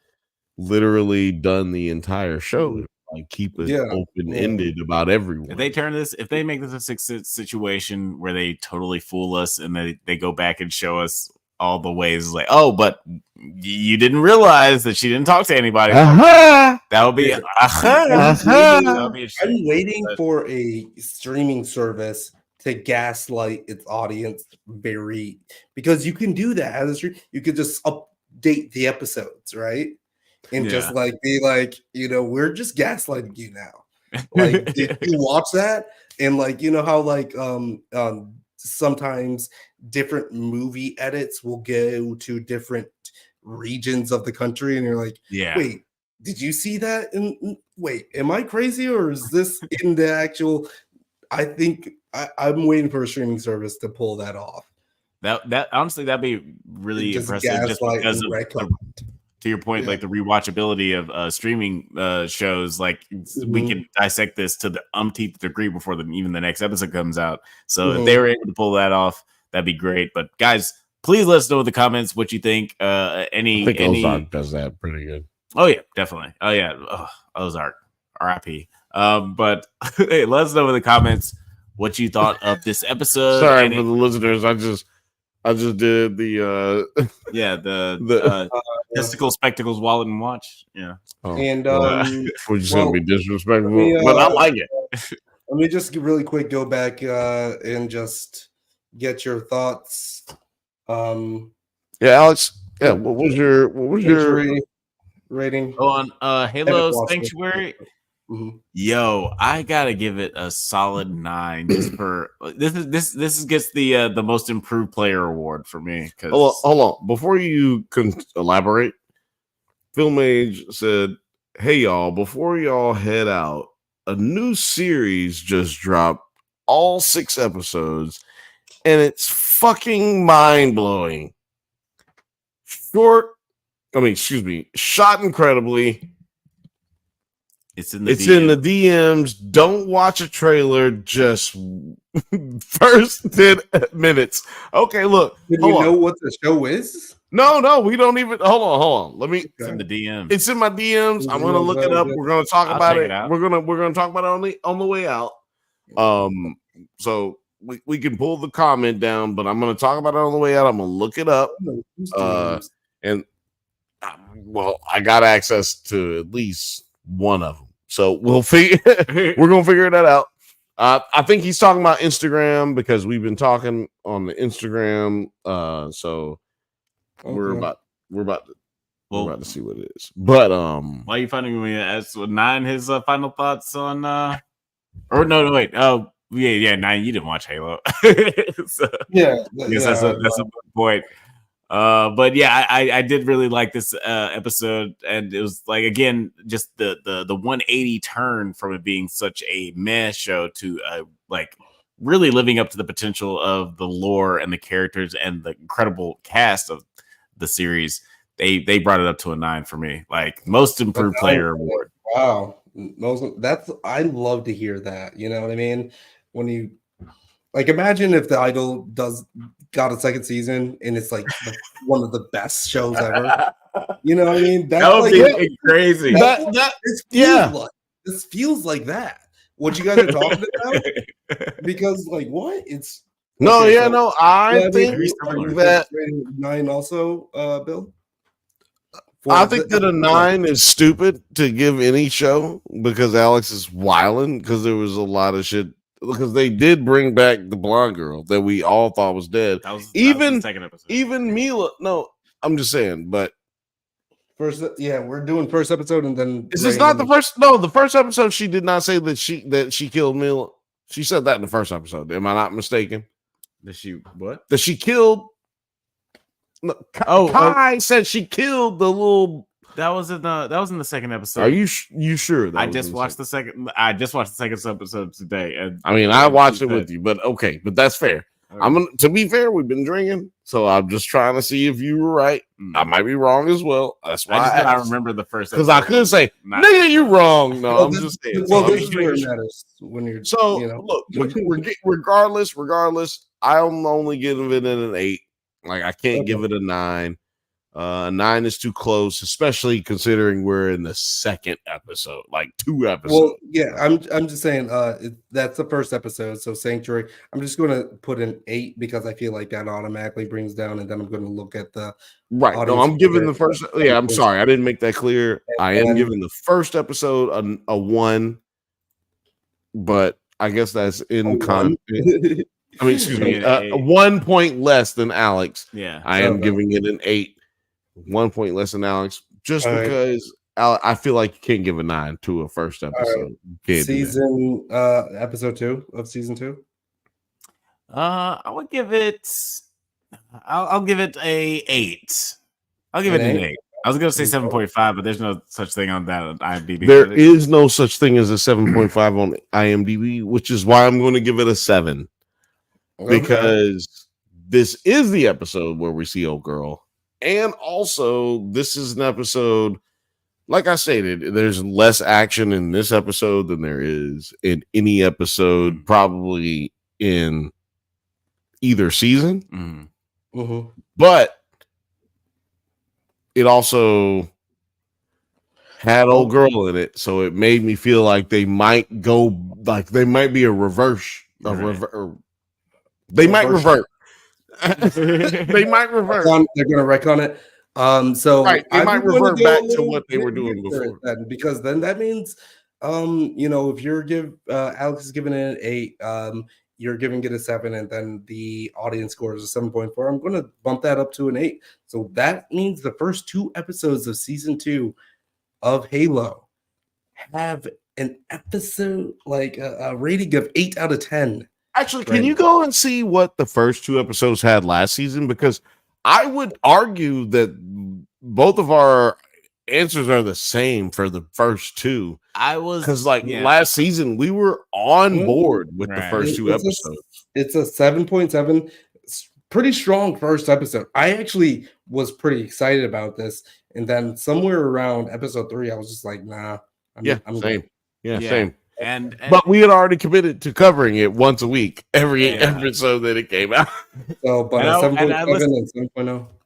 literally done the entire show. Like keep it open-ended about everyone. If they make this a situation where they totally fool us and they go back and show us all the ways, like, oh, but you didn't realize that she didn't talk to anybody. That would be. I'm waiting for a streaming service to gaslight its audience because you can do that as a stream. You could just update the episodes, right? And just like be like, we're just gaslighting you now. Like, did you watch that? And like, how like sometimes different movie edits will go to different regions of the country, and you're like, wait, did you see that? And wait, am I crazy, or is this in the actual? I think I'm waiting for a streaming service to pull that off. That honestly, that'd be really impressive. Just because of to your point, like the rewatchability of streaming shows, like we can dissect this to the umpteenth degree before even the next episode comes out. So if they were able to pull that off, that'd be great. But guys, please let us know in the comments what you think. I think Ozark does that pretty good. Oh yeah, definitely. Oh yeah, Ozark, R.I.P. But hey, let us know in the comments what you thought of this episode. Sorry for the listeners. I just did the testicle, spectacles, wallet, and watch. Yeah. And would you say be disrespectful? But I like it. Let me just really quick go back and just get your thoughts. Yeah, Alex. Yeah, what was your rating on Halo Sanctuary? Mm-hmm. Yo, I gotta give it a solid 9. Just for this gets the most improved player award for me. Hold on, before you can elaborate, Film Age said, "Hey y'all, before y'all head out, a new series just dropped, all 6 episodes, and it's fucking mind blowing. Shot incredibly." It's in the DMs. Don't watch a trailer. Just first 10 minutes. Okay, look. Do you know what the show is? No, we don't even. Hold on. Let me. It's in the DMs. It's in my DMs. I'm gonna look it up. We're gonna talk about it. We're gonna talk about it on the way out. So we can pull the comment down, but I'm gonna talk about it on the way out. I'm gonna look it up. I got access to at least one of them, so we're gonna figure that out. I think he's talking about Instagram because we've been talking on the Instagram. So we're about to see what it is. But why are you finding me as 9 his final thoughts on or no wait, oh yeah 9, you didn't watch Halo. So, that's a good point. But yeah, I did really like this episode, and it was like, again, just the 180 turn from it being such a meh show to like really living up to the potential of the lore and the characters and the incredible cast of the series. They brought it up to a 9 for me, like most improved player award. Wow, I'd love to hear that. You know what I mean? When you like, imagine if The Idol got a second season and it's like one of the best shows ever. You know what I mean? That would be crazy. This feels like that. What you guys are talking about? Because like what? It's I think that 9 also, Bill. I think that a 9 is stupid to give any show because Alex is wilding because there was a lot of shit because they did bring back the blonde girl that we all thought was dead. That was Even the second episode. even Mila. No, I'm just saying. But First, we're doing first episode, and then is this not the first? No, the first episode she did not say that she killed Mila. She said that in the first episode. Am I not mistaken? That she what? That she killed. No, Kai said she killed the little. That was in the second episode. Are you sure? I just watched the second episode today. And I mean, I watched it with you, but okay, but that's fair. To be fair, we've been drinking, so I'm just trying to see if you were right. I might be wrong as well. That's why I remember the first because I could say, "Nigga, you wrong." No, I'm just saying. Well, this is where it matters when you're. So look, regardless, I'm only giving it an 8. Like I can't give it a 9. 9 is too close, especially considering we're in the second episode, like 2 episodes. Well, yeah, I'm just saying that's the first episode. So Sanctuary, I'm just going to put an 8 because I feel like that automatically brings down, and then I'm going to look at the right. No, I'm giving the first. Yeah, I'm sorry, I didn't make that clear. I am giving the first episode a 1, but I guess that's in con. I mean, excuse me, 1 point less than Alex. Yeah, I am giving it an 8. 1 point less than Alex, just because I feel like you can't give a 9 to a first episode. Season episode 2 of season 2. I would give it. I'll give it a 8. I'll give it an 8. I was gonna say 7.5, but there's no such thing on that on IMDb. There is no such thing as a 7.5 on IMDb, which is why I'm going to give it a 7 because this is the episode where we see old girl. And also, this is an episode, like I stated, there's less action in this episode than there is in any episode, probably in either season. But it also had old girl in it, so it made me feel like they might go, like they might be a reverse. They might revert. They might revert. They're going to wreck on it. So they might revert back to what they were doing before. Because then that means, if you're Alex is giving it an 8, you're giving it a 7, and then the audience score is a 7.4. I'm going to bump that up to an 8. So that means the first 2 episodes of season 2 of Halo have an episode like a rating of 8 out of 10. Actually, can you go and see what the first 2 episodes had last season? Because I would argue that both of our answers are the same for the first 2. Because last season we were on board with the first 2 episodes. It's a 7.7. Pretty strong first episode. I actually was pretty excited about this, and then somewhere around episode 3, I was just like, nah. I'm same. Same. And but we had already committed to covering it once a week, every episode that it came out. So, but 7.7 and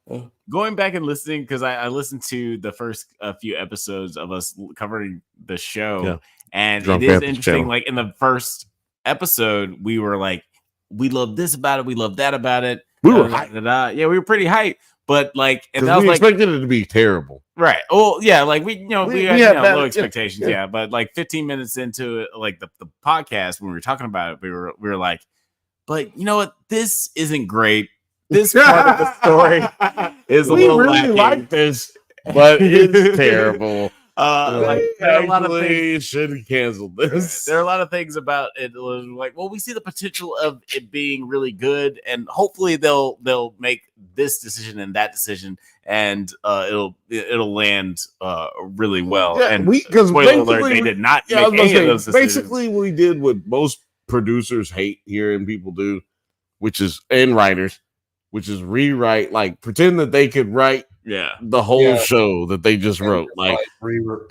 7.0. Going back and listening, because I listened to the first few episodes of us covering the show, and it is interesting. Like in the first episode, we were like, we love this about it, we love that about it. We were hyped. Yeah, we were pretty hyped. But like, and that was we like expected it to be terrible, right? Oh yeah, like we had low expectations, But like 15 minutes into it, like the podcast when we were talking about it, we were like, but you know what? This isn't great. This part of the story is a little lacking. Like this, but it's terrible. There are a lot of things. Should have canceled this. There are a lot of things about it. Like, well, we see the potential of it being really good, and hopefully they'll make this decision and that decision, and it'll land really well. Yeah, and because they did not make any of those decisions. Basically, we did what most producers hate hearing people do, and writers, which is rewrite, like pretend that they could write the whole show that they just wrote. Like you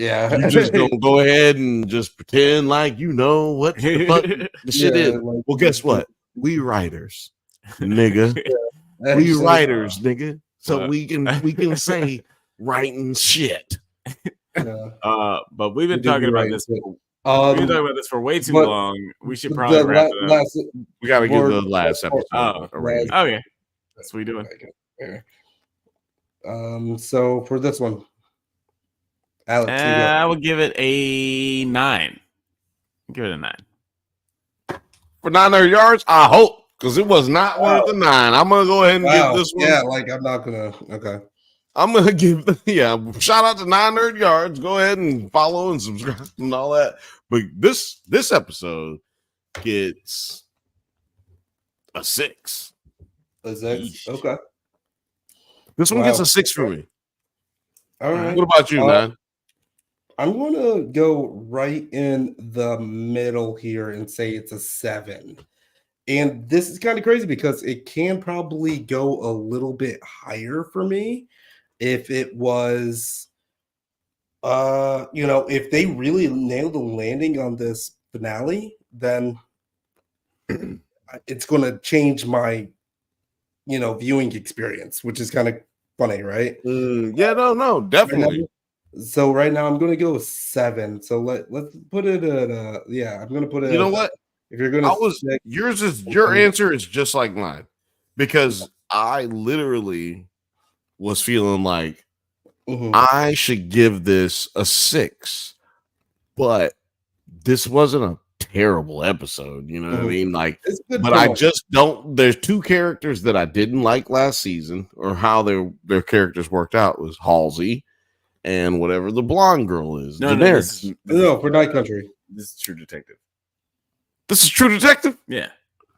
just don't go ahead and just pretend like you know what the fuck the shit is. Like, well, guess what? We writers, nigga. We writers, nigga. So we can say writing shit. But we've been talking about this. We've been talking about this for way too long. We should probably wrap it up. We got to give the last episode. Okay. That's what we doing. So for this one, Alex, I would give it a 9. Give it a 9. for 900 yards? I hope, because it was not worth the 9. I'm gonna go ahead and give this one. Yeah, like I'm not gonna. Okay. I'm gonna give shout out to 900 yards. Go ahead and follow and subscribe and all that. But this episode gets a 6. A 6? Okay. This one gets a 6 for me. All right. What about you, man? I'm gonna go right in the middle here and say it's a 7. And this is kind of crazy because it can probably go a little bit higher for me if it was if they really nailed the landing on this finale, then it's gonna change my viewing experience, which is kind of funny, right? No, definitely. So right now I'm gonna go 7. So let's put it at I'm gonna put it. You know what? If you're gonna your answer is just like mine, because I literally was feeling like I should give this a 6, but this wasn't a terrible episode. You know what I mean? Like, but I just don't. There's 2 characters that I didn't like last season, or how their characters worked out, was Halsey and whatever the blonde girl is. No, for Night Country. This is True Detective. This is True Detective? Yeah.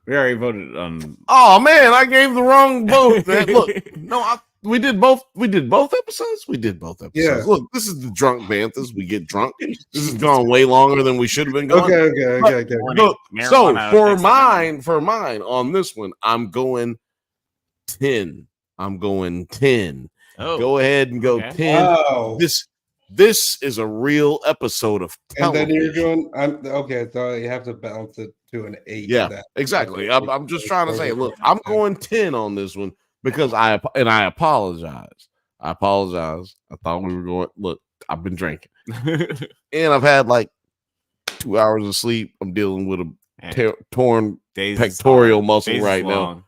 We already voted on. Oh man, I gave the wrong vote. Man. Look, no, we did both episodes. We did both episodes. Yeah. Look, this is the drunk Banthas. We get drunk. This has gone way longer than we should have been going. Okay. Look, so for mine on this one, I'm going 10. I'm going 10. Oh, go ahead and go 10. Wow. This is a real episode of television. And then you're going. So you have to balance it to an 8. Yeah, exactly. I'm just trying to say, look, I'm going 10 on this one because I apologize. I apologize. I thought we were going. Look, I've been drinking, and I've had like 2 hours of sleep. I'm dealing with a torn pectoral muscle right now.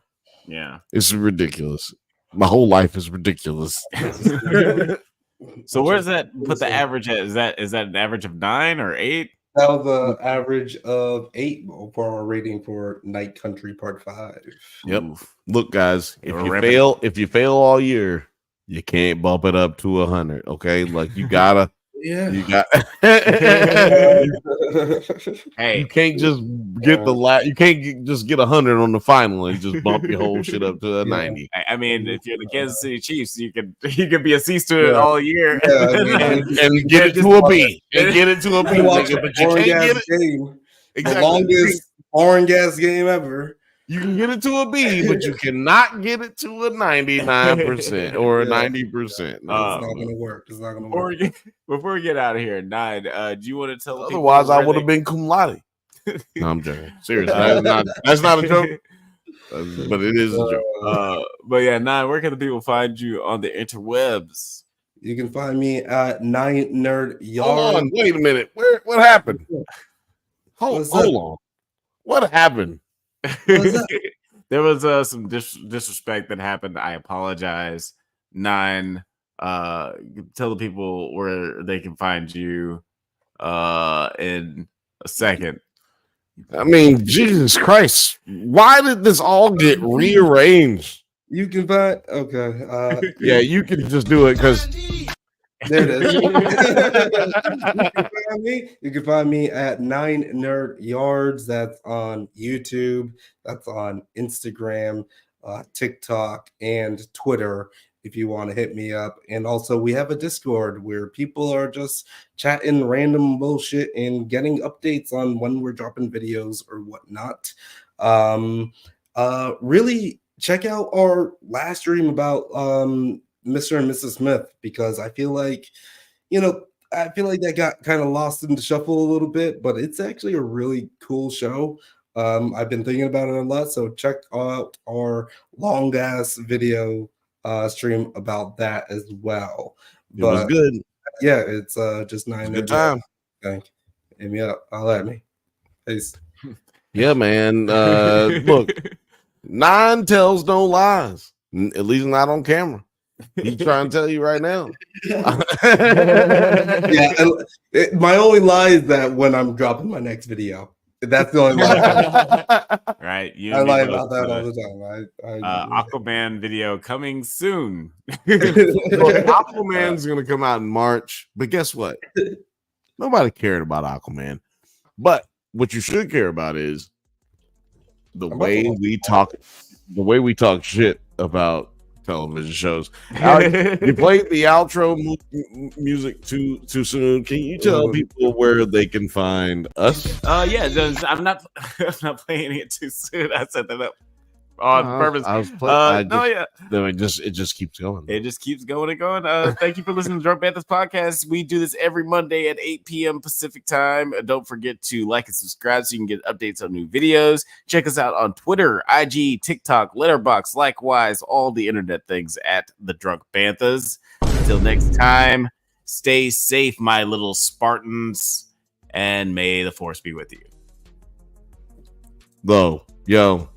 Yeah, it's ridiculous. My whole life is ridiculous. So where's that? Put the average at? Is that an average of 9 or 8? Now the average of 8 for our rating for Night Country Part 5. Yep. Look, guys, if you fail all year, you can't bump it up to 100. Okay, like you gotta. Yeah. You got. Hey, you can't just get you can't just get 100 on the final and just bump your whole shit up to a 90. I mean, if you're the Kansas City Chiefs, you could be a C student all year, and get it to a B, and get it to a B. But you can't get it. Game. Exactly. The longest orange gas game ever. You can get it to a B, but you cannot get it to a 99% or a 90%. It's not going to work. It's not going to work. Before we get out of here, 9, do you want to tell? Otherwise, I would have been cum laude. No, I'm joking. Seriously, that's not a joke. But it is a joke. But yeah, 9, where can the people find you on the interwebs? You can find me at 9 Nerd Yard. Hold on, wait a minute. What happened? Hold on. What happened? There was some disrespect that happened. I apologize. 9, tell the people where they can find you in a second. I mean, Jesus Christ, why did this all get rearranged? You can find yeah, you can just do it because there it is. You can find me at 9 Nerd Yards. That's on YouTube. That's on Instagram, TikTok, and Twitter if you want to hit me up. And also, we have a Discord where people are just chatting random bullshit and getting updates on when we're dropping videos or whatnot. Really check out our last stream about Mr. and Mrs. Smith, because I feel like that got kind of lost in the shuffle a little bit, but it's actually a really cool show. I've been thinking about it a lot, so check out our long ass video stream about that as well. It was good. Yeah, it's just 9. Good time. Hit me up. Holla at me. Peace. Yeah, man. Look, 9 tells no lies. At least not on camera. He's trying to tell you right now. Yeah, my only lie is that when I'm dropping my next video. That's the only lie. Right? You I and me lie both, about that brother. all the time. Aquaman video coming soon. Aquaman's gonna come out in March, but guess what? Nobody cared about Aquaman. But what you should care about is the way we talk shit about television shows. You played the outro music too soon. Can you tell people where they can find us? Yeah, I'm not playing it too soon. I set that up on purpose. It just keeps going. It just keeps going and going. Thank you for listening to Drunk Banthas Podcast. We do this every Monday at 8 p.m. Pacific time. Don't forget to like and subscribe so you can get updates on new videos. Check us out on Twitter, IG, TikTok, Letterboxd, likewise, all the internet things at the Drunk Banthas. Until next time, stay safe, my little Spartans, and may the force be with you. Yo.